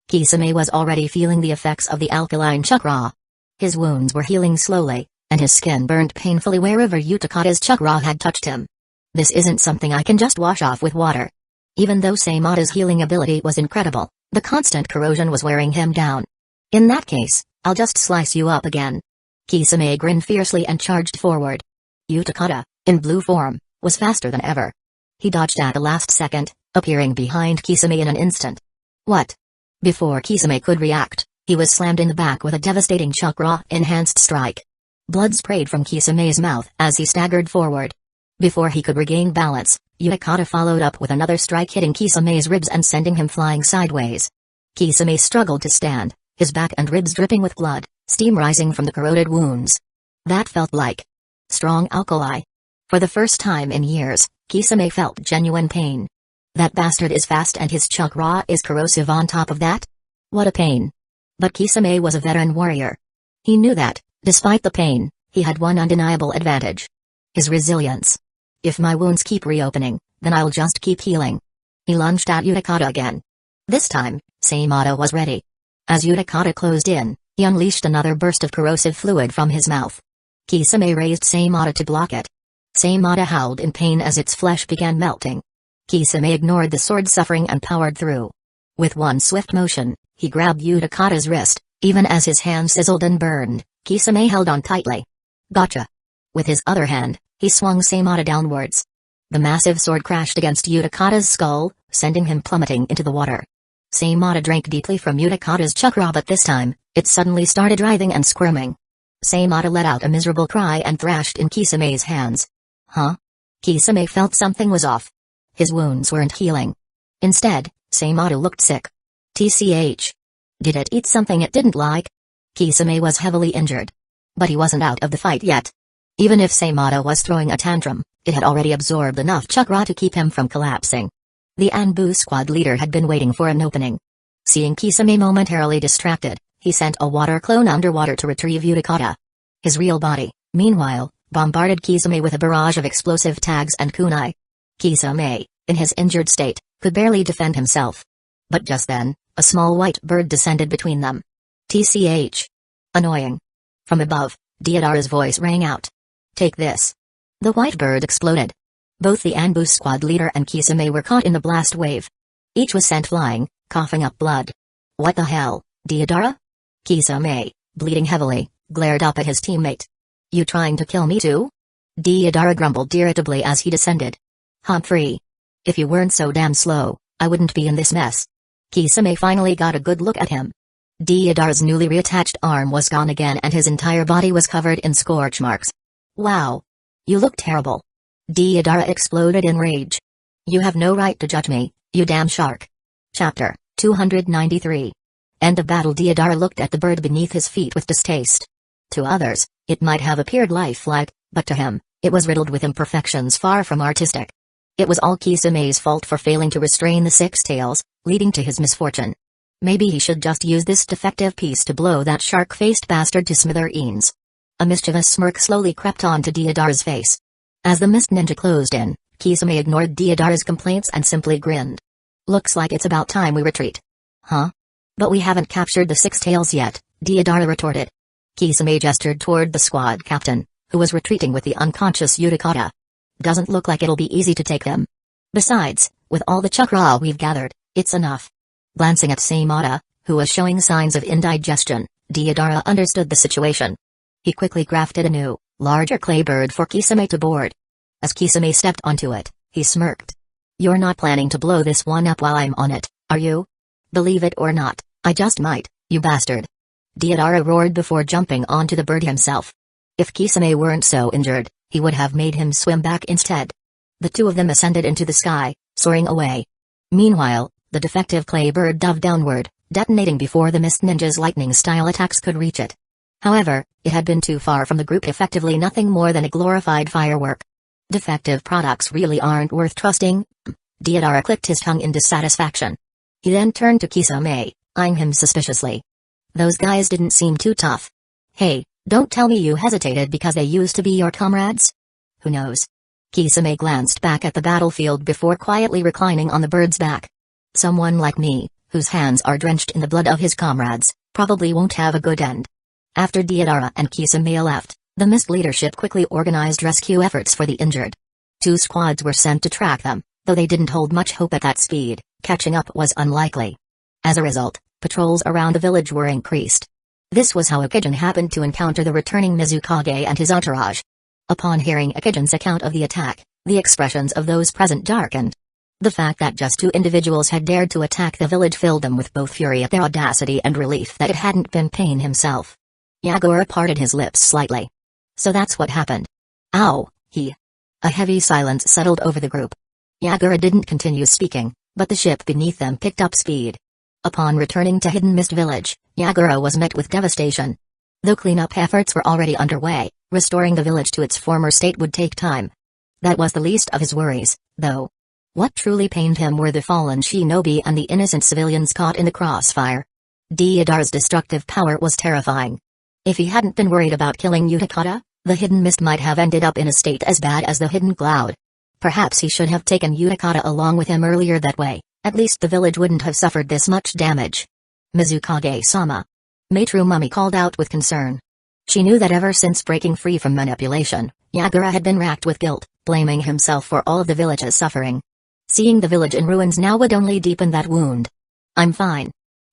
Kisame was already feeling the effects of the alkaline chakra. His wounds were healing slowly, and his skin burned painfully wherever Utakata's chakra had touched him. This isn't something I can just wash off with water. Even though Seimata's healing ability was incredible, the constant corrosion was wearing him down. In that case, I'll just slice you up again. Kisame grinned fiercely and charged forward. Utakata, in blue form, was faster than ever. He dodged at the last second, appearing behind Kisame in an instant. What? Before Kisame could react, he was slammed in the back with a devastating chakra-enhanced strike. Blood sprayed from Kisame's mouth as he staggered forward. Before he could regain balance, Utakata followed up with another strike hitting Kisame's ribs and sending him flying sideways. Kisame struggled to stand, his back and ribs dripping with blood, steam rising from the corroded wounds. That felt like strong alkali. For the first time in years, Kisame felt genuine pain. That bastard is fast and his chakra is corrosive on top of that? What a pain. But Kisame was a veteran warrior. He knew that, despite the pain, he had one undeniable advantage. His resilience. If my wounds keep reopening, then I'll just keep healing. He lunged at Utakata again. This time, Seimata was ready. As Utakata closed in, he unleashed another burst of corrosive fluid from his mouth. Kisame raised Seimata to block it. Seimata howled in pain as its flesh began melting. Kisame ignored the sword suffering and powered through. With one swift motion, he grabbed Utakata's wrist, even as his hand sizzled and burned. Kisame held on tightly. Gotcha. With his other hand, he swung Seimata downwards. The massive sword crashed against Utakata's skull, sending him plummeting into the water. Seimata drank deeply from Utakata's chakra, but this time, it suddenly started writhing and squirming. Seimata let out a miserable cry and thrashed in Kisame's hands. Huh? Kisame felt something was off. His wounds weren't healing. Instead, Seimata looked sick. TCH. Did it eat something it didn't like? Kisame was heavily injured. But he wasn't out of the fight yet. Even if Seimata was throwing a tantrum, it had already absorbed enough chakra to keep him from collapsing. The Anbu squad leader had been waiting for an opening. Seeing Kisame momentarily distracted, he sent a water clone underwater to retrieve Utakata. His real body, meanwhile, bombarded Kisame with a barrage of explosive tags and kunai. Kisame, in his injured state, could barely defend himself. But just then, a small white bird descended between them. TCH. Annoying. From above, Deodara's voice rang out. Take this. The white bird exploded. Both the Anbu squad leader and Kisame were caught in the blast wave. Each was sent flying, coughing up blood. What the hell, Deidara? Kisame, bleeding heavily, glared up at his teammate. You trying to kill me too? Deidara grumbled irritably as he descended. Humphrey. If you weren't so damn slow, I wouldn't be in this mess. Kisame finally got a good look at him. Deidara's newly reattached arm was gone again and his entire body was covered in scorch marks. Wow. You look terrible. Deidara exploded in rage. You have no right to judge me, you damn shark. Chapter 293. End of battle. Deidara looked at the bird beneath his feet with distaste. To others, it might have appeared lifelike, but to him, it was riddled with imperfections far from artistic. It was all Kisame's fault for failing to restrain the six tails, leading to his misfortune. Maybe he should just use this defective piece to blow that shark-faced bastard to smithereens. A mischievous smirk slowly crept onto Deidara's face. As the mist ninja closed in, Kisame ignored Deidara's complaints and simply grinned. Looks like it's about time we retreat. Huh? But we haven't captured the six tails yet, Deidara retorted. Kisame gestured toward the squad captain, who was retreating with the unconscious Utakata. Doesn't look like it'll be easy to take them. Besides, with all the chakra we've gathered, it's enough. Glancing at Samada, who was showing signs of indigestion, Deidara understood the situation. He quickly crafted a new, larger clay bird for Kisame to board. As Kisame stepped onto it, he smirked. You're not planning to blow this one up while I'm on it, are you? Believe it or not, I just might, you bastard. Deidara roared before jumping onto the bird himself. If Kisame weren't so injured, he would have made him swim back instead. The two of them ascended into the sky, soaring away. Meanwhile, the defective clay bird dove downward, detonating before the Mist Ninja's lightning-style attacks could reach it. However, it had been too far from the group, effectively nothing more than a glorified firework. Defective products really aren't worth trusting. Deidara clicked his tongue in dissatisfaction. He then turned to Kisame, eyeing him suspiciously. Those guys didn't seem too tough. Hey, don't tell me you hesitated because they used to be your comrades? Who knows? Kisame glanced back at the battlefield before quietly reclining on the bird's back. Someone like me, whose hands are drenched in the blood of his comrades, probably won't have a good end. After Deidara and Kisame left, the Mist leadership quickly organized rescue efforts for the injured. 2 squads were sent to track them, though they didn't hold much hope at that speed. Catching up was unlikely. As a result, patrols around the village were increased. This was how Akijin happened to encounter the returning Mizukage and his entourage. Upon hearing Akijin's account of the attack, the expressions of those present darkened. The fact that just 2 individuals had dared to attack the village filled them with both fury at their audacity and relief that it hadn't been Pain himself. Yagura parted his lips slightly. So that's what happened. Ow, he. A heavy silence settled over the group. Yagura didn't continue speaking, but the ship beneath them picked up speed. Upon returning to Hidden Mist Village, Yagura was met with devastation. Though cleanup efforts were already underway, restoring the village to its former state would take time. That was the least of his worries, though. What truly pained him were the fallen shinobi and the innocent civilians caught in the crossfire. Deidara's destructive power was terrifying. If he hadn't been worried about killing Utakata, the Hidden Mist might have ended up in a state as bad as the Hidden Cloud. Perhaps he should have taken Utakata along with him earlier. That way, at least the village wouldn't have suffered this much damage. Mizukage-sama. Maitru Mummy called out with concern. She knew that ever since breaking free from manipulation, Yagura had been racked with guilt, blaming himself for all of the village's suffering. Seeing the village in ruins now would only deepen that wound. I'm fine.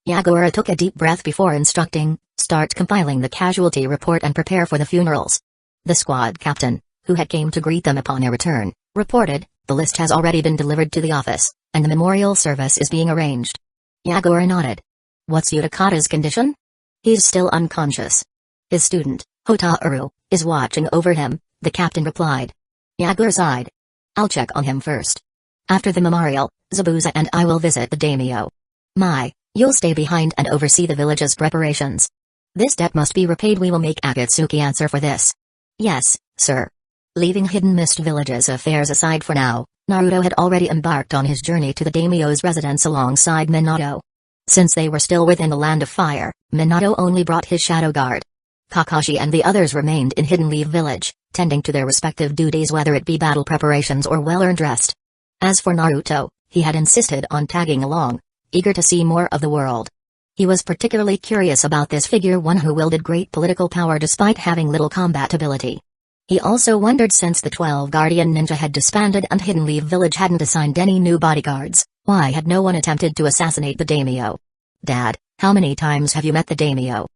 Yagura took a deep breath before instructing, start compiling the casualty report and prepare for the funerals. The squad captain, who had came to greet them upon their return, reported, the list has already been delivered to the office, and the memorial service is being arranged. Yagura nodded. What's Utakata's condition? He's still unconscious. His student, Hotaru, is watching over him, the captain replied. Yagura sighed. I'll check on him first. After the memorial, Zabuza and I will visit the daimyo. You'll stay behind and oversee the village's preparations. This debt must be repaid. We will make Akatsuki answer for this. Yes, sir. Leaving Hidden Mist Village's affairs aside for now, Naruto had already embarked on his journey to the daimyo's residence alongside Minato. Since they were still within the Land of Fire, Minato only brought his shadow guard. Kakashi and the others remained in Hidden Leaf Village, tending to their respective duties, whether it be battle preparations or well-earned rest. As for Naruto, he had insisted on tagging along, eager to see more of the world. He was particularly curious about this figure, one who wielded great political power despite having little combat ability. He also wondered, since the 12 Guardian Ninja had disbanded and Hidden Leaf Village hadn't assigned any new bodyguards, Why had no one attempted to assassinate the daimyo? Dad, how many times have you met the daimyo?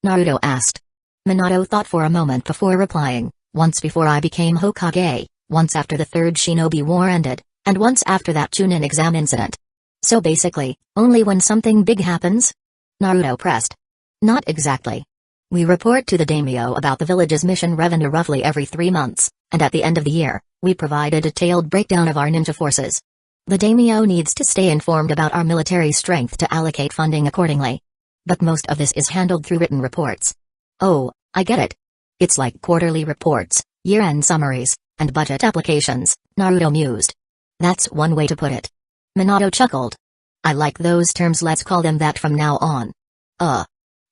Naruto asked. Minato thought for a moment before replying, once before I became Hokage, once after the third shinobi war ended, and once after that Chunin exam incident. So basically, only when something big happens? Naruto pressed. Not exactly. We report to the daimyo about the village's mission revenue roughly every 3 months, and at the end of the year, we provide a detailed breakdown of our ninja forces. The daimyo needs to stay informed about our military strength to allocate funding accordingly. But most of this is handled through written reports. Oh, I get it. It's like quarterly reports, year-end summaries, and budget applications, Naruto mused. That's one way to put it. Minato chuckled. I like those terms, let's call them that from now on.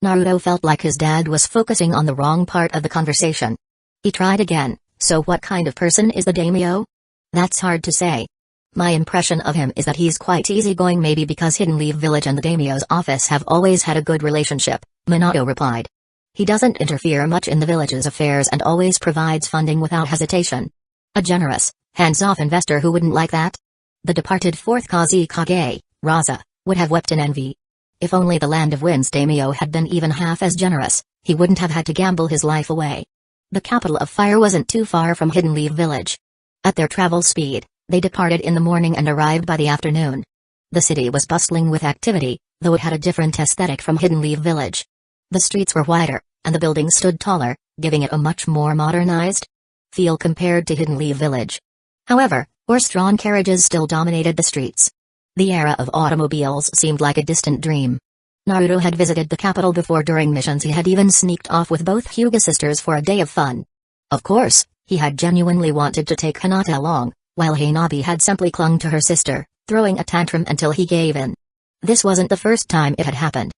Naruto felt like his dad was focusing on the wrong part of the conversation. He tried again, so what kind of person is the daimyo? That's hard to say. My impression of him is that he's quite easygoing, maybe because Hidden Leaf Village and the daimyo's office have always had a good relationship, Minato replied. He doesn't interfere much in the village's affairs and always provides funding without hesitation. A generous, hands-off investor who wouldn't like that? The departed 4th Kazekage, Raza, would have wept in envy. If only the Land of Winds daimyo had been even half as generous, he wouldn't have had to gamble his life away. The capital of fire wasn't too far from Hidden Leaf Village. At their travel speed, they departed in the morning and arrived by the afternoon. The city was bustling with activity, though it had a different aesthetic from Hidden Leaf Village. The streets were wider, and the buildings stood taller, giving it a much more modernized feel compared to Hidden Leaf Village. However, horse-drawn carriages still dominated the streets. The era of automobiles seemed like a distant dream. Naruto had visited the capital before. During missions he had even sneaked off with both Hyuga sisters for a day of fun. Of course, he had genuinely wanted to take Hinata along, while Hanabi had simply clung to her sister, throwing a tantrum until he gave in. This wasn't the first time it had happened.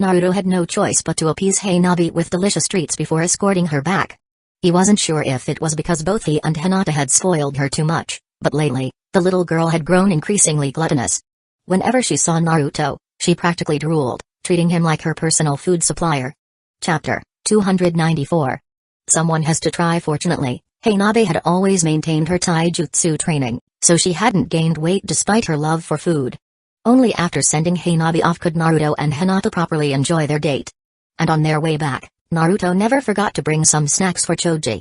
Naruto had no choice but to appease Hanabi with delicious treats before escorting her back. He wasn't sure if it was because both he and Hinata had spoiled her too much, but lately, the little girl had grown increasingly gluttonous. Whenever she saw Naruto, she practically drooled, treating him like her personal food supplier. Chapter 294. Someone has to try. Fortunately, Hanabi had always maintained her taijutsu training, so she hadn't gained weight despite her love for food. Only after sending Hanabi off could Naruto and Hinata properly enjoy their date. And on their way back, Naruto never forgot to bring some snacks for Choji.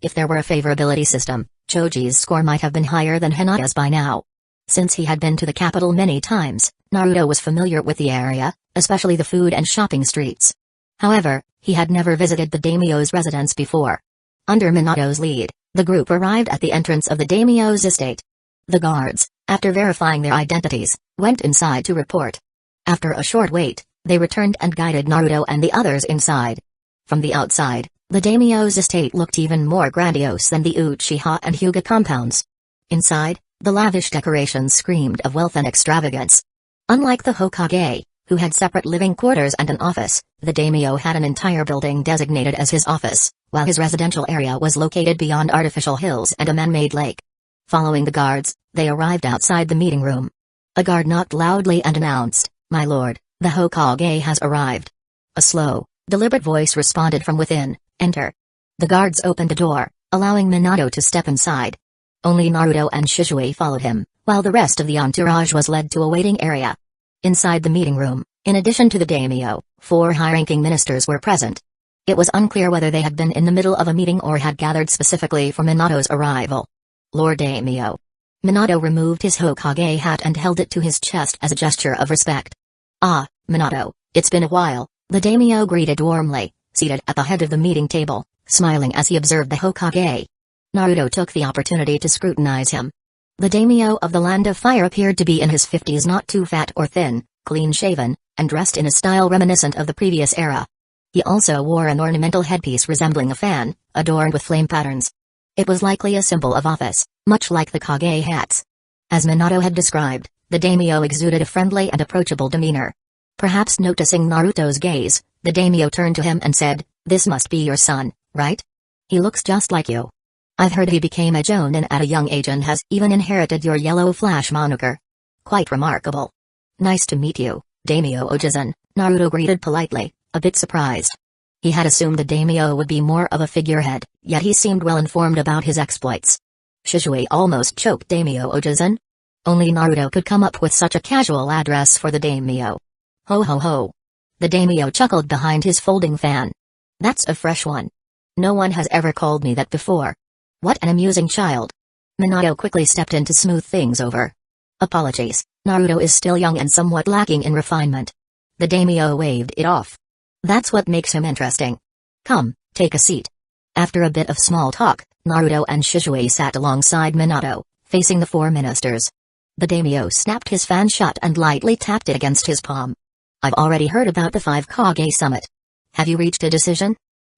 If there were a favorability system, Choji's score might have been higher than Hinata's by now. Since he had been to the capital many times, Naruto was familiar with the area, especially the food and shopping streets. However, he had never visited the daimyo's residence before. Under Minato's lead, the group arrived at the entrance of the daimyo's estate. The guards, after verifying their identities, went inside to report. After a short wait, they returned and guided Naruto and the others inside. From the outside, the daimyo's estate looked even more grandiose than the Uchiha and Hyuga compounds. Inside, the lavish decorations screamed of wealth and extravagance. Unlike the Hokage, who had separate living quarters and an office, the daimyo had an entire building designated as his office, while his residential area was located beyond artificial hills and a man-made lake. Following the guards, they arrived outside the meeting room. A guard knocked loudly and announced, "My lord, the Hokage has arrived." A slow, deliberate voice responded from within, "Enter." The guards opened the door, allowing Minato to step inside. Only Naruto and Shisui followed him, while the rest of the entourage was led to a waiting area. Inside the meeting room, in addition to the daimyo, 4 high-ranking ministers were present. It was unclear whether they had been in the middle of a meeting or had gathered specifically for Minato's arrival. "Lord Daimyo." Minato removed his Hokage hat and held it to his chest as a gesture of respect. "Ah, Minato, it's been a while," the daimyo greeted warmly, seated at the head of the meeting table, smiling as he observed the Hokage. Naruto took the opportunity to scrutinize him. The daimyo of the Land of Fire appeared to be in his 50s, not too fat or thin, clean-shaven, and dressed in a style reminiscent of the previous era. He also wore an ornamental headpiece resembling a fan, adorned with flame patterns. It was likely a symbol of office, much like the Kage hats. As Minato had described, the daimyo exuded a friendly and approachable demeanor. Perhaps noticing Naruto's gaze, the daimyo turned to him and said, "This must be your son, right? He looks just like you. I've heard he became a jonin at a young age and has even inherited your yellow flash moniker. Quite remarkable." "Nice to meet you, Daimyo Ojizan," Naruto greeted politely, a bit surprised. He had assumed the daimyo would be more of a figurehead, yet he seemed well informed about his exploits. Shisui almost choked. "Daimyo Ojizan? Only Naruto could come up with such a casual address for the daimyo. Ho ho ho. The daimyo chuckled behind his folding fan. That's a fresh one. No one has ever called me that before. What an amusing child. Minato quickly stepped in to smooth things over. Apologies, Naruto is still young and somewhat lacking in refinement. The daimyo waved it off. That's what makes him interesting. Come, take a seat. After a bit of small talk, Naruto and Shizue sat alongside Minato, facing the four ministers. The daimyo snapped his fan shut and lightly tapped it against his palm. I've already heard about the 5 Kage summit. Have you reached a decision?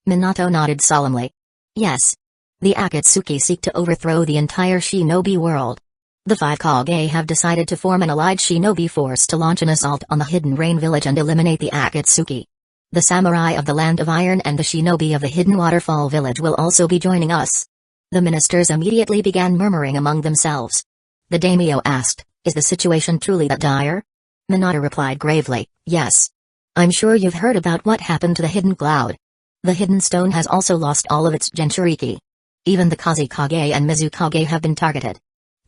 Minato nodded solemnly. Yes. The Akatsuki seek to overthrow the entire shinobi world. The 5 Kage have decided to form an allied shinobi force to launch an assault on the Hidden Rain village and eliminate the Akatsuki. The samurai of the Land of Iron and the shinobi of the Hidden Waterfall village will also be joining us. The ministers immediately began murmuring among themselves. The daimyo asked, is the situation truly that dire? Minato replied gravely, yes. I'm sure you've heard about what happened to the Hidden Cloud. The Hidden Stone has also lost all of its Jinchuriki. Even the Kazekage and Mizukage have been targeted.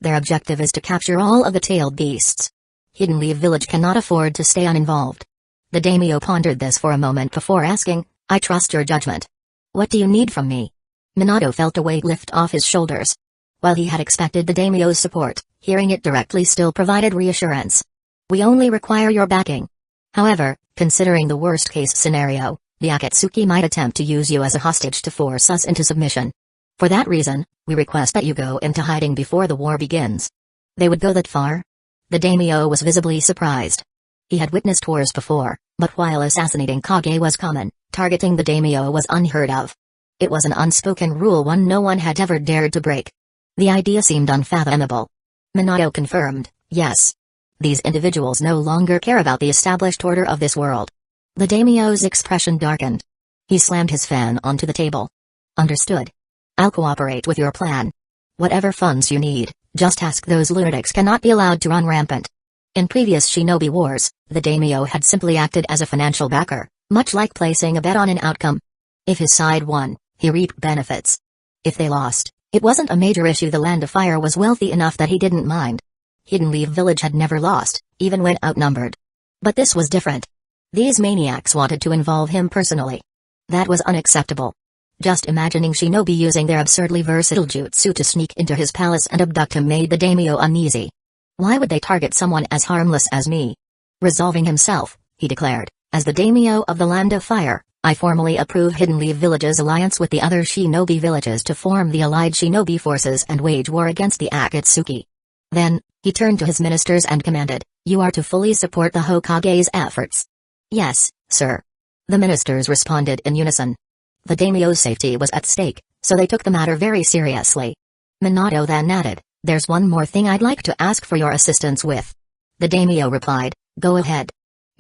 Their objective is to capture all of the tailed beasts. Hidden Leaf Village cannot afford to stay uninvolved. The daimyo pondered this for a moment before asking, I trust your judgment. What do you need from me? Minato felt a weight lift off his shoulders. While he had expected the daimyo's support, hearing it directly still provided reassurance. We only require your backing. However, considering the worst-case scenario, the Akatsuki might attempt to use you as a hostage to force us into submission. For that reason, we request that you go into hiding before the war begins. They would go that far? The daimyo was visibly surprised. He had witnessed wars before, but while assassinating Kage was common, targeting the daimyo was unheard of. It was an unspoken rule no one had ever dared to break. The idea seemed unfathomable. Minato confirmed, yes. These individuals no longer care about the established order of this world. The daimyo's expression darkened. He slammed his fan onto the table. Understood. I'll cooperate with your plan. Whatever funds you need, just ask. Those lunatics cannot be allowed to run rampant. In previous shinobi wars, the daimyo had simply acted as a financial backer, much like placing a bet on an outcome. If his side won, he reaped benefits. If they lost, it wasn't a major issue. The Land of Fire was wealthy enough that he didn't mind. Hidden Leaf Village had never lost, even when outnumbered. But this was different. These maniacs wanted to involve him personally. That was unacceptable. Just imagining shinobi using their absurdly versatile jutsu to sneak into his palace and abduct him made the daimyo uneasy. Why would they target someone as harmless as me? Resolving himself, he declared, as the daimyo of the Land of Fire, I formally approve Hidden Leaf Village's alliance with the other shinobi villages to form the allied shinobi forces and wage war against the Akatsuki. Then, he turned to his ministers and commanded, you are to fully support the Hokage's efforts. Yes, sir. The ministers responded in unison. The daimyo's safety was at stake, so they took the matter very seriously. Minato then added, there's one more thing I'd like to ask for your assistance with. The daimyo replied, go ahead.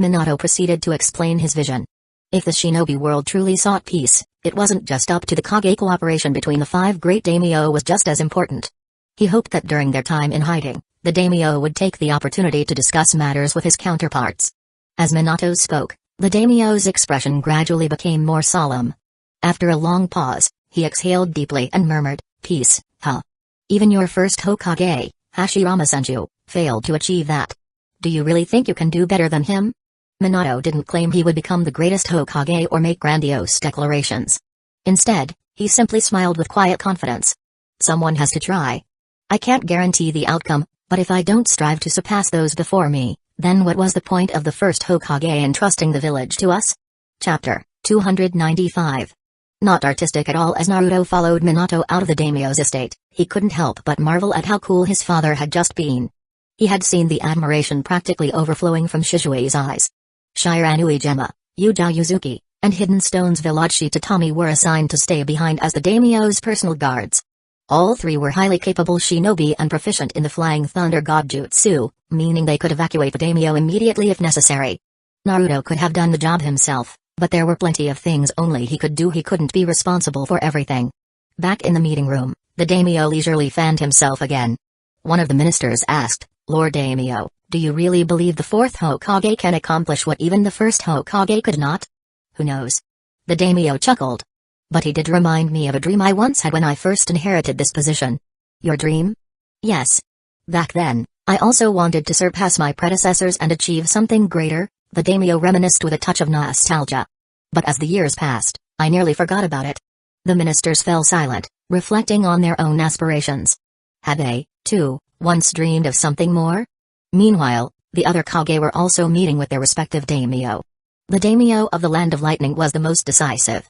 Minato proceeded to explain his vision. If the shinobi world truly sought peace, it wasn't just up to the Kage. Cooperation between the 5 great daimyo was just as important. He hoped that during their time in hiding, the daimyo would take the opportunity to discuss matters with his counterparts. As Minato spoke, the daimyo's expression gradually became more solemn. After a long pause, he exhaled deeply and murmured, peace, huh? Even your first Hokage, Hashirama Senju, failed to achieve that. Do you really think you can do better than him? Minato didn't claim he would become the greatest Hokage or make grandiose declarations. Instead, he simply smiled with quiet confidence. Someone has to try. I can't guarantee the outcome, but if I don't strive to surpass those before me, then what was the point of the first Hokage entrusting the village to us? Chapter 295. Not artistic at all. As Naruto followed Minato out of the daimyo's estate, he couldn't help but marvel at how cool his father had just been. He had seen the admiration practically overflowing from Shizue's eyes. Shiranui Gemma, Yuja Yuzuki, and Hidden Stone's Villachi Tatami were assigned to stay behind as the daimyo's personal guards. All 3 were highly capable shinobi and proficient in the Flying Thunder God Jutsu, meaning they could evacuate the daimyo immediately if necessary. Naruto could have done the job himself, but there were plenty of things only he could do. He couldn't be responsible for everything. Back in the meeting room, the daimyo leisurely fanned himself again. One of the ministers asked, Lord Daimyo, do you really believe the 4th Hokage can accomplish what even the 1st Hokage could not? Who knows? The daimyo chuckled. But he did remind me of a dream I once had when I first inherited this position. Your dream? Yes. Back then, I also wanted to surpass my predecessors and achieve something greater, the daimyo reminisced with a touch of nostalgia. But as the years passed, I nearly forgot about it. The ministers fell silent, reflecting on their own aspirations. Had they, too, once dreamed of something more? Meanwhile, the other Kage were also meeting with their respective daimyo. The daimyo of the Land of Lightning was the most decisive.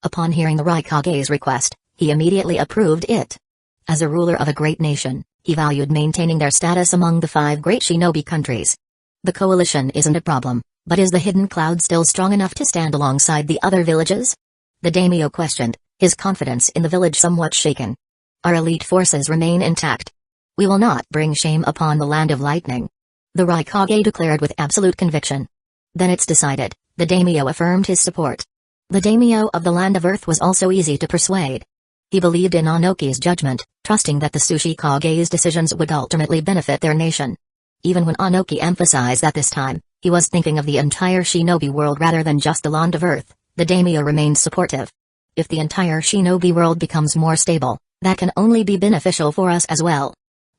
Upon hearing the Raikage's request, he immediately approved it. As a ruler of a great nation, he valued maintaining their status among the 5 great shinobi countries. The coalition isn't a problem, but is the hidden cloud still strong enough to stand alongside the other villages? The daimyo questioned, his confidence in the village somewhat shaken. Our elite forces remain intact. We will not bring shame upon the Land of Lightning. The Raikage declared with absolute conviction. Then it's decided, the daimyo affirmed his support. The daimyo of the Land of Earth was also easy to persuade. He believed in Anoki's judgment, trusting that the Sushi Kage's decisions would ultimately benefit their nation. Even when Anoki emphasized that this time, he was thinking of the entire shinobi world rather than just the Land of Earth, the daimyo remained supportive. If the entire shinobi world becomes more stable, that can only be beneficial for us as well.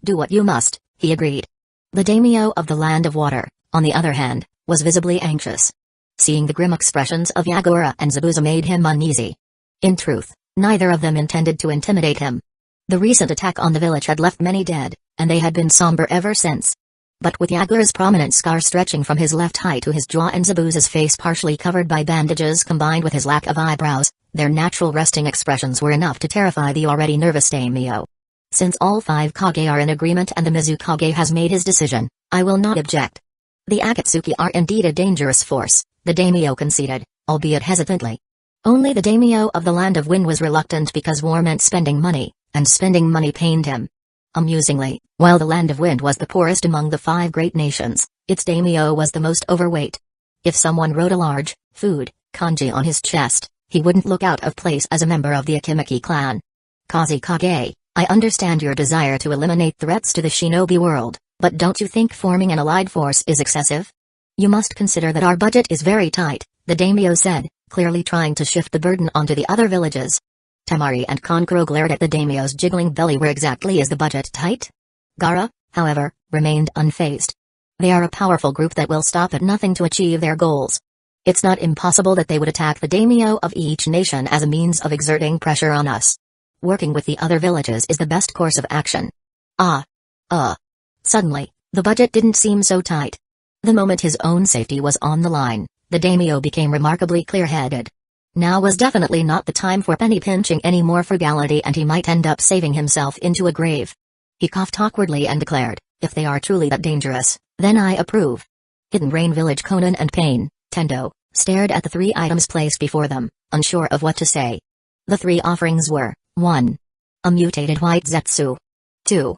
Do what you must, he agreed. The daimyo of the Land of Water, on the other hand, was visibly anxious. Seeing the grim expressions of Yagura and Zabuza made him uneasy. In truth, neither of them intended to intimidate him. The recent attack on the village had left many dead, and they had been somber ever since. But with Yagura's prominent scar stretching from his left eye to his jaw and Zabuza's face partially covered by bandages combined with his lack of eyebrows, their natural resting expressions were enough to terrify the already nervous daimyo. Since all 5 Kage are in agreement and the Mizukage has made his decision, I will not object. The Akatsuki are indeed a dangerous force, the daimyo conceded, albeit hesitantly. Only the daimyo of the Land of Wind was reluctant because war meant spending money, and spending money pained him. Amusingly, while the Land of Wind was the poorest among the 5 great nations, its daimyo was the most overweight. If someone wrote a large, food, kanji on his chest, he wouldn't look out of place as a member of the Akimiki clan. Kaze Kage, I understand your desire to eliminate threats to the shinobi world, but don't you think forming an allied force is excessive? You must consider that our budget is very tight, the daimyo said, clearly trying to shift the burden onto the other villages. Temari and Konkuro glared at the daimyo's jiggling belly. Where exactly is the budget tight? Gaara, however, remained unfazed. They are a powerful group that will stop at nothing to achieve their goals. It's not impossible that they would attack the daimyo of each nation as a means of exerting pressure on us. Working with the other villages is the best course of action. Suddenly, the budget didn't seem so tight. The moment his own safety was on the line, the daimyo became remarkably clear-headed. Now was definitely not the time for penny-pinching any more frugality, and he might end up saving himself into a grave. He coughed awkwardly and declared, if they are truly that dangerous, then I approve. Hidden Rain Village Conan and Pain, Tendo, stared at the 3 items placed before them, unsure of what to say. The 3 offerings were, 1. A mutated white zetsu. 2.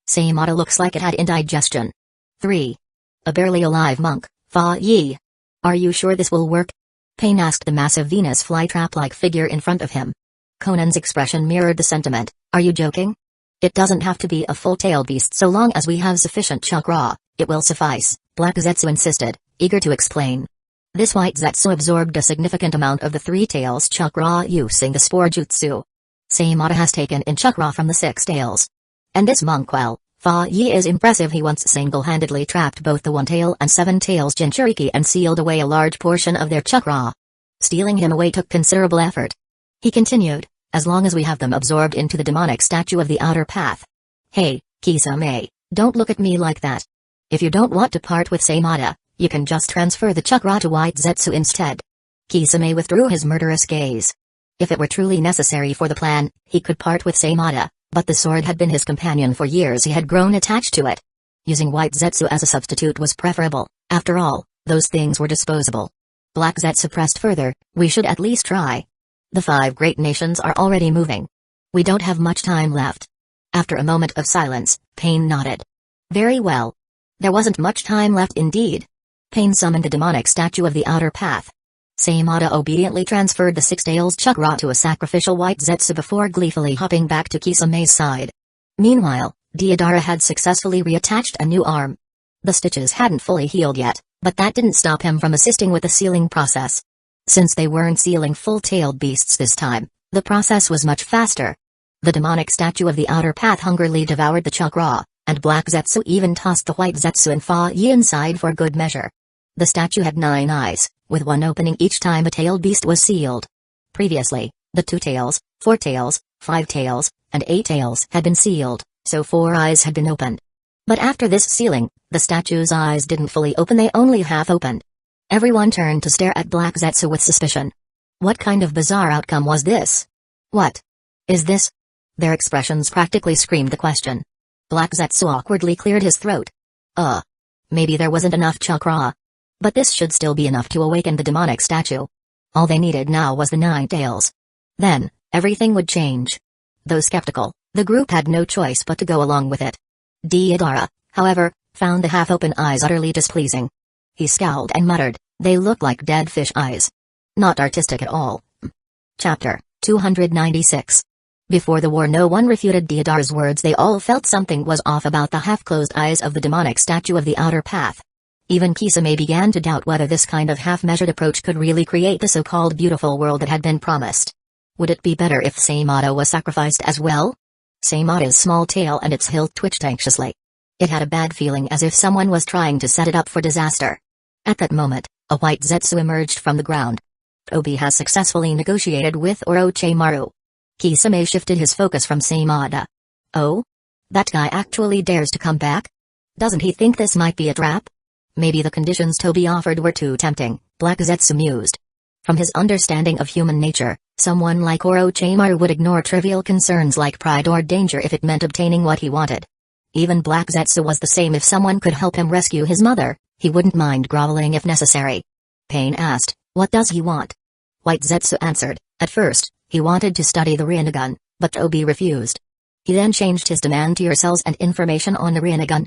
Seimata looks like it had indigestion. 3. A barely alive monk, Fa Yi. Are you sure this will work? Pain asked the massive Venus flytrap-like figure in front of him. Conan's expression mirrored the sentiment. Are you joking? It doesn't have to be a full-tailed beast so long as we have sufficient chakra, it will suffice, Black Zetsu insisted, eager to explain. This white Zetsu absorbed a significant amount of the 3 tails chakra using the spore jutsu. Seimata has taken in chakra from the 6 tails. And this monk, well, Fa Yi is impressive. He once single-handedly trapped both the 1 tail and 7 tails Jinchuriki and sealed away a large portion of their chakra. Stealing him away took considerable effort. He continued, as long as we have them absorbed into the demonic statue of the outer path. Hey, Kisame, don't look at me like that. If you don't want to part with Seimata, you can just transfer the chakra to White Zetsu instead. Kisame withdrew his murderous gaze. If it were truly necessary for the plan, he could part with Seimata, but the sword had been his companion for years. He had grown attached to it. Using White Zetsu as a substitute was preferable. After all, those things were disposable. Black Zetsu pressed further, we should at least try. The 5 great nations are already moving. We don't have much time left. After a moment of silence, Pain nodded. Very well. There wasn't much time left indeed. Pain summoned the demonic statue of the outer path. Seimata obediently transferred the 6 tails chakra to a sacrificial White Zetsu before gleefully hopping back to Kisame's side. Meanwhile, Deodara had successfully reattached a new arm. The stitches hadn't fully healed yet, but that didn't stop him from assisting with the sealing process. Since they weren't sealing full-tailed beasts this time, the process was much faster. The demonic statue of the outer path hungrily devoured the chakra, And Black Zetsu even tossed the white Zetsu and Fa Yi inside for good measure. The statue had 9 eyes, with one opening each time a tailed beast was sealed. Previously, the 2 tails, 4 tails, 5 tails, and 8 tails had been sealed, so 4 eyes had been opened. But after this sealing, the statue's eyes didn't fully open, they only half opened. Everyone turned to stare at Black Zetsu with suspicion. What kind of bizarre outcome was this? What is this? Their expressions practically screamed the question. Black Zetsu awkwardly cleared his throat. Maybe there wasn't enough chakra. But this should still be enough to awaken the demonic statue. All they needed now was the 9 tails. Then, everything would change. Though skeptical, the group had no choice but to go along with it. Deidara, however, found the half-open eyes utterly displeasing. He scowled and muttered, "They look like dead fish eyes. Not artistic at all." Chapter 296. Before the war, no one refuted Deidara's words. They all felt something was off about the half-closed eyes of the demonic statue of the outer path. Even Kisame began to doubt whether this kind of half-measured approach could really create the so-called beautiful world that had been promised. Would it be better if Seimata was sacrificed as well? Seimata's small tail and its hilt twitched anxiously. It had a bad feeling, as if someone was trying to set it up for disaster. At that moment, a white Zetsu emerged from the ground. Obi has successfully negotiated with Orochimaru. Kisame shifted his focus from Seimata. Oh? That guy actually dares to come back? Doesn't he think this might be a trap? Maybe the conditions Tobi offered were too tempting, Black Zetsu mused. From his understanding of human nature, someone like Orochimaru would ignore trivial concerns like pride or danger if it meant obtaining what he wanted. Even Black Zetsu was the same. If someone could help him rescue his mother, he wouldn't mind groveling if necessary. Pain asked, "What does he want?" White Zetsu answered, "At first, he wanted to study the Rinnegan, but Obi refused. He then changed his demand to your cells and information on the Rinnegan.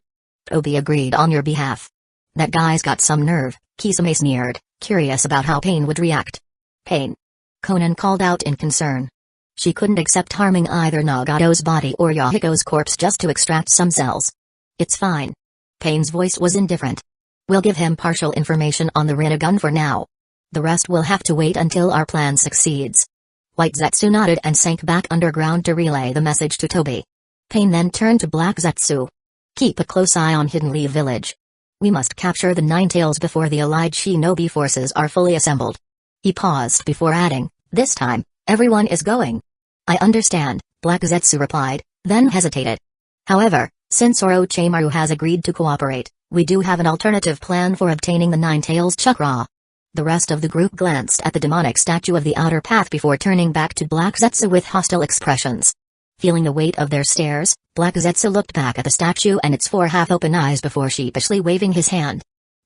Obi agreed on your behalf." "That guy's got some nerve," Kisame sneered, curious about how Pain would react. "Pain?" Conan called out in concern. She couldn't accept harming either Nagato's body or Yahiko's corpse just to extract some cells. "It's fine." Pain's voice was indifferent. "We'll give him partial information on the Rinnegan for now. The rest will have to wait until our plan succeeds." White Zetsu nodded and sank back underground to relay the message to Tobi. Pain then turned to Black Zetsu. "Keep a close eye on Hidden Leaf Village. We must capture the 9 tails before the allied shinobi forces are fully assembled." He paused before adding, "This time, everyone is going." "I understand," Black Zetsu replied, then hesitated. "However, since Orochimaru has agreed to cooperate, we do have an alternative plan for obtaining the 9 tails chakra." The rest of the group glanced at the demonic statue of the outer path before turning back to Black Zetsu with hostile expressions. Feeling the weight of their stares, Black Zetsu looked back at the statue and its 4 half-open eyes before sheepishly waving his hand.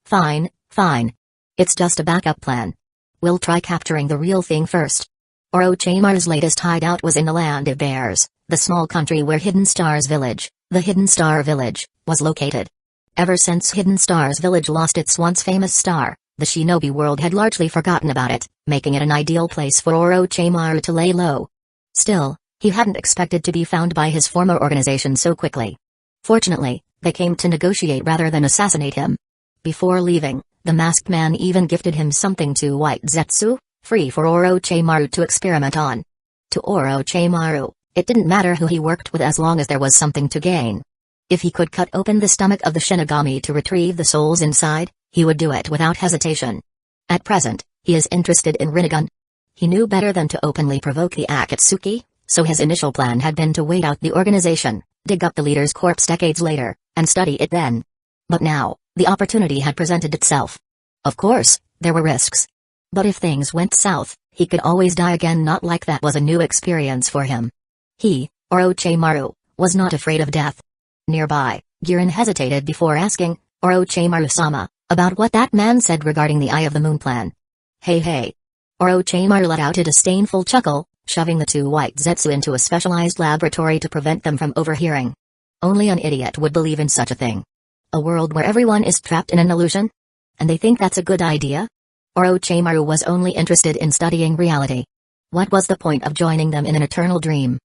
"Fine, fine. It's just a backup plan. We'll try capturing the real thing first." Orochimaru's latest hideout was in the Land of Bears, the small country where Hidden Star's village, the Hidden Star Village, was located. Ever since Hidden Star's village lost its once famous star, the shinobi world had largely forgotten about it, making it an ideal place for Orochimaru to lay low. Still, he hadn't expected to be found by his former organization so quickly. Fortunately, they came to negotiate rather than assassinate him. Before leaving, the masked man even gifted him something to White Zetsu, free for Orochimaru to experiment on. To Orochimaru, it didn't matter who he worked with as long as there was something to gain. If he could cut open the stomach of the Shinigami to retrieve the souls inside, he would do it without hesitation. At present, he is interested in Rinnegan. He knew better than to openly provoke the Akatsuki, so his initial plan had been to wait out the organization, dig up the leader's corpse decades later, and study it then. But now, the opportunity had presented itself. Of course, there were risks. But if things went south, he could always die again. Not like that was a new experience for him. He, Orochimaru, was not afraid of death. Nearby, Giran hesitated before asking, "Orochimaru-sama, about what that man said regarding the Eye of the Moon plan." Hey. Orochimaru let out a disdainful chuckle, shoving the 2 white Zetsu into a specialized laboratory to prevent them from overhearing. Only an idiot would believe in such a thing. A world where everyone is trapped in an illusion? And they think that's a good idea? Orochimaru was only interested in studying reality. What was the point of joining them in an eternal dream?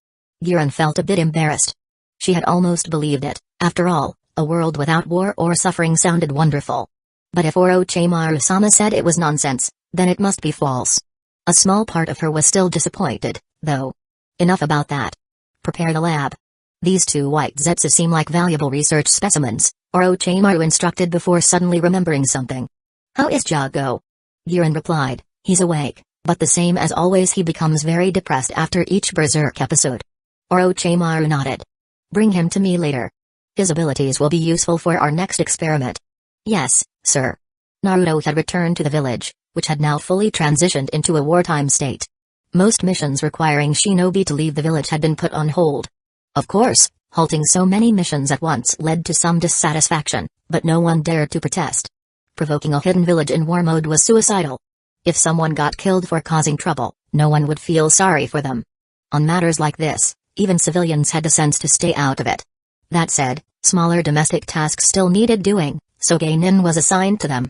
Giran felt a bit embarrassed. She had almost believed it. After all, a world without war or suffering sounded wonderful. But if Orochimaru-sama said it was nonsense, then it must be false. A small part of her was still disappointed, though. Enough about that. Prepare the lab. These two white Zetsu seem like valuable research specimens, Orochimaru instructed before suddenly remembering something. How is Jago? Giran replied, he's awake, but the same as always he becomes very depressed after each Berserk episode. Orochimaru nodded. Bring him to me later. His abilities will be useful for our next experiment. Yes, sir. Naruto had returned to the village, which had now fully transitioned into a wartime state. Most missions requiring shinobi to leave the village had been put on hold. Of course, halting so many missions at once led to some dissatisfaction, but no one dared to protest. Provoking a hidden village in war mode was suicidal. If someone got killed for causing trouble, no one would feel sorry for them. On matters like this, even civilians had the sense to stay out of it. That said, smaller domestic tasks still needed doing, so Geinin was assigned to them.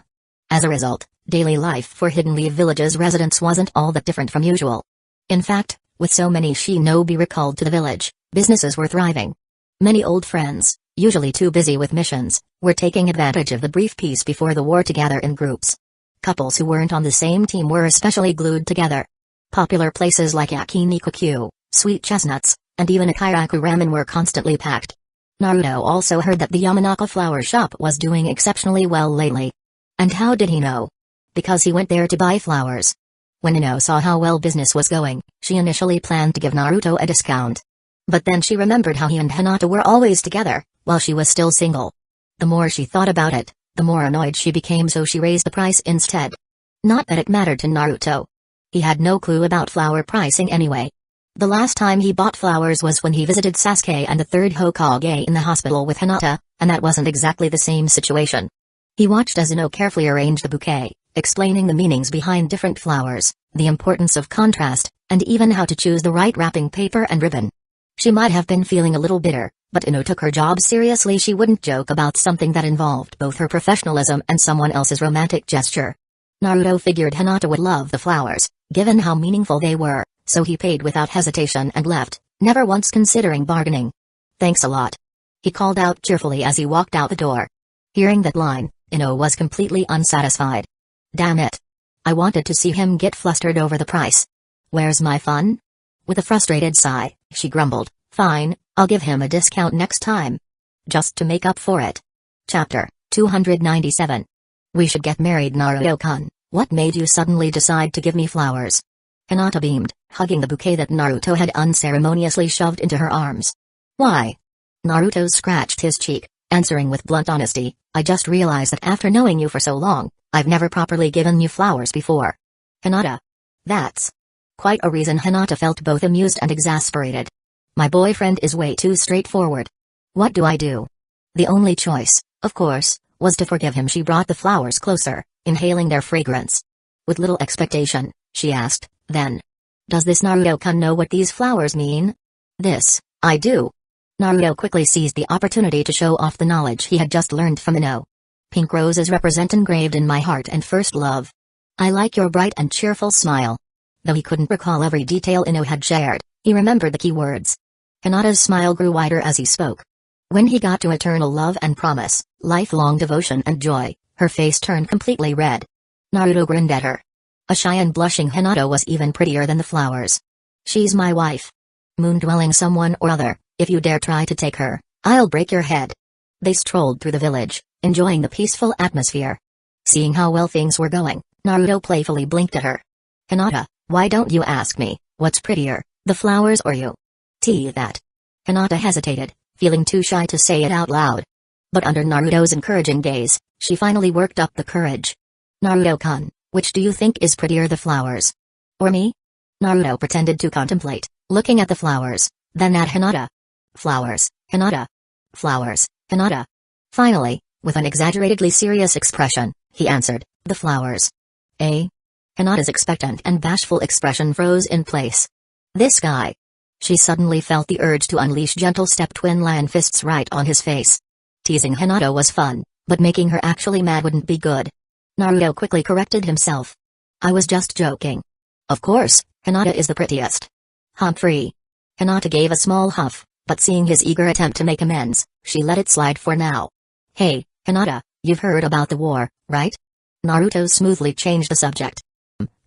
As a result, daily life for Hidden Leaf Village's residents wasn't all that different from usual. In fact, with so many shinobi recalled to the village, businesses were thriving. Many old friends, usually too busy with missions, were taking advantage of the brief peace before the war to gather in groups. Couples who weren't on the same team were especially glued together. Popular places like Yakiniku, Sweet Chestnuts, and even Akiraku Ramen were constantly packed. Naruto also heard that the Yamanaka flower shop was doing exceptionally well lately. And how did he know? Because he went there to buy flowers. When Ino saw how well business was going, she initially planned to give Naruto a discount. But then she remembered how he and Hinata were always together, while she was still single. The more she thought about it, the more annoyed she became, so she raised the price instead. Not that it mattered to Naruto. He had no clue about flower pricing anyway. The last time he bought flowers was when he visited Sasuke and the third Hokage in the hospital with Hinata, and that wasn't exactly the same situation. He watched as Ino carefully arranged the bouquet, explaining the meanings behind different flowers, the importance of contrast, and even how to choose the right wrapping paper and ribbon. She might have been feeling a little bitter, but Ino took her job seriously. She wouldn't joke about something that involved both her professionalism and someone else's romantic gesture. Naruto figured Hinata would love the flowers, given how meaningful they were, so he paid without hesitation and left, never once considering bargaining. Thanks a lot. He called out cheerfully as he walked out the door. Hearing that line, Ino was completely unsatisfied. Damn it. I wanted to see him get flustered over the price. Where's my fun? With a frustrated sigh, she grumbled, fine, I'll give him a discount next time. Just to make up for it. Chapter 297. We should get married, Naruto-kun. What made you suddenly decide to give me flowers? Hinata beamed, hugging the bouquet that Naruto had unceremoniously shoved into her arms. Why? Naruto scratched his cheek, answering with blunt honesty, I just realized that after knowing you for so long, I've never properly given you flowers before. Hinata. That's quite a reason. Hinata felt both amused and exasperated. My boyfriend is way too straightforward. What do I do? The only choice, of course, was to forgive him. She brought the flowers closer, inhaling their fragrance. With little expectation, she asked, then. Does this Naruto-kun know what these flowers mean? This, I do. Naruto quickly seized the opportunity to show off the knowledge he had just learned from Ino. Pink roses represent engraved in my heart and first love. I like your bright and cheerful smile. Though he couldn't recall every detail Ino had shared, he remembered the key words. Hinata's smile grew wider as he spoke. When he got to eternal love and promise, lifelong devotion and joy, her face turned completely red. Naruto grinned at her. A shy and blushing Hinata was even prettier than the flowers. She's my wife. Moon-dwelling someone or other, if you dare try to take her, I'll break your head. They strolled through the village, enjoying the peaceful atmosphere. Seeing how well things were going, Naruto playfully blinked at her. Hinata, why don't you ask me, what's prettier, the flowers or you? That. Hinata hesitated, feeling too shy to say it out loud. But under Naruto's encouraging gaze, she finally worked up the courage. Naruto-kun, which do you think is prettier, the flowers or me? Naruto pretended to contemplate, looking at the flowers, then at Hinata. Flowers, Hinata. Flowers, Hinata. Finally, with an exaggeratedly serious expression, he answered, the flowers. Eh? Hinata's expectant and bashful expression froze in place. This guy. She suddenly felt the urge to unleash gentle step-twin lion fists right on his face. Teasing Hinata was fun, but making her actually mad wouldn't be good. Naruto quickly corrected himself. I was just joking. Of course, Hinata is the prettiest. Humphrey. Hinata gave a small huff, but seeing his eager attempt to make amends, she let it slide for now. Hey, Hinata, you've heard about the war, right? Naruto smoothly changed the subject.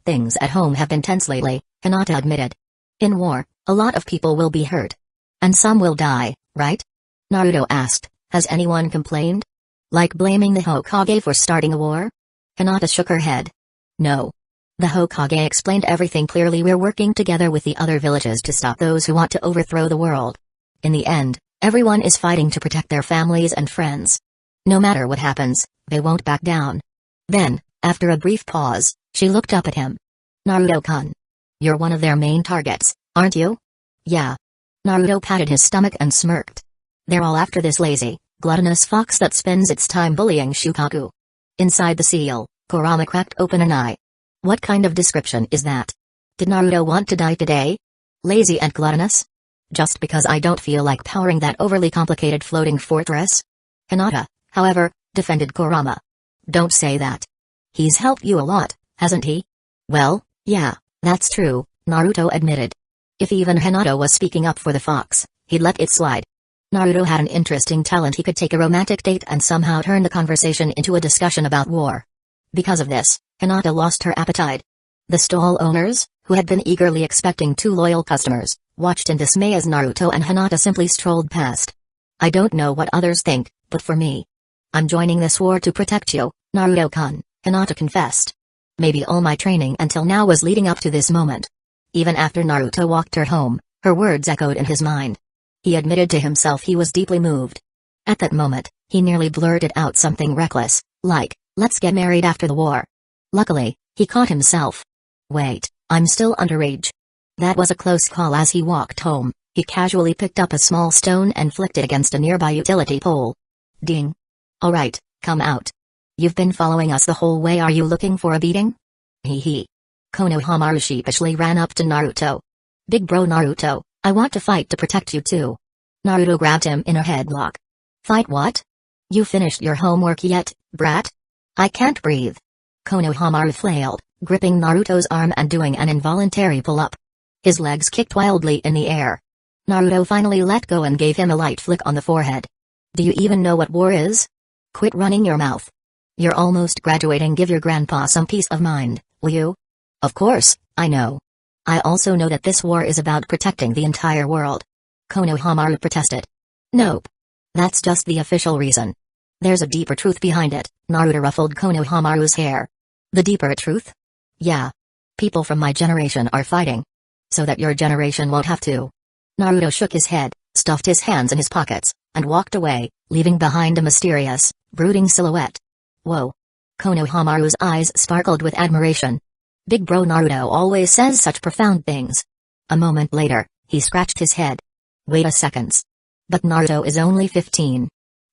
Things at home have been tense lately, Hinata admitted. In war, a lot of people will be hurt. And some will die, right? Naruto asked. Has anyone complained? Like blaming the Hokage for starting a war? Hinata shook her head. No. The Hokage explained everything clearly. We're working together with the other villages to stop those who want to overthrow the world. In the end, everyone is fighting to protect their families and friends. No matter what happens, they won't back down. Then, after a brief pause, she looked up at him. Naruto-kun. You're one of their main targets, aren't you? Yeah. Naruto patted his stomach and smirked. They're all after this lazy, gluttonous fox that spends its time bullying Shukaku. Inside the seal, Kurama cracked open an eye. What kind of description is that? Did Naruto want to die today? Lazy and gluttonous? Just because I don't feel like powering that overly complicated floating fortress? Hinata, however, defended Kurama. Don't say that. He's helped you a lot, hasn't he? Well, yeah, that's true, Naruto admitted. If even Hinata was speaking up for the fox, he'd let it slide. Naruto had an interesting talent. He could take a romantic date and somehow turn the conversation into a discussion about war. Because of this, Hinata lost her appetite. The stall owners, who had been eagerly expecting two loyal customers, watched in dismay as Naruto and Hinata simply strolled past. I don't know what others think, but for me, I'm joining this war to protect you, Naruto-kun, Hinata confessed. Maybe all my training until now was leading up to this moment. Even after Naruto walked her home, her words echoed in his mind. He admitted to himself he was deeply moved. At that moment, he nearly blurted out something reckless, like, let's get married after the war. Luckily, he caught himself. Wait, I'm still underage. That was a close call. As he walked home, he casually picked up a small stone and flicked it against a nearby utility pole. Ding. Alright, come out. You've been following us the whole way. Are you looking for a beating? Hee hee. Konohamaru sheepishly ran up to Naruto. Big bro Naruto, I want to fight to protect you too. Naruto grabbed him in a headlock. Fight what? You finished your homework yet, brat? I can't breathe. Konohamaru flailed, gripping Naruto's arm and doing an involuntary pull-up. His legs kicked wildly in the air. Naruto finally let go and gave him a light flick on the forehead. Do you even know what war is? Quit running your mouth. You're almost graduating. Give your grandpa some peace of mind, will you? Of course, I know. I also know that this war is about protecting the entire world. Konohamaru protested. Nope. That's just the official reason. There's a deeper truth behind it. Naruto ruffled Konohamaru's hair. The deeper truth? Yeah. People from my generation are fighting. So that your generation won't have to. Naruto shook his head, stuffed his hands in his pockets, and walked away, leaving behind a mysterious, brooding silhouette. Whoa. Konohamaru's eyes sparkled with admiration. Big bro Naruto always says such profound things. A moment later, he scratched his head. Wait a second. But Naruto is only 15.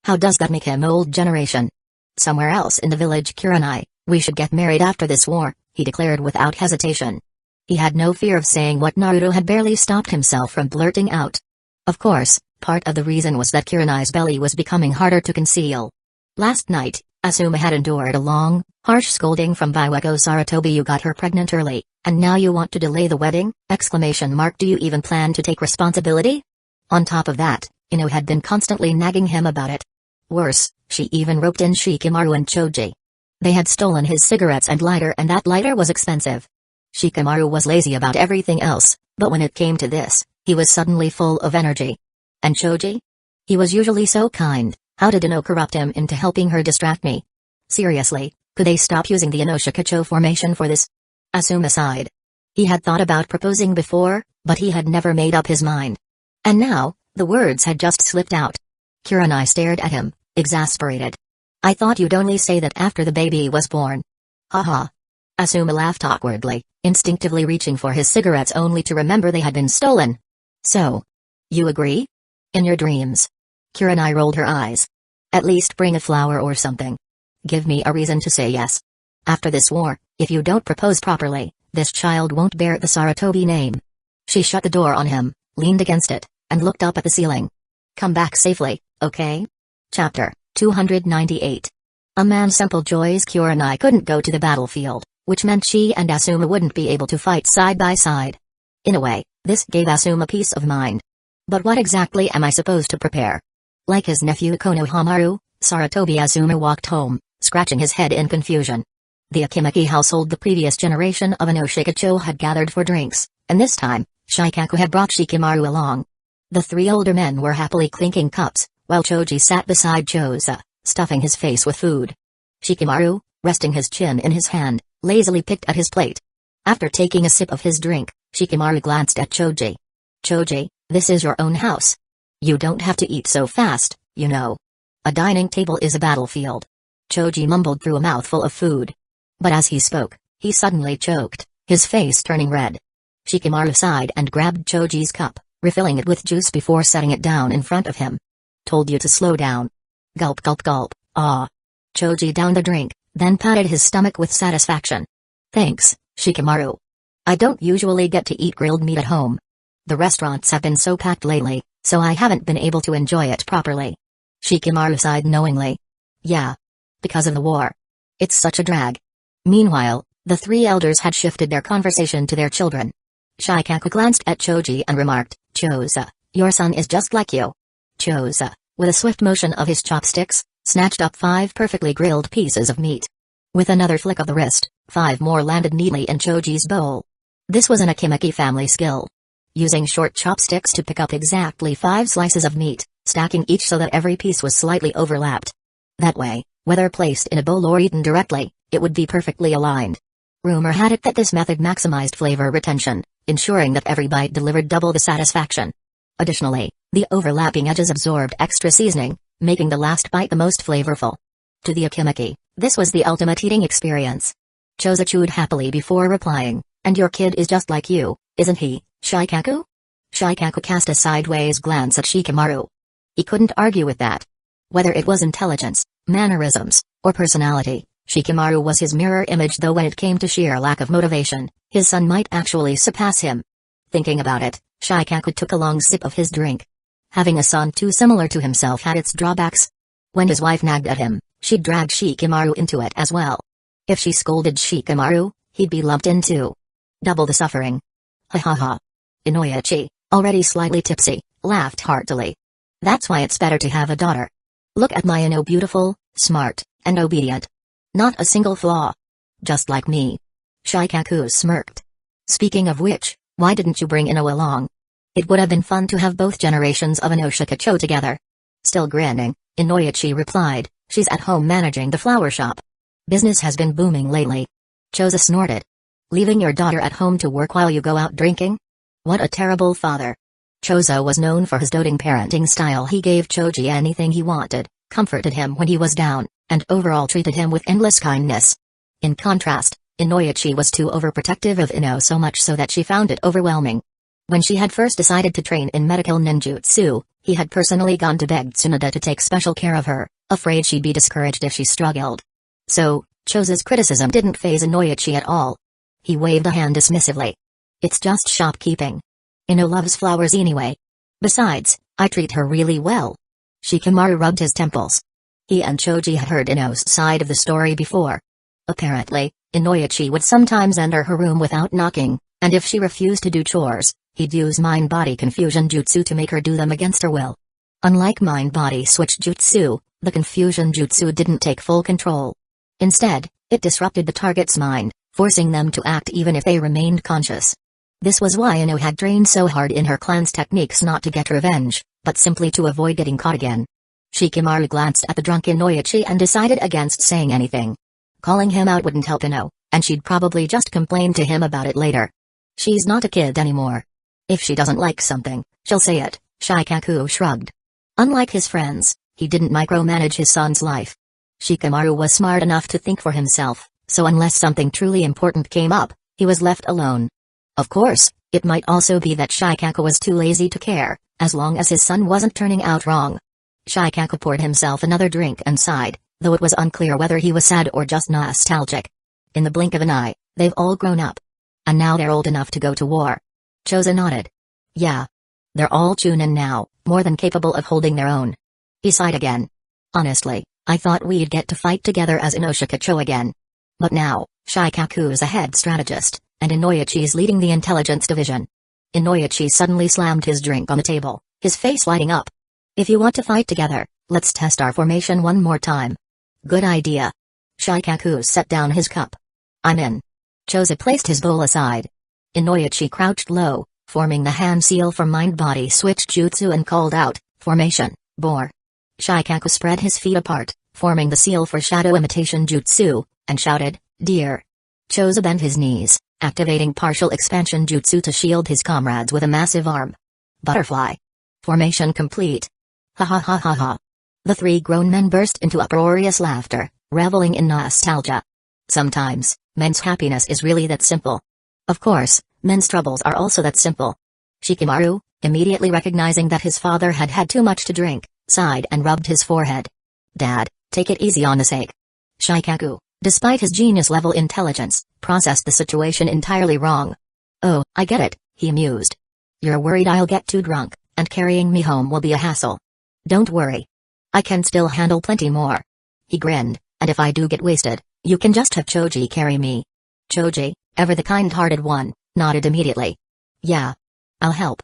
How does that make him old generation? Somewhere else in the village Kurenai, we should get married after this war, he declared without hesitation. He had no fear of saying what Naruto had barely stopped himself from blurting out. Of course, part of the reason was that Kurenai's belly was becoming harder to conceal. Last night, Asuma had endured a long, harsh scolding from Biweko Sarutobi. You got her pregnant early, and now you want to delay the wedding? Do you even plan to take responsibility? On top of that, Ino had been constantly nagging him about it. Worse, she even roped in Shikamaru and Choji. They had stolen his cigarettes and lighter, and that lighter was expensive. Shikamaru was lazy about everything else, but when it came to this, he was suddenly full of energy. And Choji? He was usually so kind. How did Ino corrupt him into helping her distract me? Seriously, could they stop using the Inoshikacho formation for this? Asuma sighed. He had thought about proposing before, but he had never made up his mind. And now, the words had just slipped out. Kurenai stared at him, exasperated. I thought you'd only say that after the baby was born. Haha. Asuma laughed awkwardly, instinctively reaching for his cigarettes only to remember they had been stolen. So, you agree? In your dreams. Kurenai rolled her eyes. At least bring a flower or something. Give me a reason to say yes. After this war, if you don't propose properly, this child won't bear the Sarutobi name. She shut the door on him, leaned against it, and looked up at the ceiling. Come back safely, okay? Chapter 298. A man's simple joys. Kurenai couldn't go to the battlefield, which meant she and Asuma wouldn't be able to fight side by side. In a way, this gave Asuma peace of mind. But what exactly am I supposed to prepare? Like his nephew Konohamaru, Sarutobi Asuma walked home, scratching his head in confusion. The Akimaki household, the previous generation of Inoshikacho, had gathered for drinks, and this time, Shikaku had brought Shikamaru along. The three older men were happily clinking cups, while Choji sat beside Choza, stuffing his face with food. Shikamaru, resting his chin in his hand, lazily picked at his plate. After taking a sip of his drink, Shikamaru glanced at Choji. Choji, this is your own house. You don't have to eat so fast, you know. A dining table is a battlefield. Choji mumbled through a mouthful of food. But as he spoke, he suddenly choked, his face turning red. Shikamaru sighed and grabbed Choji's cup, refilling it with juice before setting it down in front of him. Told you to slow down. Gulp gulp gulp, ah. Choji downed the drink, then patted his stomach with satisfaction. Thanks, Shikamaru. I don't usually get to eat grilled meat at home. The restaurants have been so packed lately, so I haven't been able to enjoy it properly. Shikamaru sighed knowingly. Yeah. Because of the war. It's such a drag. Meanwhile, the three elders had shifted their conversation to their children. Shikaku glanced at Choji and remarked, Choza, your son is just like you. Choza, with a swift motion of his chopsticks, snatched up 5 perfectly grilled pieces of meat. With another flick of the wrist, 5 more landed neatly in Choji's bowl. This was an Akimaki family skill. Using short chopsticks to pick up exactly 5 slices of meat, stacking each so that every piece was slightly overlapped. That way, whether placed in a bowl or eaten directly, it would be perfectly aligned. Rumor had it that this method maximized flavor retention, ensuring that every bite delivered double the satisfaction. Additionally, the overlapping edges absorbed extra seasoning, making the last bite the most flavorful. To the Akimaki, this was the ultimate eating experience. Choza chewed happily before replying, and your kid is just like you, isn't he, Shikaku? Shikaku cast a sideways glance at Shikamaru. He couldn't argue with that. Whether it was intelligence, mannerisms, or personality, Shikamaru was his mirror image, though when it came to sheer lack of motivation, his son might actually surpass him. Thinking about it, Shikaku took a long sip of his drink. Having a son too similar to himself had its drawbacks. When his wife nagged at him, she'd drag Shikamaru into it as well. If she scolded Shikamaru, he'd be lumped in too. Double the suffering. Ha ha ha. Inoyachi, already slightly tipsy, laughed heartily. That's why it's better to have a daughter. Look at my Ino, beautiful, smart, and obedient. Not a single flaw. Just like me. Shikaku smirked. Speaking of which, why didn't you bring Ino along? It would have been fun to have both generations of Ino Shikacho together. Still grinning, Inoyachi replied, she's at home managing the flower shop. Business has been booming lately. Choza snorted. Leaving your daughter at home to work while you go out drinking? What a terrible father. Choza was known for his doting parenting style. He gave Choji anything he wanted, comforted him when he was down, and overall treated him with endless kindness. In contrast, Inoyachi was too overprotective of Ino, so much so that she found it overwhelming. When she had first decided to train in medical ninjutsu, he had personally gone to beg Tsunoda to take special care of her, afraid she'd be discouraged if she struggled. So, Choza's criticism didn't faze Inoyachi at all. He waved a hand dismissively. It's just shopkeeping. Ino loves flowers anyway. Besides, I treat her really well. Shikamaru rubbed his temples. He and Choji had heard Ino's side of the story before. Apparently, Inoyachi would sometimes enter her room without knocking, and if she refused to do chores, he'd use mind-body confusion jutsu to make her do them against her will. Unlike mind-body switch jutsu, the confusion jutsu didn't take full control. Instead, it disrupted the target's mind, forcing them to act even if they remained conscious. This was why Ino had trained so hard in her clan's techniques, not to get revenge, but simply to avoid getting caught again. Shikamaru glanced at the drunk Inoyachi and decided against saying anything. Calling him out wouldn't help Ino, and she'd probably just complain to him about it later. She's not a kid anymore. If she doesn't like something, she'll say it, Shikaku shrugged. Unlike his friends, he didn't micromanage his son's life. Shikamaru was smart enough to think for himself, so unless something truly important came up, he was left alone. Of course, it might also be that Shikaku was too lazy to care, as long as his son wasn't turning out wrong. Shikaku poured himself another drink and sighed, though it was unclear whether he was sad or just nostalgic. In the blink of an eye, they've all grown up. And now they're old enough to go to war. Choza nodded. Yeah. They're all chunin now, more than capable of holding their own. He sighed again. Honestly, I thought we'd get to fight together as Inoshikacho again. But now, Shikaku's a head strategist, and Inoyachi's leading the intelligence division. Inoyachi suddenly slammed his drink on the table, his face lighting up. If you want to fight together, let's test our formation one more time. Good idea. Shikaku set down his cup. I'm in. Choza placed his bowl aside. Inoyachi crouched low, forming the hand seal for mind-body switch jutsu and called out, "Formation, boar." Shikaku spread his feet apart, forming the seal for shadow imitation jutsu, and shouted, "Deer." Choza bent his knees, activating partial expansion jutsu to shield his comrades with a massive arm. Butterfly. Formation complete. Ha ha ha ha ha. The three grown men burst into uproarious laughter, reveling in nostalgia. Sometimes, men's happiness is really that simple. Of course, men's troubles are also that simple. Shikamaru, immediately recognizing that his father had had too much to drink, sighed and rubbed his forehead. "Dad, take it easy on the sake." Shikaku, despite his genius-level intelligence, processed the situation entirely wrong. "Oh, I get it," he mused. "You're worried I'll get too drunk, and carrying me home will be a hassle. Don't worry. I can still handle plenty more." He grinned, "And if I do get wasted, you can just have Choji carry me." Choji, ever the kind-hearted one, nodded immediately. "Yeah. I'll help."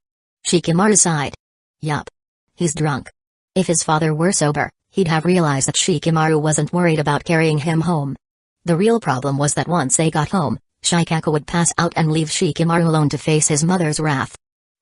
Shikamaru sighed. "Yup. He's drunk." If his father were sober, he'd have realized that Shikamaru wasn't worried about carrying him home. The real problem was that once they got home, Shikaku would pass out and leave Shikamaru alone to face his mother's wrath.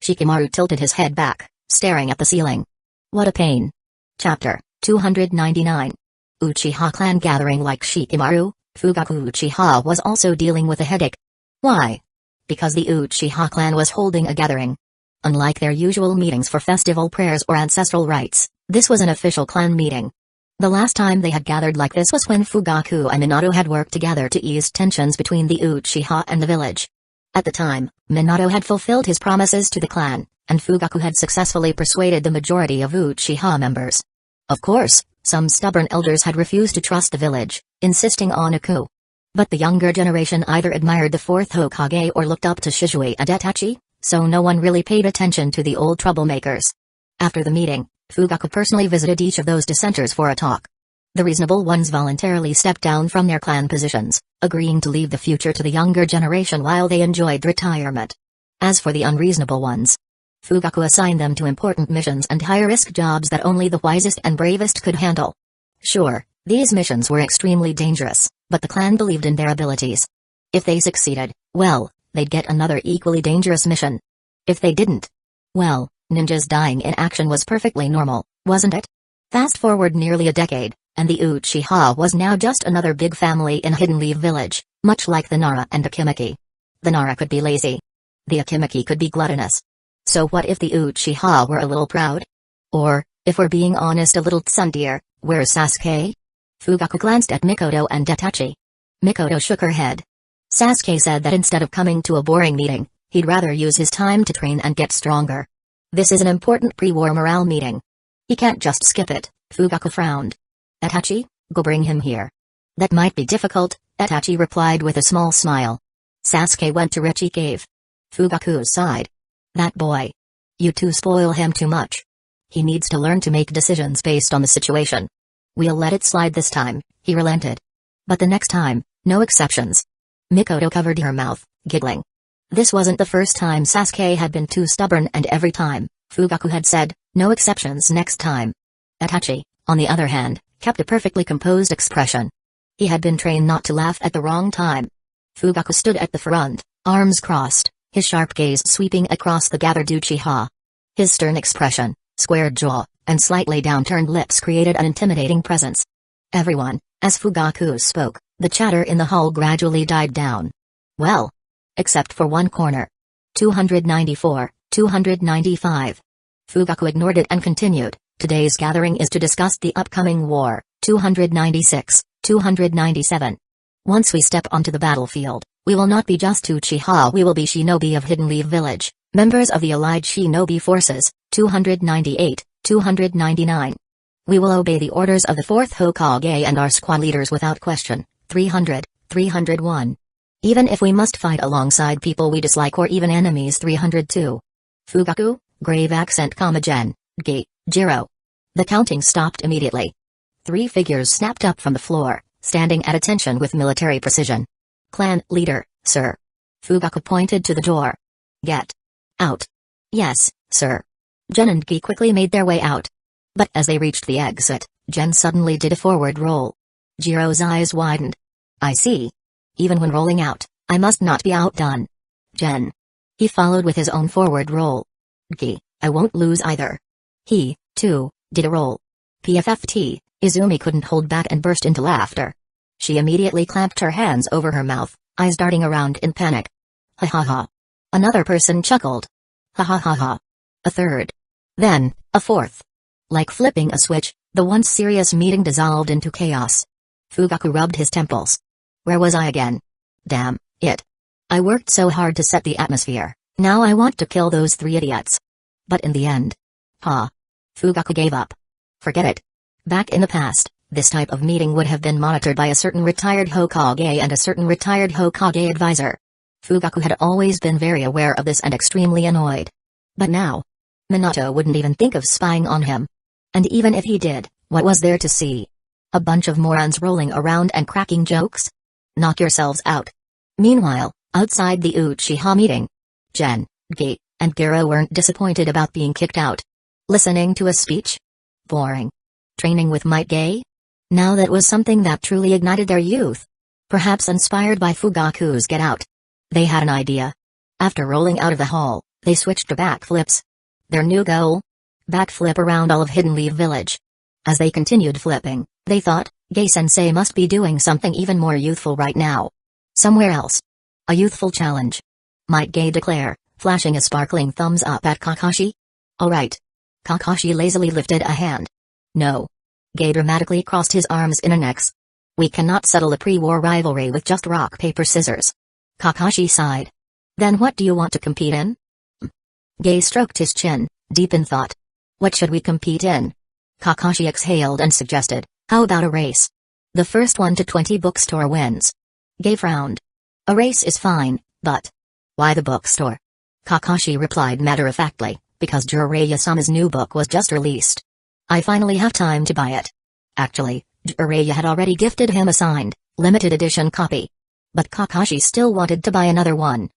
Shikamaru tilted his head back, staring at the ceiling. What a pain. Chapter 299. Uchiha clan gathering. Like Shikamaru, Fugaku Uchiha was also dealing with a headache. Why? Because the Uchiha clan was holding a gathering. Unlike their usual meetings for festival prayers or ancestral rites, this was an official clan meeting. The last time they had gathered like this was when Fugaku and Minato had worked together to ease tensions between the Uchiha and the village. At the time, Minato had fulfilled his promises to the clan, and Fugaku had successfully persuaded the majority of Uchiha members. Of course, some stubborn elders had refused to trust the village, insisting on a coup. But the younger generation either admired the fourth Hokage or looked up to Shizue and Itachi, so no one really paid attention to the old troublemakers. After the meeting, Fugaku personally visited each of those dissenters for a talk. The reasonable ones voluntarily stepped down from their clan positions, agreeing to leave the future to the younger generation while they enjoyed retirement. As for the unreasonable ones, Fugaku assigned them to important missions and high-risk jobs that only the wisest and bravest could handle. Sure, these missions were extremely dangerous, but the clan believed in their abilities. If they succeeded, well, they'd get another equally dangerous mission. If they didn't, well, ninjas dying in action was perfectly normal, wasn't it? Fast forward nearly a decade, and the Uchiha was now just another big family in Hidden Leaf Village, much like the Nara and Akimaki. The Nara could be lazy. The Akimaki could be gluttonous. So what if the Uchiha were a little proud? Or, if we're being honest, a little tsundere, where's Sasuke? Fugaku glanced at Mikoto and Itachi. Mikoto shook her head. Sasuke said that instead of coming to a boring meeting, he'd rather use his time to train and get stronger. This is an important pre-war morale meeting. He can't just skip it, Fugaku frowned. Itachi, go bring him here. That might be difficult, Itachi replied with a small smile. Sasuke went to Richie Cave. Fugaku sighed. That boy. You two spoil him too much. He needs to learn to make decisions based on the situation. We'll let it slide this time, he relented. But the next time, no exceptions. Mikoto covered her mouth, giggling. This wasn't the first time Sasuke had been too stubborn, and every time, Fugaku had said, no exceptions next time. Itachi, on the other hand, kept a perfectly composed expression. He had been trained not to laugh at the wrong time. Fugaku stood at the front, arms crossed, his sharp gaze sweeping across the gathered Uchiha. His stern expression, squared jaw, and slightly downturned lips created an intimidating presence. Everyone, as Fugaku spoke, the chatter in the hall gradually died down. Well, except for one corner. 294, 295. Fugaku ignored it and continued, today's gathering is to discuss the upcoming war, 296, 297. Once we step onto the battlefield, we will not be just Uchiha, we will be shinobi of Hidden Leaf Village, members of the allied shinobi forces, 298, 299. We will obey the orders of the 4th Hokage and our squad leaders without question, 300, 301. Even if we must fight alongside people we dislike or even enemies, 302. Fugaku, grave accent, Gen, Gi, Jiro. The counting stopped immediately. 3 figures snapped up from the floor, standing at attention with military precision. Clan leader, sir. Fugaku pointed to the door. Get out. Yes, sir. Gen and Gi quickly made their way out. But as they reached the exit, Gen suddenly did a forward roll. Jiro's eyes widened. I see. Even when rolling out, I must not be outdone. Gen. He followed with his own forward roll. Gee, I won't lose either. He, too, did a roll. PFFT, Izumi couldn't hold back and burst into laughter. She immediately clamped her hands over her mouth, eyes darting around in panic. Ha ha ha. Another person chuckled. Ha ha ha ha. A third. Then, a fourth. Like flipping a switch, the once serious meeting dissolved into chaos. Fugaku rubbed his temples. Where was I again? Damn it. I worked so hard to set the atmosphere, now I want to kill those 3 idiots. But in the end. Fugaku gave up. Forget it. Back in the past, this type of meeting would have been monitored by a certain retired Hokage and a certain retired Hokage advisor. Fugaku had always been very aware of this and extremely annoyed. But now, Minato wouldn't even think of spying on him. And even if he did, what was there to see? A bunch of morons rolling around and cracking jokes? Knock yourselves out. Meanwhile, outside the Uchiha meeting, Gen, Gi, and Gero weren't disappointed about being kicked out. Listening to a speech? Boring. Training with Might Gay? Now that was something that truly ignited their youth. Perhaps inspired by Fugaku's Get Out. They had an idea. After rolling out of the hall, they switched to backflips. Their new goal? Backflip around all of Hidden Leaf Village. As they continued flipping, they thought, Gay-sensei must be doing something even more youthful right now. Somewhere else. A youthful challenge. Might Gay declare, flashing a sparkling thumbs up at Kakashi? Alright. Kakashi lazily lifted a hand. No. Gay dramatically crossed his arms in an X. We cannot settle a pre-war rivalry with just rock paper scissors. Kakashi sighed. Then what do you want to compete in? Gay stroked his chin, deep in thought. What should we compete in? Kakashi exhaled and suggested, how about a race? The first 1 to 20 bookstore wins. Gay frowned. A race is fine, but... Why the bookstore? Kakashi replied matter-of-factly, because Jiraiya-sama's new book was just released. I finally have time to buy it. Actually, Jiraiya had already gifted him a signed, limited edition copy. But Kakashi still wanted to buy another one.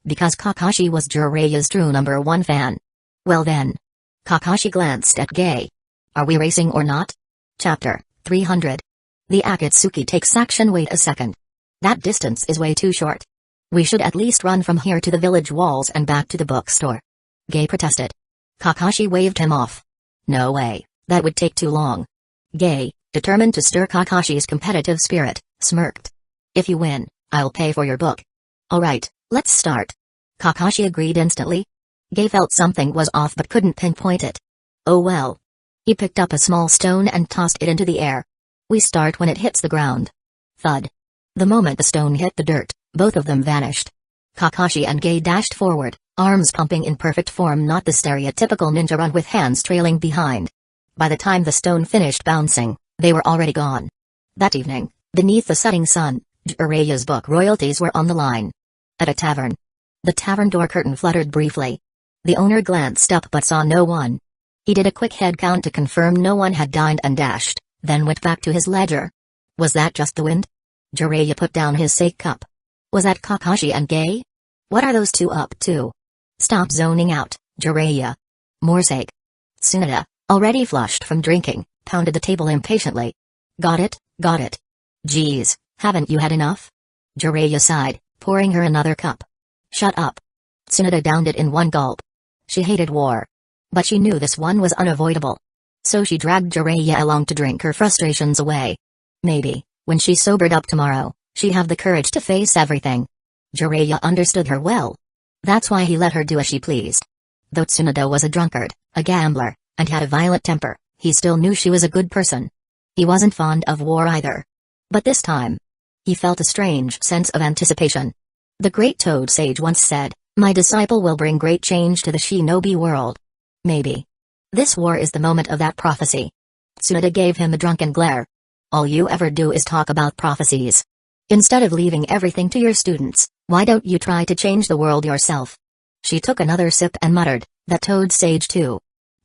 Because Kakashi was Jiraiya's true #1 fan. Well then. Kakashi glanced at Gay. Are we racing or not? Chapter 300. The Akatsuki takes action. Wait a second. That distance is way too short. We should at least run from here to the village walls and back to the bookstore. Gay protested. Kakashi waved him off. No way, that would take too long. Gay, determined to stir Kakashi's competitive spirit, smirked. If you win, I'll pay for your book. Alright, let's start. Kakashi agreed instantly. Gay felt something was off but couldn't pinpoint it. Oh well. He picked up a small stone and tossed it into the air. We start when it hits the ground. Thud. The moment the stone hit the dirt, both of them vanished. Kakashi and Gay dashed forward, arms pumping in perfect form, not the stereotypical ninja run with hands trailing behind. By the time the stone finished bouncing, they were already gone. That evening, beneath the setting sun, Jiraiya's book royalties were on the line. At a tavern. The tavern door curtain fluttered briefly. The owner glanced up but saw no one. He did a quick head count to confirm no one had dined and dashed, then went back to his ledger. Was that just the wind? Jiraiya put down his sake cup. Was that Kakashi and Gay? What are those two up to? Stop zoning out, Jiraiya. More sake. Tsunade, already flushed from drinking, pounded the table impatiently. Got it, got it. Geez, haven't you had enough? Jiraiya sighed, pouring her another cup. Shut up. Tsunade downed it in one gulp. She hated war. But she knew this one was unavoidable. So she dragged Jiraiya along to drink her frustrations away. Maybe, when she sobered up tomorrow, she'd have the courage to face everything. Jiraiya understood her well. That's why he let her do as she pleased. Though Tsunade was a drunkard, a gambler, and had a violent temper, he still knew she was a good person. He wasn't fond of war either. But this time, he felt a strange sense of anticipation. The great Toad Sage once said, "My disciple will bring great change to the shinobi world." Maybe. This war is the moment of that prophecy. Tsunade gave him a drunken glare. All you ever do is talk about prophecies. Instead of leaving everything to your students, why don't you try to change the world yourself? She took another sip and muttered, that Toad Sage too.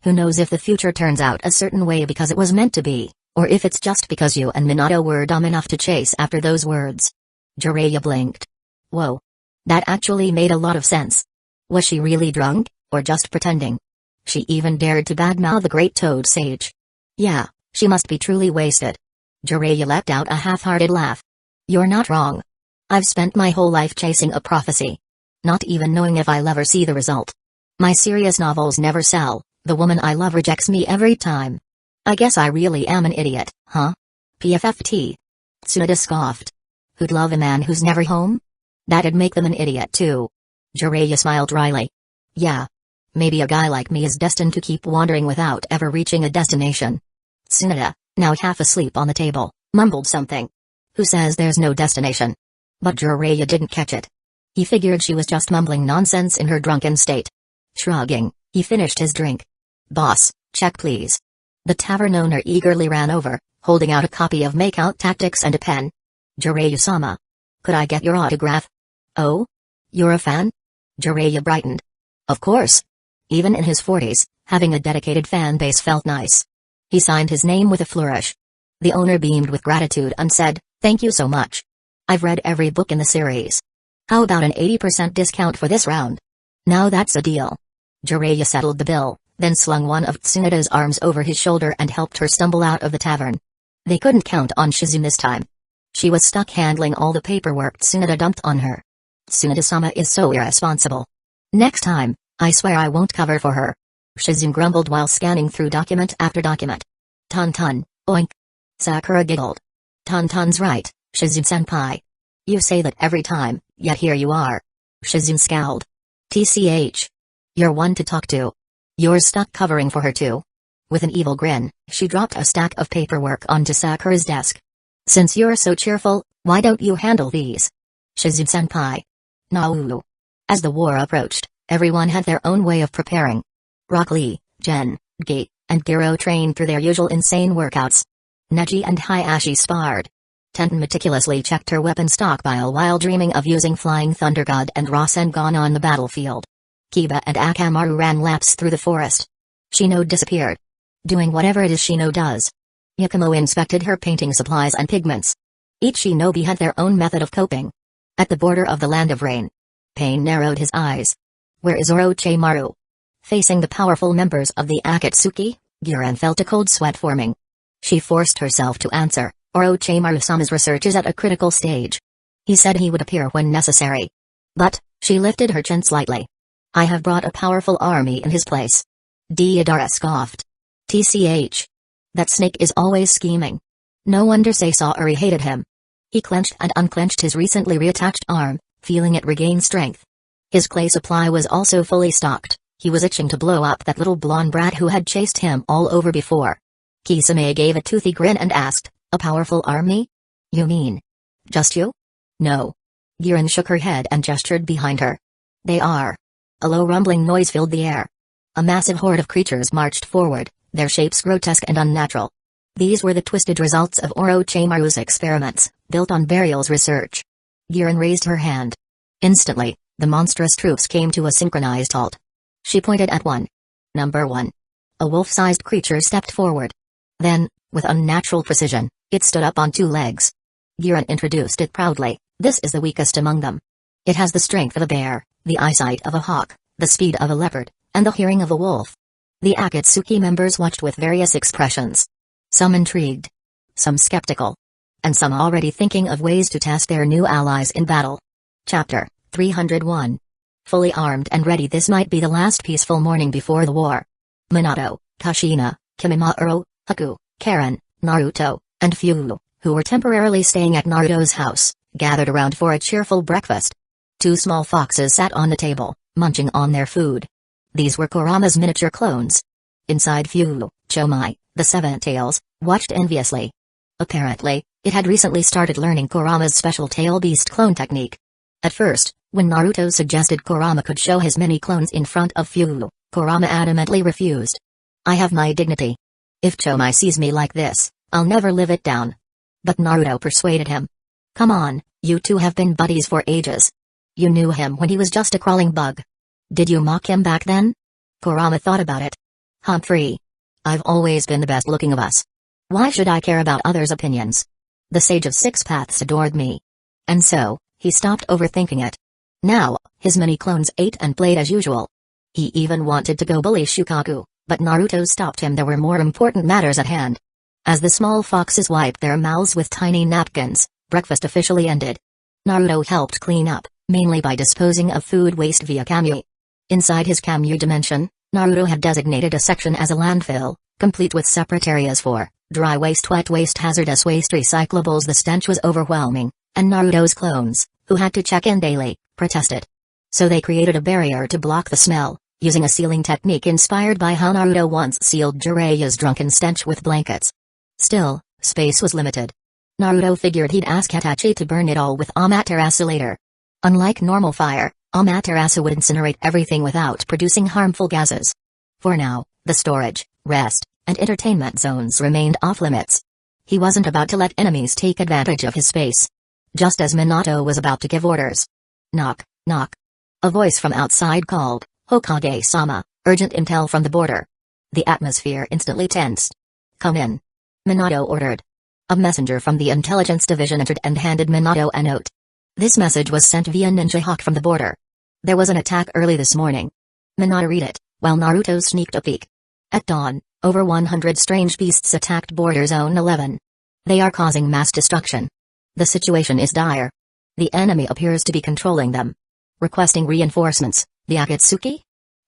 Who knows if the future turns out a certain way because it was meant to be, or if it's just because you and Minato were dumb enough to chase after those words. Jiraiya blinked. Whoa. That actually made a lot of sense. Was she really drunk, or just pretending? She even dared to badmouth the great Toad Sage. Yeah, she must be truly wasted. Jiraiya let out a half-hearted laugh. You're not wrong. I've spent my whole life chasing a prophecy. not even knowing if I'll ever see the result. My serious novels never sell, the woman I love rejects me every time. I guess I really am an idiot, huh? PFFT. Tsunade scoffed. Who'd love a man who's never home? That'd make them an idiot too. Jiraiya smiled dryly. Yeah. Maybe a guy like me is destined to keep wandering without ever reaching a destination. Tsunade, now half asleep on the table, mumbled something. Who says there's no destination? But Jiraiya didn't catch it. He figured she was just mumbling nonsense in her drunken state. Shrugging, he finished his drink. Boss, check please. The tavern owner eagerly ran over, holding out a copy of Makeout Tactics and a pen. Jiraiya-sama. Could I get your autograph? Oh? You're a fan? Jiraiya brightened. Of course. Even in his 40s, having a dedicated fan base felt nice. He signed his name with a flourish. The owner beamed with gratitude and said, "Thank you so much. I've read every book in the series. How about an 80% discount for this round?" Now that's a deal. Jiraiya settled the bill, then slung one of Tsunade's arms over his shoulder and helped her stumble out of the tavern. They couldn't count on Shizune this time. She was stuck handling all the paperwork Tsunade dumped on her. Tsunade-sama is so irresponsible. Next time, I swear I won't cover for her. Shizune grumbled while scanning through document after document. Tun-tun, oink. Sakura giggled. Tun-tun's right, Shizune-senpai. You say that every time, yet here you are. Shizune scowled. TCH. You're one to talk to. You're stuck covering for her too. With an evil grin, she dropped a stack of paperwork onto Sakura's desk. Since you're so cheerful, why don't you handle these? Shizune-senpai. Naulu. As the war approached, everyone had their own way of preparing. Rock Lee, Jen, Gi, and Giro trained through their usual insane workouts. Neji and Hayashi sparred. Tenten meticulously checked her weapon stockpile while dreaming of using Flying Thunder God and Rasengan on the battlefield. Kiba and Akamaru ran laps through the forest. Shino disappeared. Doing whatever it is Shino does. Yakumo inspected her painting supplies and pigments. Each shinobi had their own method of coping. At the border of the Land of Rain, Pain narrowed his eyes. Where is Orochimaru? Facing the powerful members of the Akatsuki, Giran felt a cold sweat forming. She forced herself to answer, Orochimaru-sama's research is at a critical stage. He said he would appear when necessary. But, she lifted her chin slightly. I have brought a powerful army in his place. Deidara scoffed. TCH. That snake is always scheming. No wonder Sasori hated him. He clenched and unclenched his recently reattached arm, feeling it regain strength. His clay supply was also fully stocked. He was itching to blow up that little blonde brat who had chased him all over before. Kisame gave a toothy grin and asked, a powerful army? You mean? Just you? No. Giran shook her head and gestured behind her. They are. A low rumbling noise filled the air. A massive horde of creatures marched forward, their shapes grotesque and unnatural. These were the twisted results of Orochimaru's experiments, built on Burial's research. Giran raised her hand. Instantly, the monstrous troops came to a synchronized halt. She pointed at one. Number 1. A wolf-sized creature stepped forward. Then, with unnatural precision, it stood up on 2 legs. Giran introduced it proudly. This is the weakest among them. It has the strength of a bear, the eyesight of a hawk, the speed of a leopard, and the hearing of a wolf. The Akatsuki members watched with various expressions. Some intrigued. Some skeptical. And some already thinking of ways to test their new allies in battle. Chapter 301. Fully armed and ready, this might be the last peaceful morning before the war. Minato, Kushina, Kimimaro, Haku, Karen, Naruto, and Fulu, who were temporarily staying at Naruto's house, gathered around for a cheerful breakfast. 2 small foxes sat on the table, munching on their food. These were Kurama's miniature clones. Inside Fulu, Chomai, the Seven-Tails, watched enviously. Apparently, it had recently started learning Kurama's special tail beast clone technique. At first, when Naruto suggested Kurama could show his mini clones in front of Fulu, Kurama adamantly refused. I have my dignity. If Chomai sees me like this, I'll never live it down. But Naruto persuaded him. Come on, you two have been buddies for ages. You knew him when he was just a crawling bug. Did you mock him back then? Kurama thought about it. Humphrey. I've always been the best looking of us. Why should I care about others' opinions? The Sage of Six Paths adored me. And so, he stopped overthinking it. Now, his mini clones ate and played as usual. He even wanted to go bully Shukaku, but Naruto stopped him. There were more important matters at hand. As the small foxes wiped their mouths with tiny napkins, breakfast officially ended. Naruto helped clean up, mainly by disposing of food waste via Kamui. Inside his Kamui dimension, Naruto had designated a section as a landfill, complete with separate areas for dry waste, wet waste, hazardous waste, recyclables. The stench was overwhelming, and Naruto's clones, who had to check in daily, protested. So they created a barrier to block the smell, using a sealing technique inspired by how Naruto once sealed Jiraiya's drunken stench with blankets. Still, space was limited. Naruto figured he'd ask Itachi to burn it all with Amaterasu later. Unlike normal fire, Amaterasu would incinerate everything without producing harmful gases. For now, the storage, rest, and entertainment zones remained off-limits. He wasn't about to let enemies take advantage of his space. Just as Minato was about to give orders. Knock, knock. A voice from outside called, "Hokage-sama, urgent intel from the border." The atmosphere instantly tensed. "Come in." Minato ordered. A messenger from the intelligence division entered and handed Minato a note. This message was sent via Ninja Hawk from the border. There was an attack early this morning. Minato read it, while Naruto sneaked a peek. At dawn, over 100 strange beasts attacked Border Zone 11. They are causing mass destruction. The situation is dire. The enemy appears to be controlling them. Requesting reinforcements, the Akatsuki?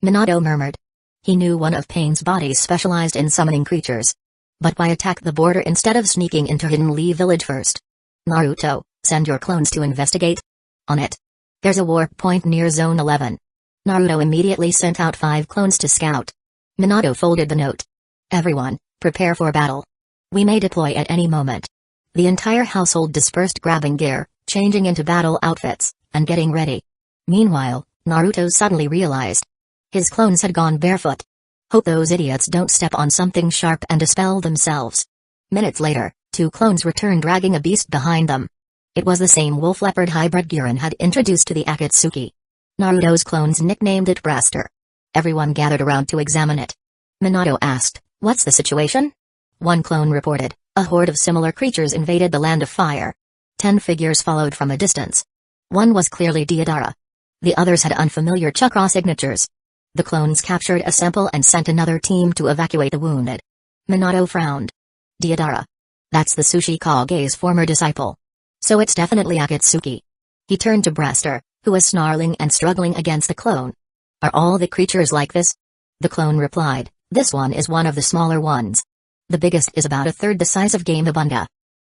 Minato murmured. He knew one of Pain's bodies specialized in summoning creatures. But why attack the border instead of sneaking into Hidden Leaf Village first? Naruto, send your clones to investigate. On it. There's a warp point near Zone 11. Naruto immediately sent out 5 clones to scout. Minato folded the note. Everyone, prepare for battle. We may deploy at any moment. The entire household dispersed, grabbing gear, changing into battle outfits, and getting ready. Meanwhile, Naruto suddenly realized. His clones had gone barefoot. Hope those idiots don't step on something sharp and dispel themselves. Minutes later, 2 clones returned dragging a beast behind them. It was the same wolf-leopard hybrid Giran had introduced to the Akatsuki. Naruto's clones nicknamed it Braster. Everyone gathered around to examine it. Minato asked, "What's the situation?" One clone reported, "A horde of similar creatures invaded the Land of Fire." 10 figures followed from a distance. One was clearly Deidara. The others had unfamiliar chakra signatures. The clones captured a sample and sent another team to evacuate the wounded. Minato frowned. Deidara. That's the Sushi Kage's former disciple. So it's definitely Akatsuki. He turned to Braster, who was snarling and struggling against the clone. Are all the creatures like this? The clone replied, "This one is one of the smaller ones. The biggest is about a third the size of Gamabunga.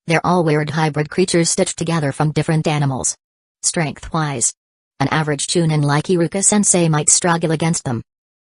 They're all weird hybrid creatures stitched together from different animals. Strength-wise, an average Chunin like Iruka-sensei might struggle against them."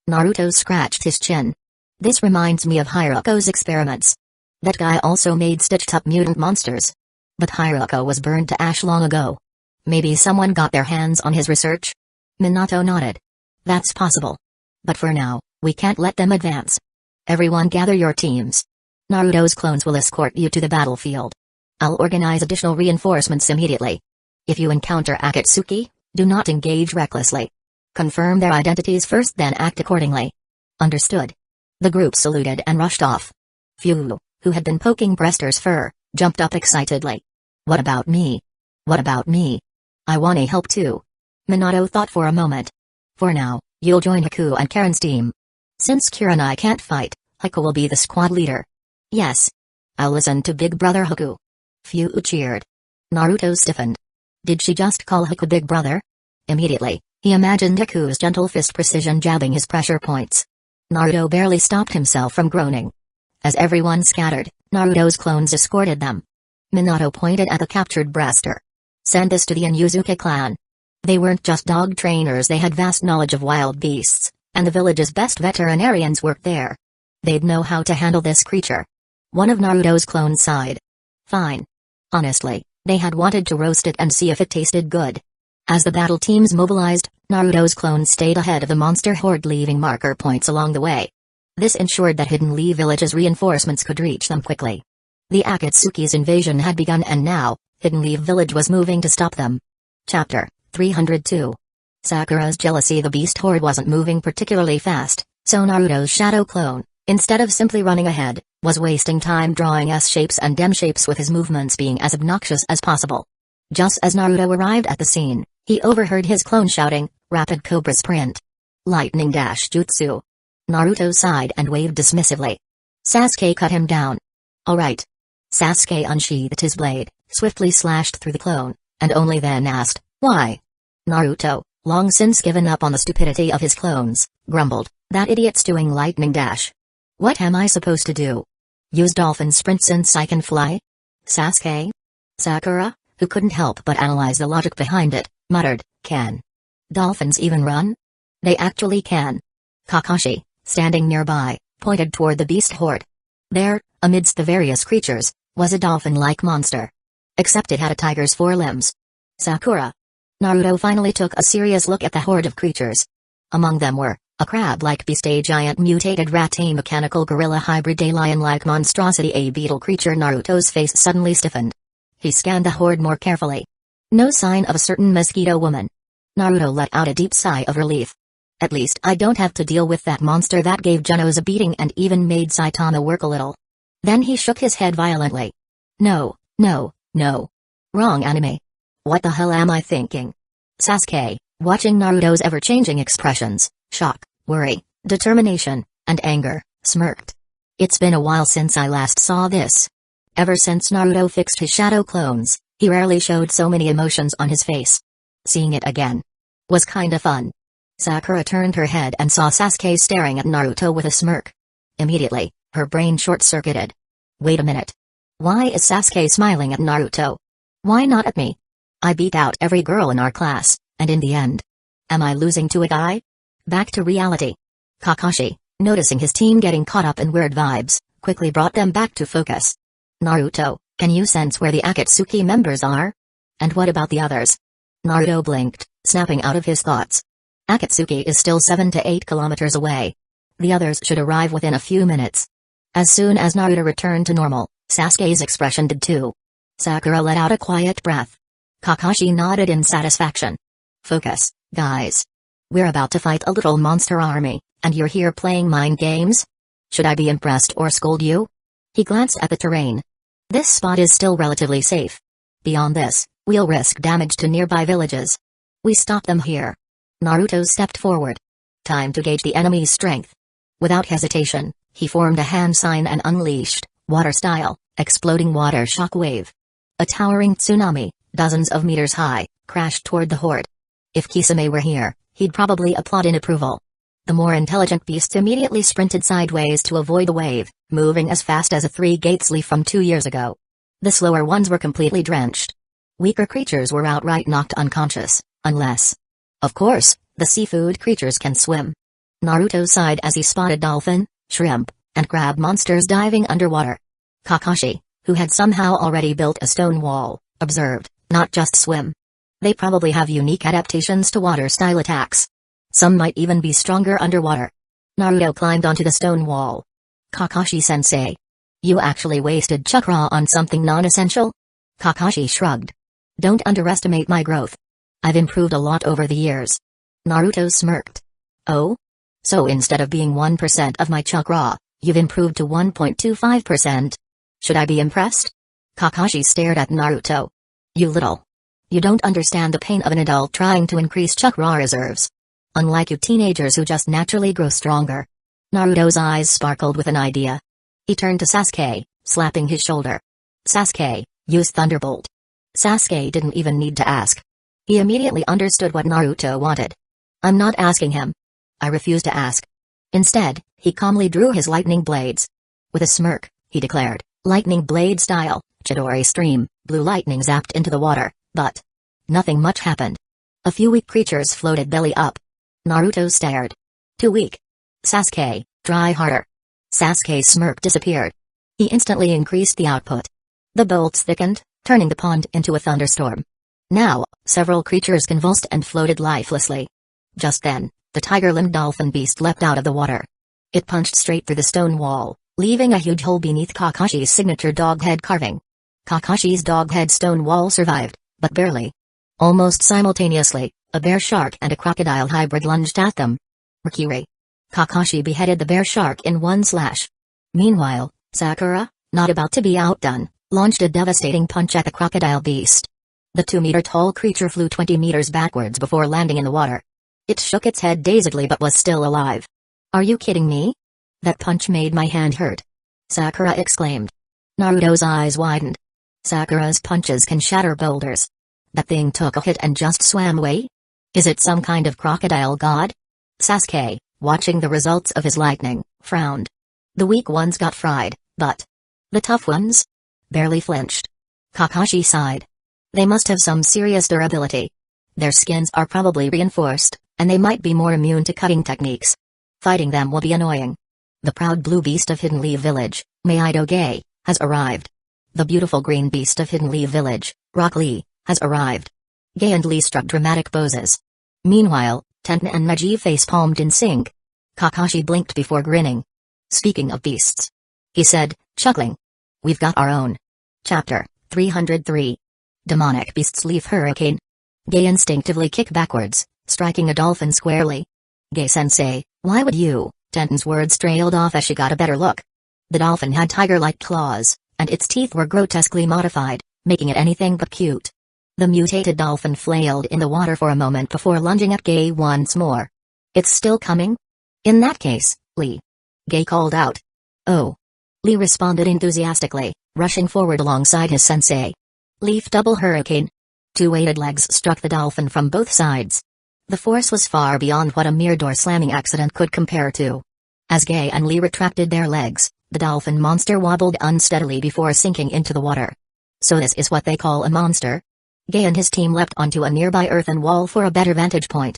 Naruto scratched his chin. This reminds me of Hiruko's experiments. That guy also made stitched-up mutant monsters. But Hiruko was burned to ash long ago. Maybe someone got their hands on his research? Minato nodded. That's possible. But for now, we can't let them advance. Everyone gather your teams. Naruto's clones will escort you to the battlefield. I'll organize additional reinforcements immediately. If you encounter Akatsuki, do not engage recklessly. Confirm their identities first, then act accordingly. Understood. The group saluted and rushed off. Phew, who had been poking Braster's fur, jumped up excitedly. What about me? What about me? I wanna help too. Minato thought for a moment. For now, you'll join Haku and Karen's team. Since Kira and I can't fight, Haku will be the squad leader. Yes. I'll listen to Big Brother Haku. Few cheered. Naruto stiffened. Did she just call Haku Big Brother? Immediately, he imagined Haku's gentle fist precision jabbing his pressure points. Naruto barely stopped himself from groaning. As everyone scattered, Naruto's clones escorted them. Minato pointed at the captured Braster. Send this to the Inuzuka clan. They weren't just dog trainers, they had vast knowledge of wild beasts, and the village's best veterinarians worked there. They'd know how to handle this creature. One of Naruto's clones sighed. Fine. Honestly, they had wanted to roast it and see if it tasted good. As the battle teams mobilized, Naruto's clones stayed ahead of the monster horde, leaving marker points along the way. This ensured that Hidden Leaf Village's reinforcements could reach them quickly. The Akatsuki's invasion had begun, and now, Hidden Leaf Village was moving to stop them. Chapter 302. Sakura's jealousy. The beast horde wasn't moving particularly fast, so Naruto's shadow clone, instead of simply running ahead, was wasting time drawing S-shapes and M-shapes, with his movements being as obnoxious as possible. Just as Naruto arrived at the scene, he overheard his clone shouting, "Rapid Cobra Sprint! Lightning Dash Jutsu!" Naruto sighed and waved dismissively. Sasuke cut him down. Alright. Sasuke unsheathed his blade, swiftly slashed through the clone, and only then asked, "Why?" Naruto, long since given up on the stupidity of his clones, grumbled, "That idiot's doing lightning dash. What am I supposed to do? Use dolphin sprint since I can fly?" Sasuke? Sakura, who couldn't help but analyze the logic behind it, muttered, "Can dolphins even run?" "They actually can." Kakashi, standing nearby, pointed toward the beast horde. There, amidst the various creatures, was a dolphin-like monster. Except it had a tiger's forelimbs. Sakura. Naruto finally took a serious look at the horde of creatures. Among them were a crab-like beast, a giant mutated rat, a mechanical gorilla hybrid, a lion-like monstrosity, a beetle creature. Naruto's face suddenly stiffened. He scanned the horde more carefully. No sign of a certain mosquito woman. Naruto let out a deep sigh of relief. At least I don't have to deal with that monster that gave Genos a beating and even made Saitama work a little. Then he shook his head violently. No, no, no. Wrong anime. What the hell am I thinking? Sasuke, watching Naruto's ever-changing expressions, shock, worry, determination, and anger, smirked. It's been a while since I last saw this. Ever since Naruto fixed his shadow clones, he rarely showed so many emotions on his face. Seeing it again was kinda fun. Sakura turned her head and saw Sasuke staring at Naruto with a smirk. Immediately, her brain short-circuited. Wait a minute. Why is Sasuke smiling at Naruto? Why not at me? I beat out every girl in our class, and in the end, am I losing to a guy? Back to reality. Kakashi, noticing his team getting caught up in weird vibes, quickly brought them back to focus. Naruto, can you sense where the Akatsuki members are? And what about the others? Naruto blinked, snapping out of his thoughts. Akatsuki is still 7 to 8 kilometers away. The others should arrive within a few minutes. As soon as Naruto returned to normal, Sasuke's expression did too. Sakura let out a quiet breath. Kakashi nodded in satisfaction. Focus, guys. We're about to fight a little monster army, and you're here playing mind games? Should I be impressed or scold you? He glanced at the terrain. This spot is still relatively safe. Beyond this, we'll risk damage to nearby villages. We stop them here. Naruto stepped forward. Time to gauge the enemy's strength. Without hesitation, he formed a hand sign and unleashed, water-style, exploding water shock wave. A towering tsunami, dozens of meters high, crashed toward the horde. If Kisame were here, he'd probably applaud in approval. The more intelligent beasts immediately sprinted sideways to avoid the wave, moving as fast as a three-gates leaf from 2 years ago. The slower ones were completely drenched. Weaker creatures were outright knocked unconscious, unless, of course, the seafood creatures can swim. Naruto sighed as he spotted dolphin, shrimp, and crab monsters diving underwater. Kakashi, who had somehow already built a stone wall, observed, not just swim. They probably have unique adaptations to water-style attacks. Some might even be stronger underwater. Naruto climbed onto the stone wall. Kakashi-sensei. You actually wasted chakra on something non-essential? Kakashi shrugged. Don't underestimate my growth. I've improved a lot over the years. Naruto smirked. Oh? So instead of being 1% of my chakra, you've improved to 1.25%. Should I be impressed? Kakashi stared at Naruto. You don't understand the pain of an adult trying to increase chakra reserves. Unlike you teenagers who just naturally grow stronger. Naruto's eyes sparkled with an idea. He turned to Sasuke, slapping his shoulder. Sasuke, use Thunderbolt. Sasuke didn't even need to ask. He immediately understood what Naruto wanted. I'm not asking him. I refuse to ask. Instead, he calmly drew his lightning blades. With a smirk, he declared, lightning blade style, Chidori stream, blue lightning zapped into the water, but nothing much happened. A few weak creatures floated belly up. Naruto stared. Too weak. Sasuke, try harder. Sasuke's smirk disappeared. He instantly increased the output. The bolts thickened, turning the pond into a thunderstorm. Now, several creatures convulsed and floated lifelessly. Just then, the tiger-limbed dolphin beast leapt out of the water. It punched straight through the stone wall, leaving a huge hole beneath Kakashi's signature dog-head carving. Kakashi's dog-head stone wall survived, but barely. Almost simultaneously, a bear shark and a crocodile hybrid lunged at them. Mercury. Kakashi beheaded the bear shark in one slash. Meanwhile, Sakura, not about to be outdone, launched a devastating punch at the crocodile beast. The 2-meter-tall creature flew 20 meters backwards before landing in the water. It shook its head dazedly but was still alive. Are you kidding me? That punch made my hand hurt. Sakura exclaimed. Naruto's eyes widened. Sakura's punches can shatter boulders. That thing took a hit and just swam away? Is it some kind of crocodile god? Sasuke, watching the results of his lightning, frowned. The weak ones got fried, but the tough ones barely flinched. Kakashi sighed. They must have some serious durability. Their skins are probably reinforced, and they might be more immune to cutting techniques. Fighting them will be annoying. The proud blue beast of Hidden Leaf Village, Meido-ge, has arrived. The beautiful green beast of Hidden Leaf Village, Rock Lee, has arrived. Ge and Lee struck dramatic poses. Meanwhile, Tenten and Neji face-palmed in sync. Kakashi blinked before grinning. Speaking of beasts, he said, chuckling. We've got our own. Chapter 303. Demonic Beasts Leaf Hurricane. Ge instinctively kicked backwards, striking a dolphin squarely. Ge-sensei, why would you? Tenten's words trailed off as she got a better look. The dolphin had tiger-like claws, and its teeth were grotesquely modified, making it anything but cute. The mutated dolphin flailed in the water for a moment before lunging at Ge once more. It's still coming? In that case, Lee. Ge called out. Oh. Lee responded enthusiastically, rushing forward alongside his sensei. Leaf double hurricane. Two weighted legs struck the dolphin from both sides. The force was far beyond what a mere door-slamming accident could compare to. As Ge and Lee retracted their legs, the dolphin monster wobbled unsteadily before sinking into the water. So this is what they call a monster? Ge and his team leapt onto a nearby earthen wall for a better vantage point.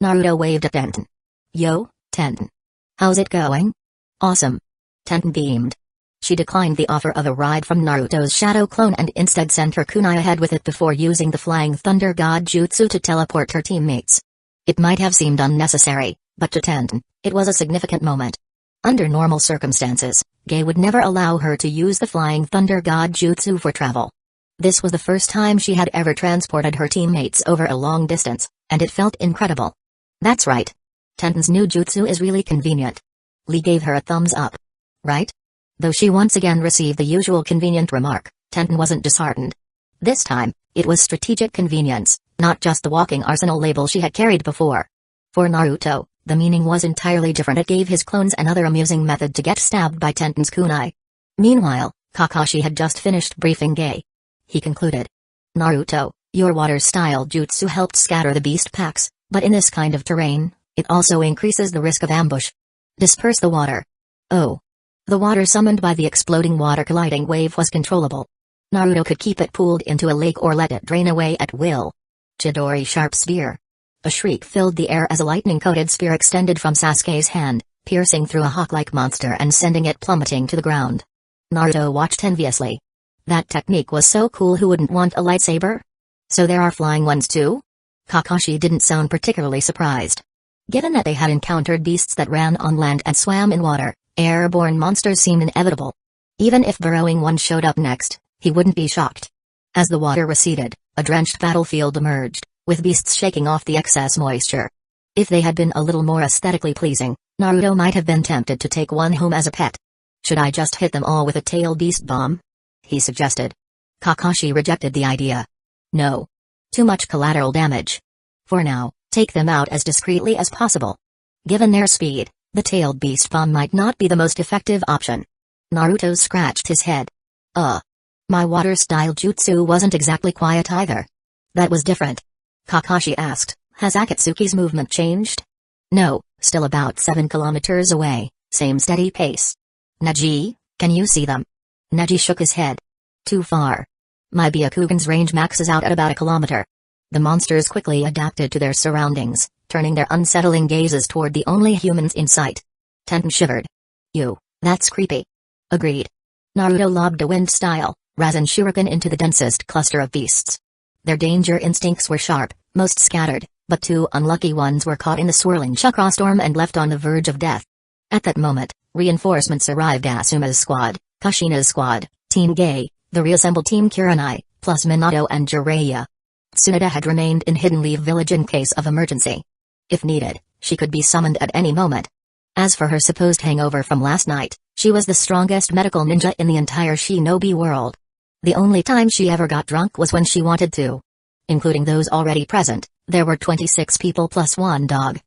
Naruto waved at Tenten. Yo, Tenten. How's it going? Awesome. Tenten beamed. She declined the offer of a ride from Naruto's shadow clone and instead sent her kunai ahead with it before using the Flying Thunder God Jutsu to teleport her teammates. It might have seemed unnecessary, but to Tenten, it was a significant moment. Under normal circumstances, Ge would never allow her to use the Flying Thunder God Jutsu for travel. This was the first time she had ever transported her teammates over a long distance, and it felt incredible. That's right. Tenten's new jutsu is really convenient. Lee gave her a thumbs up. Right? Though she once again received the usual convenient remark, Tenten wasn't disheartened. This time, it was strategic convenience, not just the walking arsenal label she had carried before. For Naruto, the meaning was entirely different. It gave his clones another amusing method to get stabbed by Tenten's kunai. Meanwhile, Kakashi had just finished briefing Ge. He concluded. Naruto, your water-style jutsu helped scatter the beast packs, but in this kind of terrain, it also increases the risk of ambush. Disperse the water. Oh. The water summoned by the exploding water colliding wave was controllable. Naruto could keep it pooled into a lake or let it drain away at will. Chidori Sharp Spear. A shriek filled the air as a lightning-coated spear extended from Sasuke's hand, piercing through a hawk-like monster and sending it plummeting to the ground. Naruto watched enviously. That technique was so cool. Who wouldn't want a lightsaber? So there are flying ones too? Kakashi didn't sound particularly surprised. Given that they had encountered beasts that ran on land and swam in water, airborne monsters seemed inevitable. Even if burrowing one showed up next, he wouldn't be shocked. As the water receded, a drenched battlefield emerged, with beasts shaking off the excess moisture. If they had been a little more aesthetically pleasing, Naruto might have been tempted to take one home as a pet. Should I just hit them all with a tail beast bomb? He suggested. Kakashi rejected the idea. No. Too much collateral damage. For now, take them out as discreetly as possible. Given their speed, the tailed beast bomb might not be the most effective option. Naruto scratched his head. My water-style jutsu wasn't exactly quiet either. That was different. Kakashi asked, has Akatsuki's movement changed? No, still about 7 kilometers away, same steady pace. Neji, can you see them? Neji shook his head. Too far. My Byakugan's range maxes out at about 1 kilometer. The monsters quickly adapted to their surroundings, turning their unsettling gazes toward the only humans in sight. Tenten shivered. That's creepy. Agreed. Naruto lobbed a wind-style Rasen Shuriken into the densest cluster of beasts. Their danger instincts were sharp, most scattered, but 2 unlucky ones were caught in the swirling chakra storm and left on the verge of death. At that moment, reinforcements arrived. Asuma's squad, Kushina's squad, Team Ge, the reassembled Team Kurenai, plus Minato and Jiraiya. Tsunade had remained in Hidden Leaf Village in case of emergency. If needed, she could be summoned at any moment. As for her supposed hangover from last night, she was the strongest medical ninja in the entire shinobi world. The only time she ever got drunk was when she wanted to. Including those already present, there were 26 people plus 1 dog.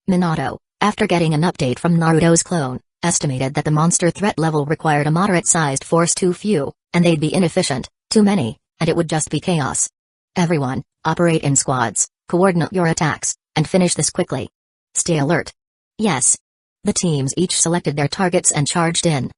Minato, after getting an update from Naruto's clone, estimated that the monster threat level required a moderate-sized force. Too few, and they'd be inefficient, too many, and it would just be chaos. Everyone, operate in squads, coordinate your attacks, and finish this quickly. Stay alert. Yes. The teams each selected their targets and charged in.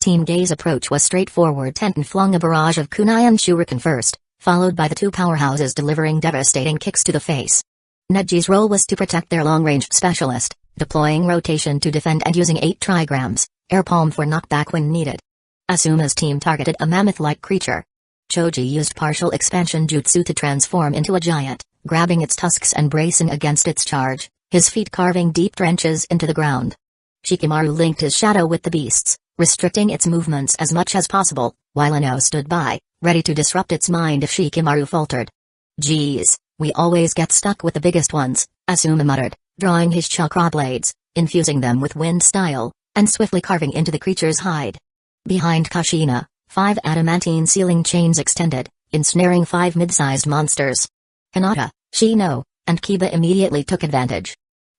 Team Gay's approach was straightforward. Tenten flung a barrage of kunai and shuriken first, followed by the two powerhouses delivering devastating kicks to the face. Neji's role was to protect their long-range specialist, deploying rotation to defend and using 8 trigrams, air palm for knockback when needed. Asuma's team targeted a mammoth-like creature. Choji used partial expansion jutsu to transform into a giant, grabbing its tusks and bracing against its charge, his feet carving deep trenches into the ground. Shikamaru linked his shadow with the beast's, restricting its movements as much as possible, while Ino stood by, ready to disrupt its mind if Shikamaru faltered. "Geez, we always get stuck with the biggest ones," Asuma muttered, drawing his chakra blades, infusing them with wind style, and swiftly carving into the creature's hide. Behind Kushina, 5 adamantine sealing chains extended, ensnaring 5 mid-sized monsters. Hinata, Shino, and Kiba immediately took advantage.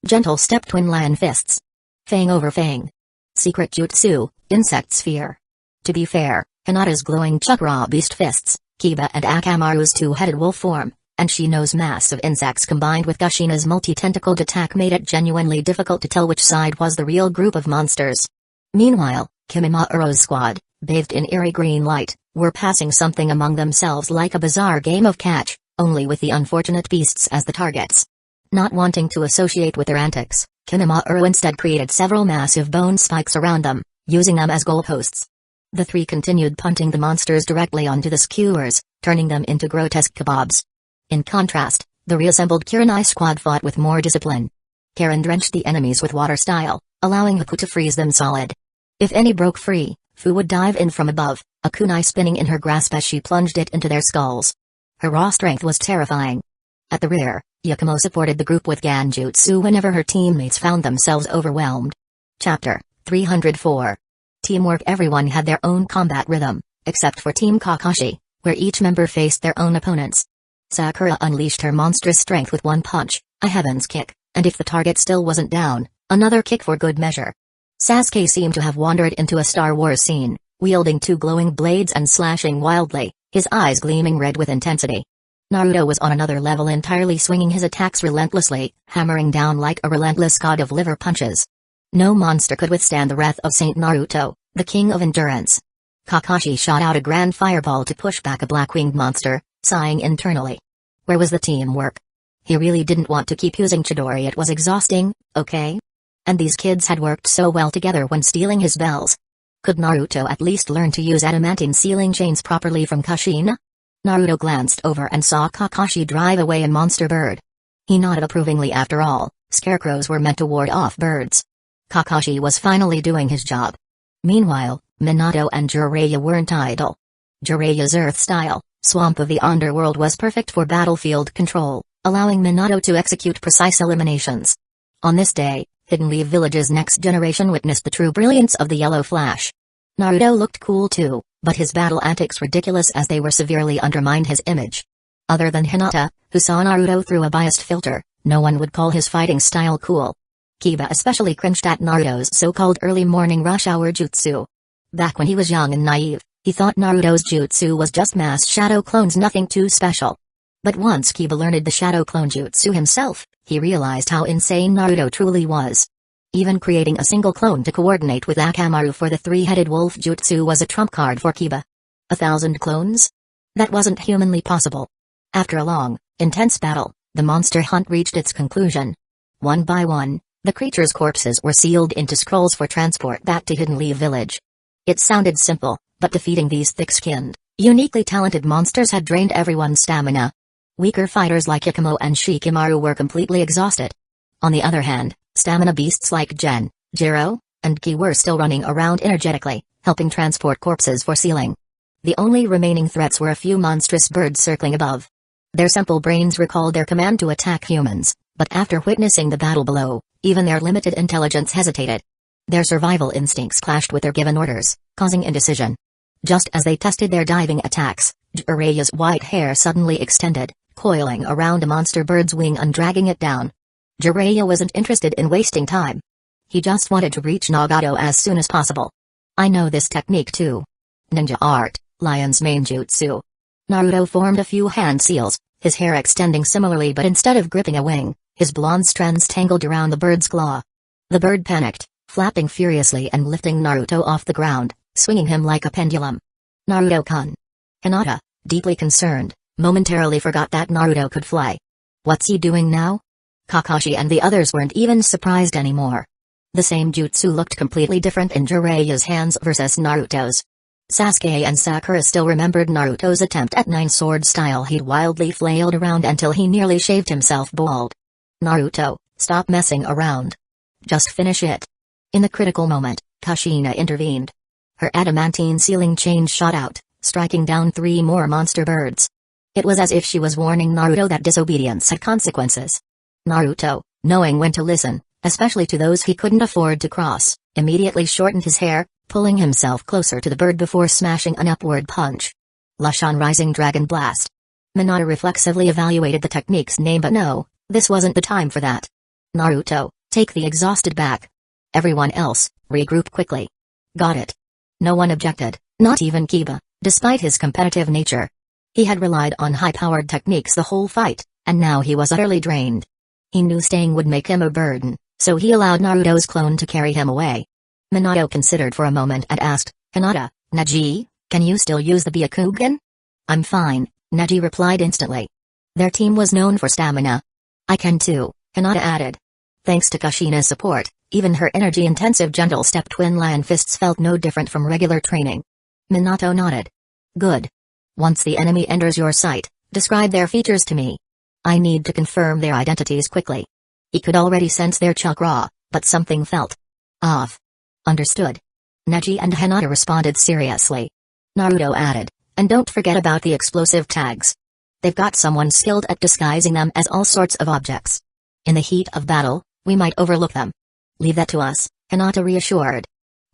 Gentle step twin lion fists. Fang over fang. Secret jutsu, insect sphere. To be fair, Hinata's glowing chakra beast fists, Kiba and Akamaru's two-headed wolf form, and Shino's mass of insects combined with Kushina's multi-tentacled attack made it genuinely difficult to tell which side was the real group of monsters. Meanwhile, Kimimauro's squad, bathed in eerie green light, were passing something among themselves like a bizarre game of catch, only with the unfortunate beasts as the targets. Not wanting to associate with their antics, Kimimaro instead created several massive bone spikes around them, using them as goalposts. The 3 continued punting the monsters directly onto the skewers, turning them into grotesque kebabs. In contrast, the reassembled Kirinai squad fought with more discipline. Karen drenched the enemies with water style, allowing Haku to freeze them solid. If any broke free, Fu would dive in from above, a kunai spinning in her grasp as she plunged it into their skulls. Her raw strength was terrifying. At the rear, Yakumo supported the group with Ganjutsu whenever her teammates found themselves overwhelmed. Chapter 304. Teamwork. Everyone had their own combat rhythm, except for Team Kakashi, where each member faced their own opponents. Sakura unleashed her monstrous strength with one punch, a heaven's kick, and if the target still wasn't down, another kick for good measure. Sasuke seemed to have wandered into a Star Wars scene, wielding 2 glowing blades and slashing wildly, his eyes gleaming red with intensity. Naruto was on another level, entirely swinging his attacks relentlessly, hammering down like a relentless god of liver punches. No monster could withstand the wrath of Saint Naruto, the king of endurance. Kakashi shot out a grand fireball to push back a black-winged monster, sighing internally. Where was the teamwork? He really didn't want to keep using Chidori. It was exhausting, okay? And these kids had worked so well together when stealing his bells. Could Naruto at least learn to use adamantine sealing chains properly from Kushina? Naruto glanced over and saw Kakashi drive away a monster bird. He nodded approvingly. After all, scarecrows were meant to ward off birds. Kakashi was finally doing his job. Meanwhile, Minato and Jiraiya weren't idle. Jiraiya's earth-style, swamp of the underworld was perfect for battlefield control, allowing Minato to execute precise eliminations. On this day, Hidden Leaf Village's next generation witnessed the true brilliance of the yellow flash. Naruto looked cool too, but his battle antics ridiculous as they were severely undermined his image. Other than Hinata, who saw Naruto through a biased filter, no one would call his fighting style cool. Kiba especially cringed at Naruto's so-called early morning rush hour jutsu. Back when he was young and naive, he thought Naruto's jutsu was just mass shadow clones, nothing too special. But once Kiba learned the shadow clone jutsu himself, he realized how insane Naruto truly was. Even creating a single clone to coordinate with Akamaru for the 3-headed wolf jutsu was a trump card for Kiba. 1,000 clones? That wasn't humanly possible. After a long, intense battle, the monster hunt reached its conclusion. One by one, the creatures' corpses were sealed into scrolls for transport back to Hidden Leaf Village. It sounded simple, but defeating these thick-skinned, uniquely talented monsters had drained everyone's stamina. Weaker fighters like Yakumo and Shikamaru were completely exhausted. On the other hand, stamina beasts like Gen, Jiro, and Ki were still running around energetically, helping transport corpses for sealing. The only remaining threats were a few monstrous birds circling above. Their simple brains recalled their command to attack humans, but after witnessing the battle below, even their limited intelligence hesitated. Their survival instincts clashed with their given orders, causing indecision. Just as they tested their diving attacks, Jiraiya's white hair suddenly extended, coiling around a monster bird's wing and dragging it down. Jiraiya wasn't interested in wasting time. He just wanted to reach Nagato as soon as possible. I know this technique too. Ninja art, lion's mane jutsu. Naruto formed a few hand seals, his hair extending similarly, but instead of gripping a wing, His blonde strands tangled around the bird's claw. The bird panicked, flapping furiously and lifting Naruto off the ground, swinging him like a pendulum. Naruto-kun. Hinata, deeply concerned, momentarily forgot that Naruto could fly. What's he doing now? Kakashi and the others weren't even surprised anymore. The same jutsu looked completely different in Jiraiya's hands versus Naruto's. Sasuke and Sakura still remembered Naruto's attempt at nine-sword style. He'd wildly flailed around until he nearly shaved himself bald. Naruto, stop messing around. Just finish it. In the critical moment, Kushina intervened. Her adamantine sealing chain shot out, striking down 3 more monster birds. It was as if she was warning Naruto that disobedience had consequences. Naruto, knowing when to listen, especially to those he couldn't afford to cross, immediately shortened his hair, pulling himself closer to the bird before smashing an upward punch. Lushan Rising Dragon Blast. Minato reflexively evaluated the technique's name, but no, this wasn't the time for that. Naruto, take the exhausted back. Everyone else, regroup quickly. Got it. No one objected, not even Kiba, despite his competitive nature. He had relied on high-powered techniques the whole fight, and now he was utterly drained. He knew staying would make him a burden, so he allowed Naruto's clone to carry him away. Minato considered for a moment and asked, Hinata, Neji, can you still use the Byakugan? I'm fine, Neji replied instantly. Their team was known for stamina. I can too, Hinata added. Thanks to Kushina's support, even her energy-intensive gentle-step twin lion fists felt no different from regular training. Minato nodded. Good. Once the enemy enters your sight, describe their features to me. I need to confirm their identities quickly. He could already sense their chakra, but something felt off. Understood. Neji and Hinata responded seriously. Naruto added, and don't forget about the explosive tags. They've got someone skilled at disguising them as all sorts of objects. In the heat of battle, we might overlook them. Leave that to us, Hinata reassured.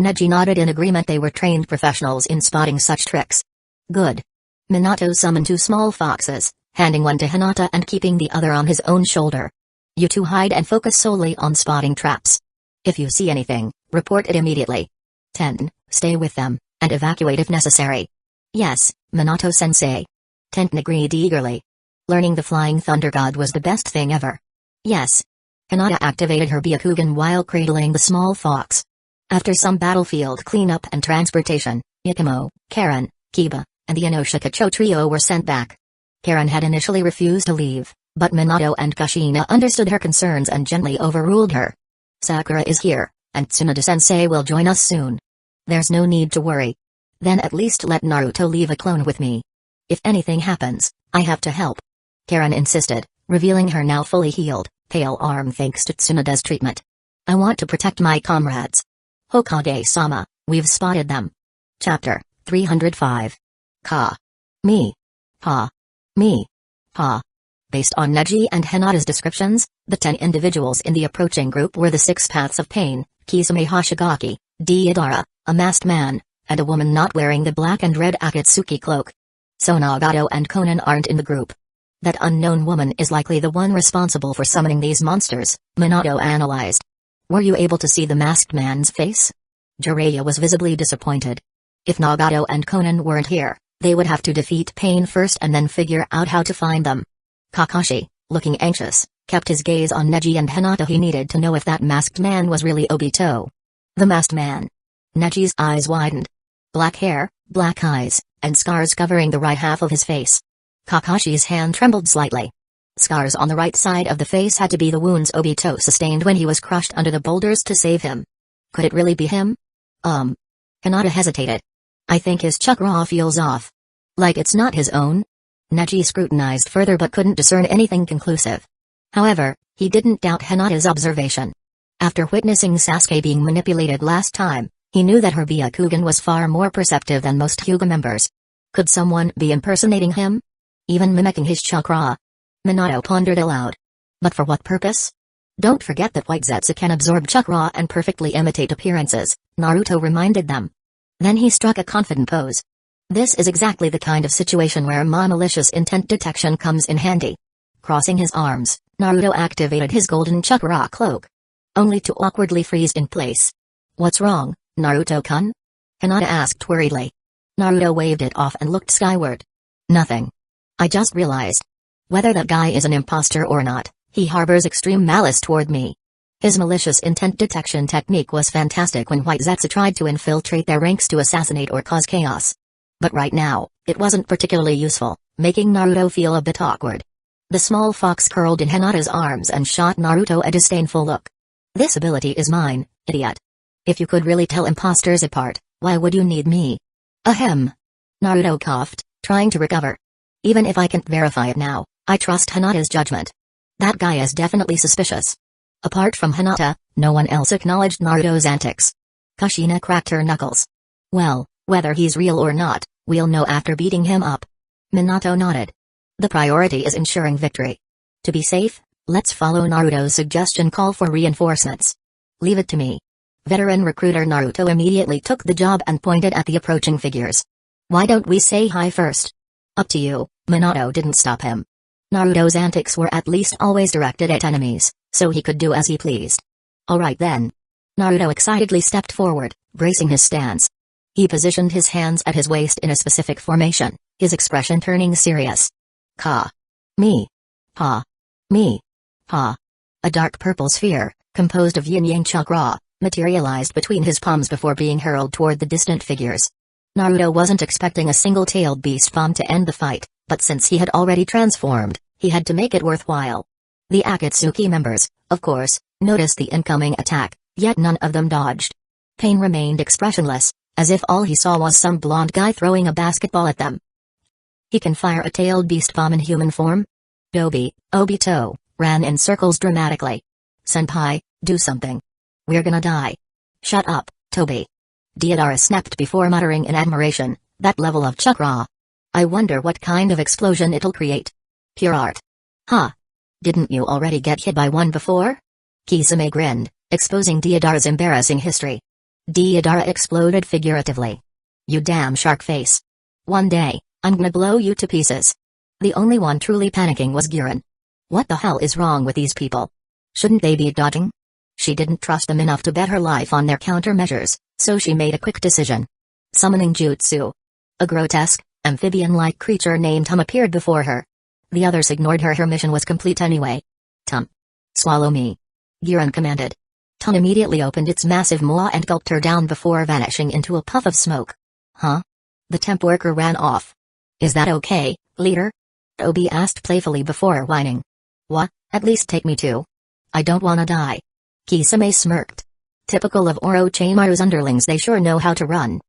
Neji nodded in agreement. They were trained professionals in spotting such tricks. Good. Minato summoned 2 small foxes, handing one to Hinata and keeping the other on his own shoulder. You two hide and focus solely on spotting traps. If you see anything, report it immediately. 10. Stay with them, and evacuate if necessary. Yes, Minato-sensei. Tenten agreed eagerly. Learning the Flying Thunder God was the best thing ever. Yes. Hinata activated her Byakugan while cradling the small fox. After some battlefield cleanup and transportation, Yakumo, Karen, Kiba, and the Inoshikacho trio were sent back. Karen had initially refused to leave, but Minato and Kushina understood her concerns and gently overruled her. Sakura is here, and Tsunade-sensei will join us soon. There's no need to worry. Then at least let Naruto leave a clone with me. If anything happens, I have to help. Karen insisted, revealing her now fully healed, pale arm thanks to Tsunade's treatment. I want to protect my comrades. Hokage-sama, we've spotted them. Chapter 305. Ka. Me. Pa. Me. Pa. Based on Neji and Hinata's descriptions, the 10 individuals in the approaching group were the 6 Paths of Pain, Kisame Hoshigaki, Deidara, a masked man, and a woman not wearing the black and red Akatsuki cloak. So Nagato and Konan aren't in the group. That unknown woman is likely the one responsible for summoning these monsters, Minato analyzed. Were you able to see the masked man's face? Jiraiya was visibly disappointed. If Nagato and Konan weren't here, they would have to defeat Pain first and then figure out how to find them. Kakashi, looking anxious, kept his gaze on Neji and Hinata. He needed to know if that masked man was really Obito. The masked man. Neji's eyes widened. Black hair, black eyes, and scars covering the right half of his face. Kakashi's hand trembled slightly. Scars on the right side of the face had to be the wounds Obito sustained when he was crushed under the boulders to save him. Could it really be him? Hinata hesitated. I think his chakra feels off. Like it's not his own? Neji scrutinized further but couldn't discern anything conclusive. However, he didn't doubt Hinata's observation. After witnessing Sasuke being manipulated last time, he knew that her Byakugan was far more perceptive than most Hyuga members. Could someone be impersonating him? Even mimicking his chakra? Minato pondered aloud. But for what purpose? Don't forget that White Zetsu can absorb chakra and perfectly imitate appearances, Naruto reminded them. Then he struck a confident pose. This is exactly the kind of situation where malicious intent detection comes in handy. Crossing his arms, Naruto activated his golden chakra cloak. Only to awkwardly freeze in place. What's wrong, Naruto-kun? Hinata asked worriedly. Naruto waved it off and looked skyward. Nothing. I just realized. Whether that guy is an imposter or not, He harbors extreme malice toward me. His malicious intent detection technique was fantastic when White Zetsu tried to infiltrate their ranks to assassinate or cause chaos. But right now, it wasn't particularly useful, making Naruto feel a bit awkward. The small fox curled in Hinata's arms and shot Naruto a disdainful look. This ability is mine, idiot. If you could really tell imposters apart, why would you need me? Ahem. Naruto coughed, trying to recover. Even if I can't verify it now, I trust Hinata's judgment. That guy is definitely suspicious. Apart from Hinata, no one else acknowledged Naruto's antics. Kushina cracked her knuckles. Well, whether he's real or not, we'll know after beating him up. Minato nodded. The priority is ensuring victory. To be safe, let's follow Naruto's suggestion, call for reinforcements. Leave it to me. Veteran recruiter Naruto immediately took the job and pointed at the approaching figures. Why don't we say hi first? Up to you, Minato didn't stop him. Naruto's antics were at least always directed at enemies, so he could do as he pleased. Alright then. Naruto excitedly stepped forward, bracing his stance. He positioned his hands at his waist in a specific formation, his expression turning serious. Ka. Me. Pa. Me. Pa. A dark purple sphere, composed of yin-yang chakra, materialized between his palms before being hurled toward the distant figures. Naruto wasn't expecting a single-tailed beast bomb to end the fight, but since he had already transformed, he had to make it worthwhile. The Akatsuki members, of course, noticed the incoming attack, yet none of them dodged. Pain remained expressionless, as if all he saw was some blonde guy throwing a basketball at them. He can fire a tailed beast bomb in human form? Obito ran in circles dramatically. Senpai, do something. We're gonna die. Shut up, Toby. Deidara snapped before muttering in admiration, that level of chakra. I wonder what kind of explosion it'll create. Pure art. Huh. Didn't you already get hit by one before? Kisame grinned, exposing Deidara's embarrassing history. Deidara exploded figuratively. You damn shark face. One day, I'm gonna blow you to pieces. The only one truly panicking was Giran. What the hell is wrong with these people? Shouldn't they be dodging? She didn't trust them enough to bet her life on their countermeasures, so she made a quick decision. Summoning jutsu. A grotesque, amphibian-like creature named Tum appeared before her. The others ignored her. Her mission was complete anyway. Tum. Swallow me. Giran commanded. Tum immediately opened its massive maw and gulped her down before vanishing into a puff of smoke. Huh? The temp worker ran off. Is that okay, leader? Obi asked playfully before whining. What? At least take me too. I don't wanna die. Kisame smirked. Typical of Orochimaru's underlings, they sure know how to run.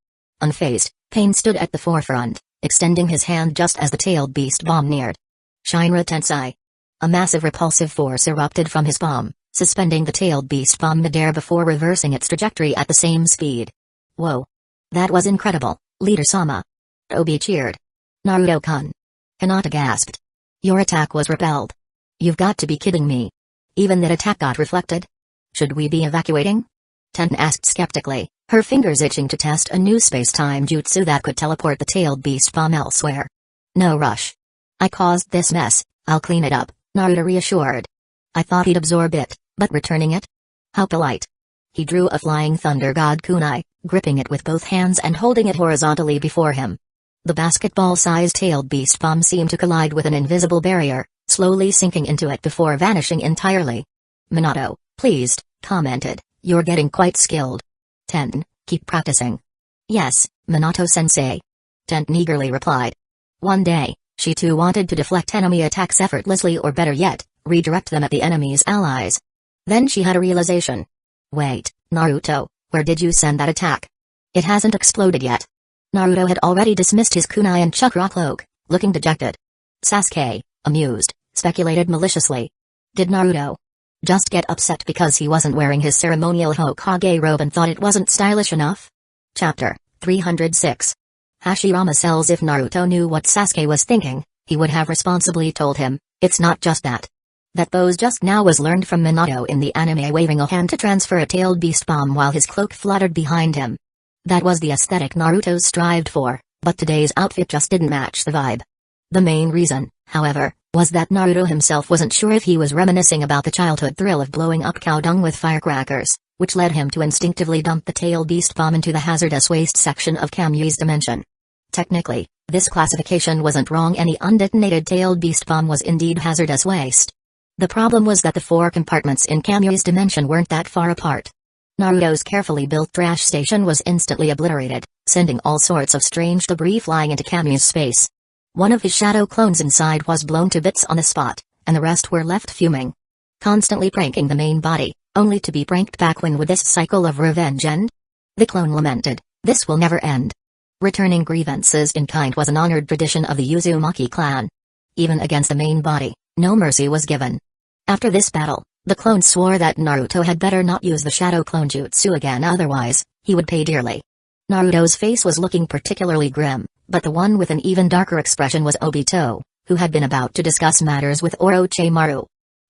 Unfazed, Pain stood at the forefront, extending his hand just as the tailed beast bomb neared. Shinra Tensei. A massive repulsive force erupted from his palm, suspending the tailed beast bomb midair before reversing its trajectory at the same speed. Whoa. That was incredible, Leader-sama. Obi cheered. Naruto-kun. Hinata gasped. Your attack was repelled. You've got to be kidding me. Even that attack got reflected? Should we be evacuating? Tenten asked skeptically, her fingers itching to test a new space-time jutsu that could teleport the tailed beast bomb elsewhere. No rush. I caused this mess, I'll clean it up, Naruto reassured. I thought he'd absorb it, but returning it? How polite. He drew a flying thunder god kunai, gripping it with both hands and holding it horizontally before him. The basketball-sized tailed beast bomb seemed to collide with an invisible barrier, slowly sinking into it before vanishing entirely. Minato, pleased, commented, you're getting quite skilled. Tenten, keep practicing. Yes, Minato-sensei. Tenten eagerly replied. One day, she too wanted to deflect enemy attacks effortlessly, or better yet, redirect them at the enemy's allies. Then she had a realization. Wait, Naruto, where did you send that attack? It hasn't exploded yet. Naruto had already dismissed his kunai and chakra cloak, looking dejected. Sasuke, amused, speculated maliciously. Did Naruto just get upset because he wasn't wearing his ceremonial Hokage robe and thought it wasn't stylish enough? Chapter 306. Hashirama sells. If Naruto knew what Sasuke was thinking, he would have responsibly told him, it's not just that. That pose just now was learned from Minato in the anime, waving a hand to transfer a tailed beast bomb while his cloak fluttered behind him. That was the aesthetic Naruto strived for, but today's outfit just didn't match the vibe. The main reason, however, was that Naruto himself wasn't sure if he was reminiscing about the childhood thrill of blowing up cow dung with firecrackers, which led him to instinctively dump the tailed beast bomb into the hazardous waste section of Kamuyu's dimension. Technically, this classification wasn't wrong. Any undetonated tailed beast bomb was indeed hazardous waste. The problem was that the 4 compartments in Kamyu's dimension weren't that far apart. Naruto's carefully built trash station was instantly obliterated, sending all sorts of strange debris flying into Kamyu's space. One of his shadow clones inside was blown to bits on the spot, and the rest were left fuming. Constantly pranking the main body, only to be pranked back. When would this cycle of revenge end? The clone lamented, "This will never end." Returning grievances in kind was an honored tradition of the Uzumaki clan. Even against the main body, no mercy was given. After this battle, the clone swore that Naruto had better not use the shadow clone jutsu again, otherwise, he would pay dearly. Naruto's face was looking particularly grim, but the one with an even darker expression was Obito, who had been about to discuss matters with Orochimaru.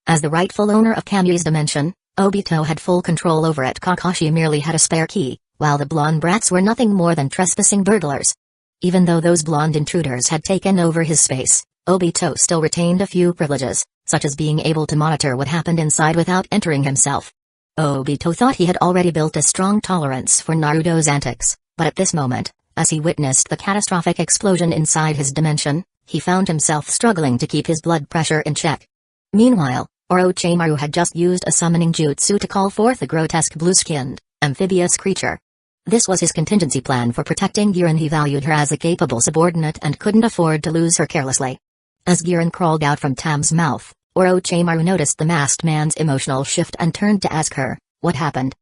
As the rightful owner of Kamyu's dimension, Obito had full control over it. Kakashi merely had a spare key, while the blonde brats were nothing more than trespassing burglars. Even though those blonde intruders had taken over his space, Obito still retained a few privileges, such as being able to monitor what happened inside without entering himself. Obito thought he had already built a strong tolerance for Naruto's antics, but at this moment, as he witnessed the catastrophic explosion inside his dimension, he found himself struggling to keep his blood pressure in check. Meanwhile, Orochimaru had just used a summoning jutsu to call forth a grotesque blue-skinned, amphibious creature. This was his contingency plan for protecting Giran. He valued her as a capable subordinate and couldn't afford to lose her carelessly. As Giran crawled out from Tam's mouth, Orochimaru noticed the masked man's emotional shift and turned to ask her, "What happened?"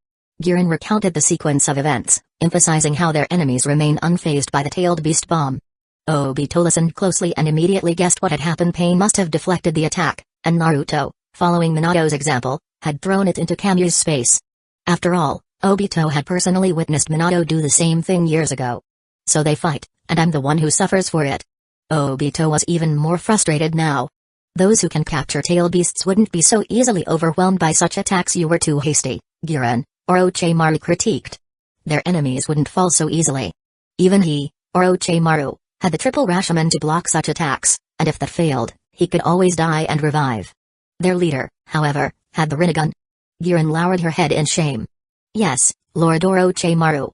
Giran recounted the sequence of events, emphasizing how their enemies remain unfazed by the tailed beast bomb. Obito listened closely and immediately guessed what had happened. Pain must have deflected the attack, and Naruto, following Minato's example, had thrown it into Kamyu's space. After all, Obito had personally witnessed Minato do the same thing years ago. So they fight, and I'm the one who suffers for it. Obito was even more frustrated now. Those who can capture tailed beasts wouldn't be so easily overwhelmed by such attacks. "You were too hasty, Giran," Orochimaru critiqued. "Their enemies wouldn't fall so easily." Even he, Orochimaru, had the triple Rashomon to block such attacks, and if that failed, he could always die and revive. Their leader, however, had the Rinnegan. Giran lowered her head in shame. "Yes, Lord Orochimaru.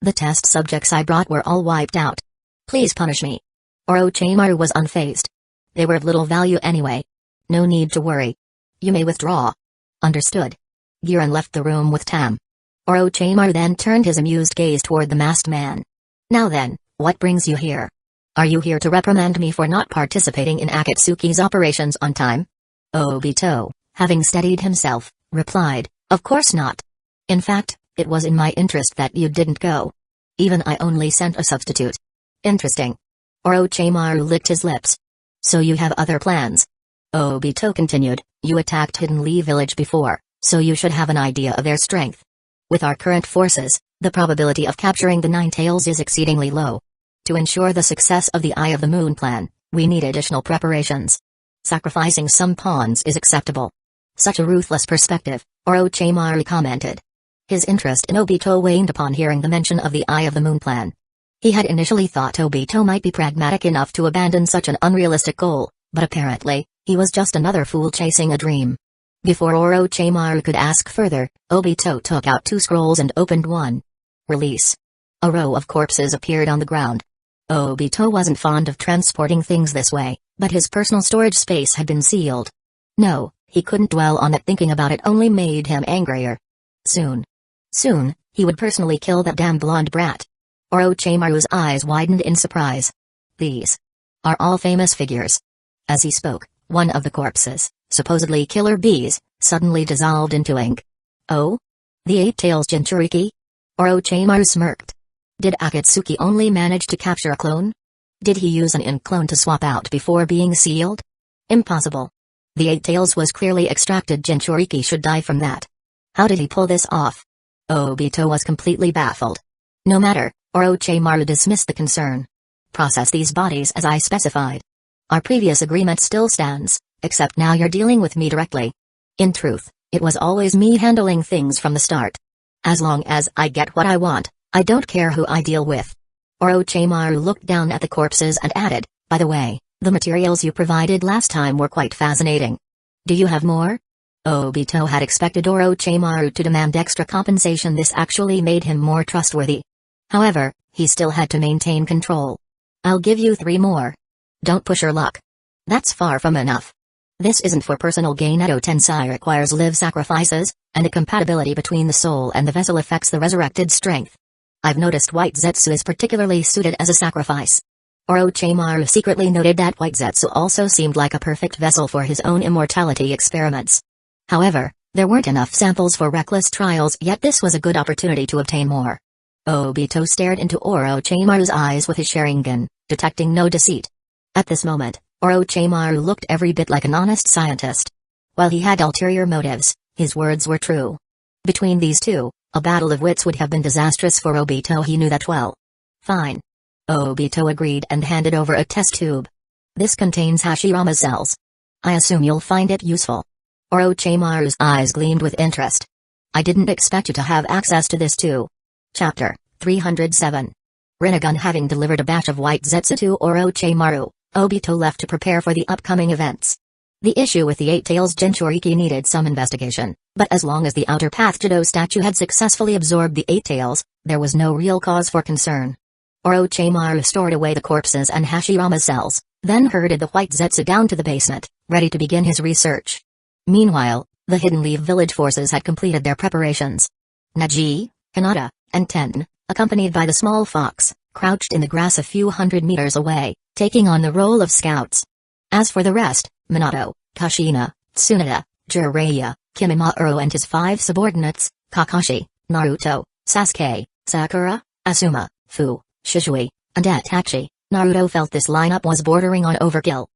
The test subjects I brought were all wiped out. Please punish me." Orochimaru was unfazed. "They were of little value anyway. No need to worry. You may withdraw." "Understood." Giran left the room with Tam. Orochimaru then turned his amused gaze toward the masked man. "Now then, what brings you here? Are you here to reprimand me for not participating in Akatsuki's operations on time?" Obito, having steadied himself, replied, "Of course not. In fact, it was in my interest that you didn't go. Even I only sent a substitute." "Interesting." Orochimaru licked his lips. "So you have other plans?" Obito continued, "You attacked Hidden Lee Village before, so you should have an idea of their strength. With our current forces, the probability of capturing the Nine Tails is exceedingly low. To ensure the success of the Eye of the Moon plan, we need additional preparations. Sacrificing some pawns is acceptable." "Such a ruthless perspective," Orochimaru commented. His interest in Obito waned upon hearing the mention of the Eye of the Moon plan. He had initially thought Obito might be pragmatic enough to abandon such an unrealistic goal, but apparently, he was just another fool chasing a dream. Before Orochimaru could ask further, Obito took out 2 scrolls and opened one. Release. A row of corpses appeared on the ground. Obito wasn't fond of transporting things this way, but his personal storage space had been sealed. No, he couldn't dwell on it. Thinking about it only made him angrier. Soon, he would personally kill that damn blonde brat. Orochimaru's eyes widened in surprise. "These are all famous figures." As he spoke, one of the corpses, supposedly killer bees, suddenly dissolved into ink. "Oh? The Eight Tails Jinchuriki?" Orochimaru smirked. Did Akatsuki only manage to capture a clone? Did he use an in-clone to swap out before being sealed? Impossible. The Eight Tails was clearly extracted. Jinchuriki should die from that. How did he pull this off? Obito was completely baffled. "No matter," Orochimaru dismissed the concern. "Process these bodies as I specified. Our previous agreement still stands, except now you're dealing with me directly. In truth, it was always me handling things from the start. As long as I get what I want, I don't care who I deal with." Orochimaru looked down at the corpses and added, "By the way, the materials you provided last time were quite fascinating. Do you have more?" Obito had expected Orochimaru to demand extra compensation. This actually made him more trustworthy. However, he still had to maintain control. "I'll give you 3 more. Don't push your luck. That's far from enough." This isn't for personal gain. Edo Tensei requires live sacrifices, and the compatibility between the soul and the vessel affects the resurrected strength. I've noticed White Zetsu is particularly suited as a sacrifice. Orochimaru secretly noted that White Zetsu also seemed like a perfect vessel for his own immortality experiments. However, there weren't enough samples for reckless trials, yet this was a good opportunity to obtain more. Obito stared into Orochimaru's eyes with his Sharingan, detecting no deceit. At this moment, Orochimaru looked every bit like an honest scientist. While he had ulterior motives, his words were true. Between these two, a battle of wits would have been disastrous for Obito. He knew that well. Fine. Obito agreed and handed over a test tube. This contains Hashirama's cells. I assume you'll find it useful. Orochimaru's eyes gleamed with interest. I didn't expect you to have access to this too. Chapter 307. Rinnegan. Having delivered a batch of White Zetsu to Orochimaru, Obito left to prepare for the upcoming events. The issue with the Eight Tails Jinchuriki needed some investigation, but as long as the outer path Judo statue had successfully absorbed the Eight Tails, there was no real cause for concern. Orochimaru stored away the corpses and Hashirama's cells, then herded the White Zetsu down to the basement, ready to begin his research. Meanwhile, the Hidden Leaf village forces had completed their preparations. Neji, Hinata, and Ten, accompanied by the small fox, crouched in the grass a few hundred meters away, taking on the role of scouts. As for the rest, Minato, Kushina, Tsunade, Jiraiya, Kimimaro and his 5 subordinates, Kakashi, Naruto, Sasuke, Sakura, Asuma, Fu, Shisui, and Itachi, Naruto felt this lineup was bordering on overkill.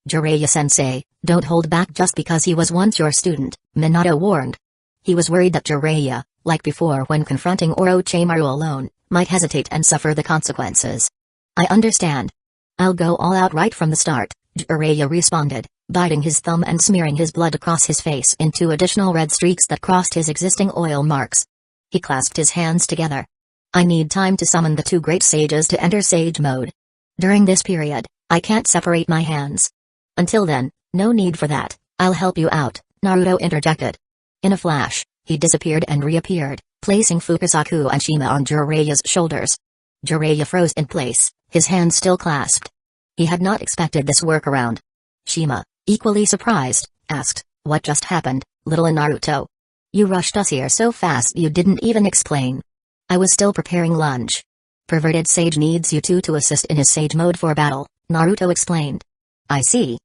Jiraiya-sensei, don't hold back just because he was once your student, Minato warned. He was worried that Jiraiya, like before when confronting Orochimaru alone, might hesitate and suffer the consequences. I understand. I'll go all out right from the start, Jiraiya responded, biting his thumb and smearing his blood across his face in 2 additional red streaks that crossed his existing oil marks. He clasped his hands together. I need time to summon the 2 great sages to enter sage mode. During this period, I can't separate my hands. Until then, no need for that, I'll help you out, Naruto interjected. In a flash, he disappeared and reappeared, placing Fukasaku and Shima on Jiraiya's shoulders. Jiraiya froze in place, his hands still clasped. He had not expected this workaround. Shima, equally surprised, asked, what just happened, little Naruto? You rushed us here so fast you didn't even explain. I was still preparing lunch. Perverted Sage needs you two to assist in his Sage mode for battle, Naruto explained. I see.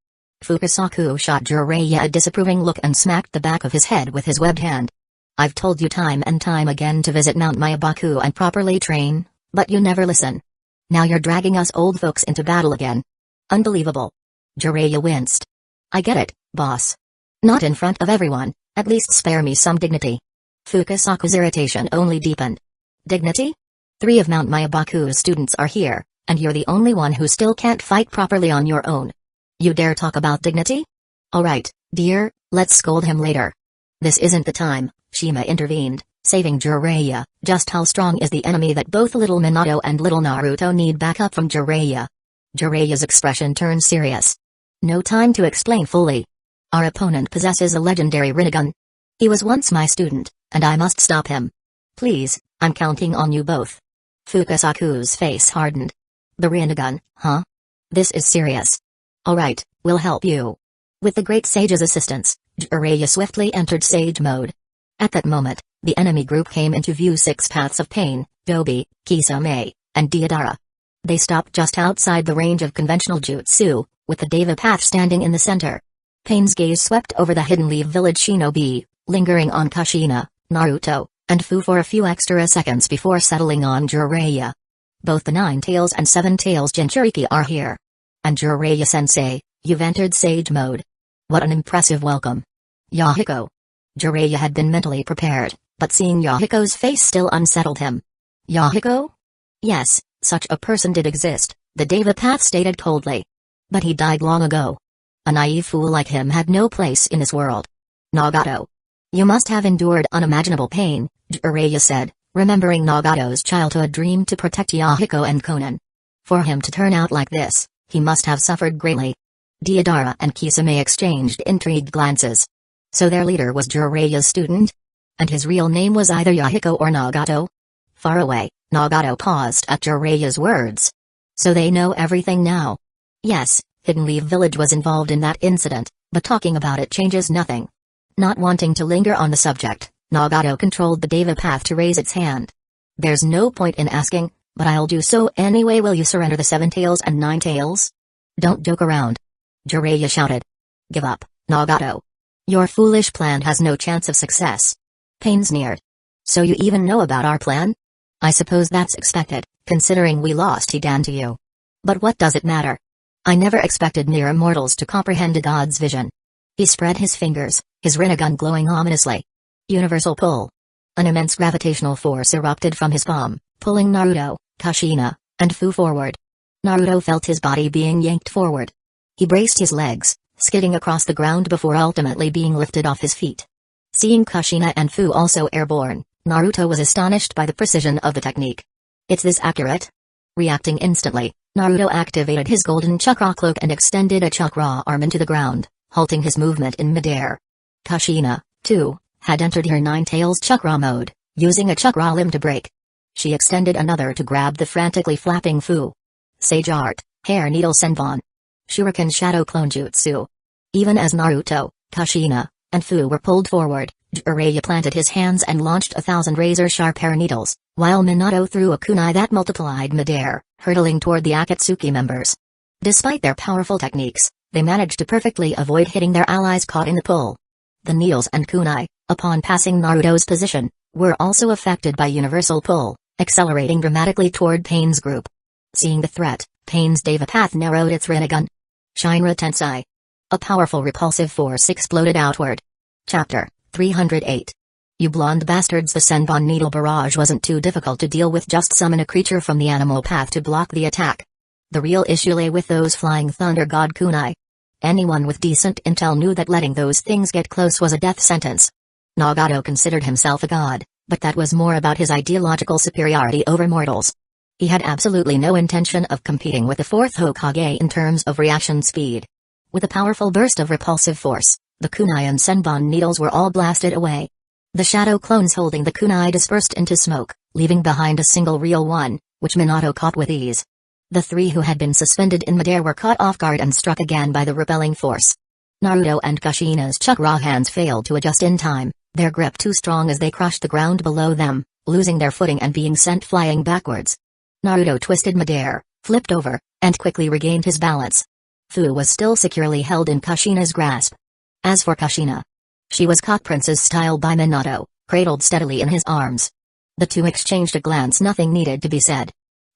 Fukasaku shot Jiraiya a disapproving look and smacked the back of his head with his webbed hand. I've told you time and time again to visit Mount Myabaku and properly train, but you never listen. Now you're dragging us old folks into battle again. Unbelievable. Jiraiya winced. I get it, boss. Not in front of everyone, at least spare me some dignity. Fukasaku's irritation only deepened. Dignity? 3 of Mount Myabaku's students are here, and you're the only one who still can't fight properly on your own. You dare talk about dignity? Alright, dear, let's scold him later. This isn't the time, Shima intervened, saving Jiraiya. Just how strong is the enemy that both little Minato and little Naruto need backup from Jiraiya? Jiraiya's expression turned serious. No time to explain fully. Our opponent possesses a legendary Rinnegan. He was once my student, and I must stop him. Please, I'm counting on you both. Fukasaku's face hardened. The Rinnegan, huh? This is serious. Alright, we'll help you. With the Great Sage's assistance, Jiraiya swiftly entered Sage mode. At that moment, the enemy group came into view. 6 paths of pain, Dobi, Kisame, and Deidara. They stopped just outside the range of conventional jutsu, with the Deva path standing in the center. Pain's gaze swept over the Hidden Leaf village shinobi, lingering on Kushina, Naruto, and Fu for a few extra seconds before settling on Jiraiya. Both the 9 Tails and 7 Tails Jinchuriki are here. And Jiraiya-sensei, you've entered Sage mode. What an impressive welcome. Yahiko. Jiraiya had been mentally prepared, but seeing Yahiko's face still unsettled him. Yahiko? Yes, such a person did exist, the Deva path stated coldly. But he died long ago. A naive fool like him had no place in this world. Nagato. You must have endured unimaginable pain, Jiraiya said, remembering Nagato's childhood dream to protect Yahiko and Konan. For him to turn out like this, he must have suffered greatly. Deidara and Kisame exchanged intrigued glances. So their leader was Jiraiya's student? And his real name was either Yahiko or Nagato? Far away, Nagato paused at Jiraiya's words. So they know everything now. Yes, Hidden Leaf Village was involved in that incident, But talking about it changes nothing. Not wanting to linger on the subject, Nagato controlled the Deva path to raise its hand. There's no point in asking, but I'll do so anyway. Will you surrender the 7 tails and 9 tails? Don't joke around. Jiraiya shouted. Give up, Nagato. Your foolish plan has no chance of success. Pain sneered. So you even know about our plan? I suppose that's expected, considering we lost Hidan to you. But what does it matter? I never expected mere mortals to comprehend a god's vision. He spread his fingers, his Rinnegan glowing ominously. Universal pull. An immense gravitational force erupted from his palm, pulling Naruto, Kushina, and Fu forward. Naruto felt his body being yanked forward. He braced his legs, skidding across the ground before ultimately being lifted off his feet. Seeing Kushina and Fu also airborne, Naruto was astonished by the precision of the technique. It's this accurate? Reacting instantly, Naruto activated his golden chakra cloak and extended a chakra arm into the ground, halting his movement in midair. Kushina, too, had entered her 9 tails chakra mode, using a chakra limb to break. She extended another to grab the frantically flapping Fu. Sage Art, Hair Needle Senbon. Shuriken Shadow Clone Jutsu. Even as Naruto, Kushina, and Fu were pulled forward, Jiraiya planted his hands and launched 1,000 razor-sharp hair needles, while Minato threw a kunai that multiplied midair, hurtling toward the Akatsuki members. Despite their powerful techniques, they managed to perfectly avoid hitting their allies caught in the pull. The needles and kunai, upon passing Naruto's position, were also affected by universal pull, accelerating dramatically toward Pain's group. Seeing the threat, Pain's Deva path narrowed its Rinnegan. Shinra Tensei. A powerful repulsive force exploded outward. Chapter 308. You blonde bastards. The Senbon needle barrage wasn't too difficult to deal with. Just summon a creature from the animal path to block the attack. The real issue lay with those flying thunder god kunai. Anyone with decent intel knew that letting those things get close was a death sentence. Nagato considered himself a god, but that was more about his ideological superiority over mortals. He had absolutely no intention of competing with the 4th Hokage in terms of reaction speed. With a powerful burst of repulsive force, the kunai and Senbon needles were all blasted away. The shadow clones holding the kunai dispersed into smoke, leaving behind a single real one, which Minato caught with ease. The 3 who had been suspended in midair were caught off guard and struck again by the repelling force. Naruto and Kushina's chakra hands failed to adjust in time, their grip too strong as they crushed the ground below them, losing their footing and being sent flying backwards. Naruto twisted midair, flipped over, and quickly regained his balance. Fu was still securely held in Kushina's grasp. As for Kushina, she was caught princess style by Minato, cradled steadily in his arms. The two exchanged a glance. Nothing needed to be said.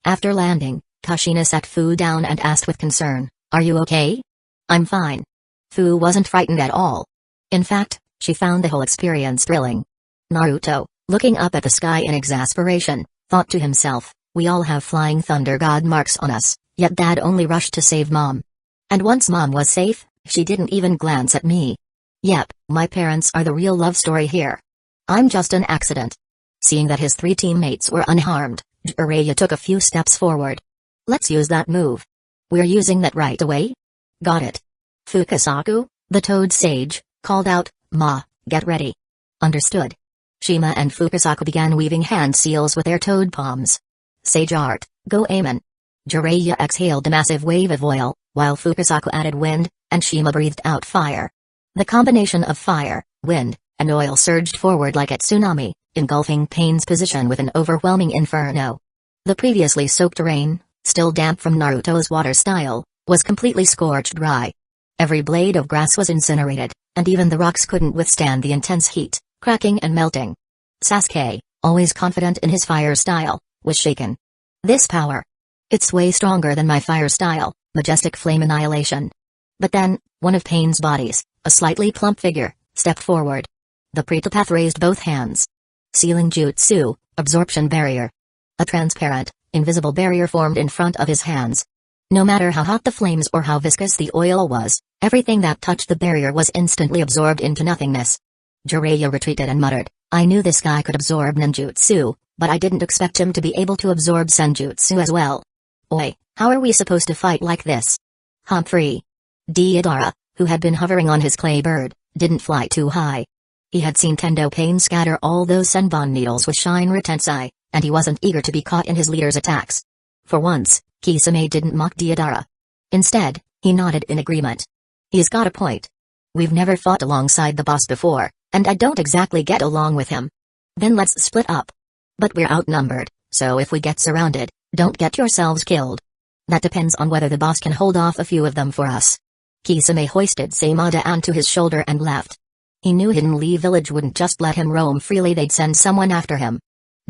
After landing, Kushina sat Fu down and asked with concern, "Are you okay?" "I'm fine." Fu wasn't frightened at all. In fact, she found the whole experience thrilling. Naruto, looking up at the sky in exasperation, thought to himself, "We all have flying thunder god marks on us, yet Dad only rushed to save Mom. And once Mom was safe, she didn't even glance at me. Yep, my parents are the real love story here. I'm just an accident." Seeing that his 3 teammates were unharmed, Jiraiya took a few steps forward. "Let's use that move. We're using that right away?" "Got it." Fukasaku, the Toad Sage, called out, "Ma, get ready." "Understood." Shima and Fukasaku began weaving hand seals with their toad palms. "Sage Art, go Aemon." Jiraiya exhaled a massive wave of oil, while Fukasaku added wind, and Shima breathed out fire. The combination of fire, wind, and oil surged forward like a tsunami, engulfing Pain's position with an overwhelming inferno. The previously soaked terrain, still damp from Naruto's water style, was completely scorched dry. Every blade of grass was incinerated, and even the rocks couldn't withstand the intense heat, cracking and melting. Sasuke, always confident in his fire style, was shaken. "This power. It's way stronger than my fire style, majestic flame annihilation." But then, one of Pain's bodies, a slightly plump figure, stepped forward. The Pretapath raised both hands. Sealing Jutsu, absorption barrier. A transparent, invisible barrier formed in front of his hands. No matter how hot the flames or how viscous the oil was, everything that touched the barrier was instantly absorbed into nothingness. Jiraiya retreated and muttered, "I knew this guy could absorb ninjutsu, but I didn't expect him to be able to absorb senjutsu as well. Oi, how are we supposed to fight like this?" Humphrey Deidara, who had been hovering on his clay bird, didn't fly too high. He had seen Tendo Pain scatter all those Senbon needles with Shinra Tensei, and he wasn't eager to be caught in his leader's attacks. For once, Kisame didn't mock Deidara. Instead, he nodded in agreement. "He's got a point. We've never fought alongside the boss before, and I don't exactly get along with him. Then let's split up. But we're outnumbered, so if we get surrounded, don't get yourselves killed. That depends on whether the boss can hold off a few of them for us. Kisame hoisted Samada to his shoulder and left. He knew Hidden Leaf Village wouldn't just let him roam freely, they'd send someone after him.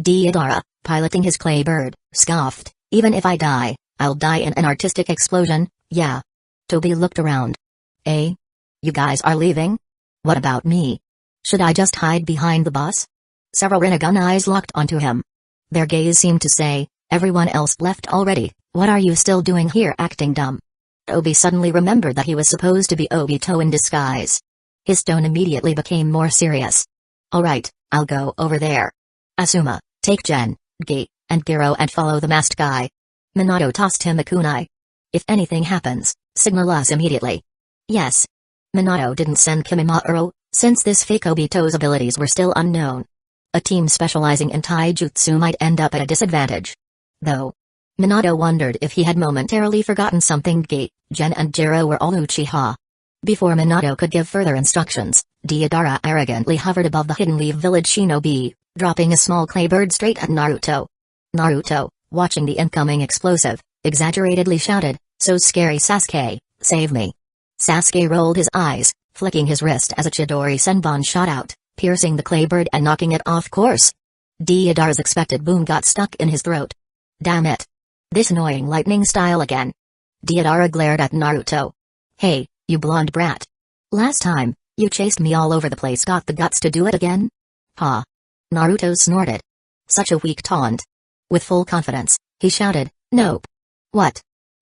Deidara, piloting his clay bird, scoffed, even if I die, I'll die in an artistic explosion, yeah. Toby looked around. Eh? You guys are leaving? What about me? Should I just hide behind the bus? Several Rinnegan eyes locked onto him. Their gaze seemed to say, everyone else left already, what are you still doing here acting dumb? Toby suddenly remembered that he was supposed to be Obito in disguise. His tone immediately became more serious. Alright, I'll go over there. Asuma, take Gen, Gi, and Giro and follow the masked guy. Minato tossed him a kunai. If anything happens, signal us immediately. Yes. Minato didn't send Kimimaro, since this fake Obito's abilities were still unknown. A team specializing in taijutsu might end up at a disadvantage. Though. Minato wondered if he had momentarily forgotten something. Gi, Gen and Jiro were all Uchiha. Before Minato could give further instructions, Deidara arrogantly hovered above the Hidden Leaf Village shinobi, dropping a small clay bird straight at Naruto. Naruto, watching the incoming explosive, exaggeratedly shouted, "So scary Sasuke, save me." Sasuke rolled his eyes, flicking his wrist as a Chidori Senbon shot out, piercing the clay bird and knocking it off course. Deidara's expected boom got stuck in his throat. Damn it. This annoying lightning style again. Deidara glared at Naruto. Hey, you blonde brat. Last time, you chased me all over the place, got the guts to do it again? Ha. Naruto snorted. Such a weak taunt. With full confidence, he shouted, nope. What?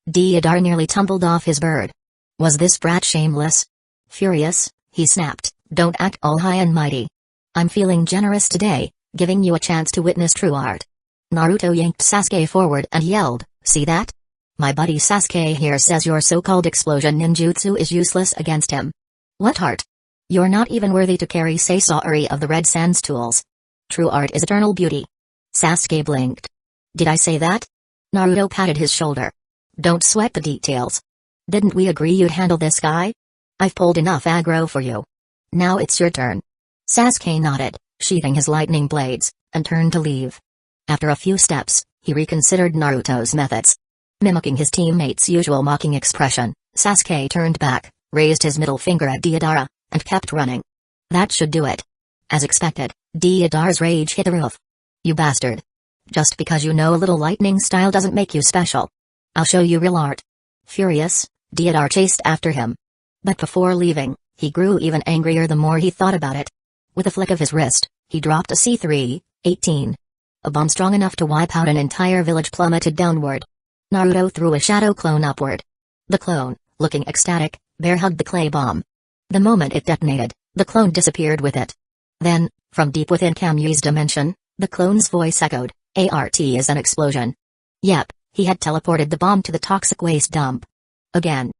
Deidara nearly tumbled off his bird. Was this brat shameless? Furious, he snapped, don't act all high and mighty. I'm feeling generous today, giving you a chance to witness true art. Naruto yanked Sasuke forward and yelled, see that? My buddy Sasuke here says your so-called explosion ninjutsu is useless against him. What art? You're not even worthy to carry Sasori of the Red Sands tools. True art is eternal beauty. Sasuke blinked. Did I say that? Naruto patted his shoulder. Don't sweat the details. Didn't we agree you'd handle this guy? I've pulled enough aggro for you. Now it's your turn. Sasuke nodded, sheathing his lightning blades, and turned to leave. After a few steps, he reconsidered Naruto's methods. Mimicking his teammate's usual mocking expression, Sasuke turned back, raised his middle finger at Deidara, and kept running. That should do it. As expected, Deidara's rage hit the roof. You bastard. Just because you know a little lightning style doesn't make you special. I'll show you real art. Furious, Deidara chased after him. But before leaving, he grew even angrier the more he thought about it. With a flick of his wrist, he dropped a C3-18. A bomb strong enough to wipe out an entire village plummeted downward. Naruto threw a shadow clone upward. The clone, looking ecstatic, bear-hugged the clay bomb. The moment it detonated, the clone disappeared with it. Then, from deep within Kamui's dimension, the clone's voice echoed, ART is an explosion. Yep, he had teleported the bomb to the toxic waste dump. Again.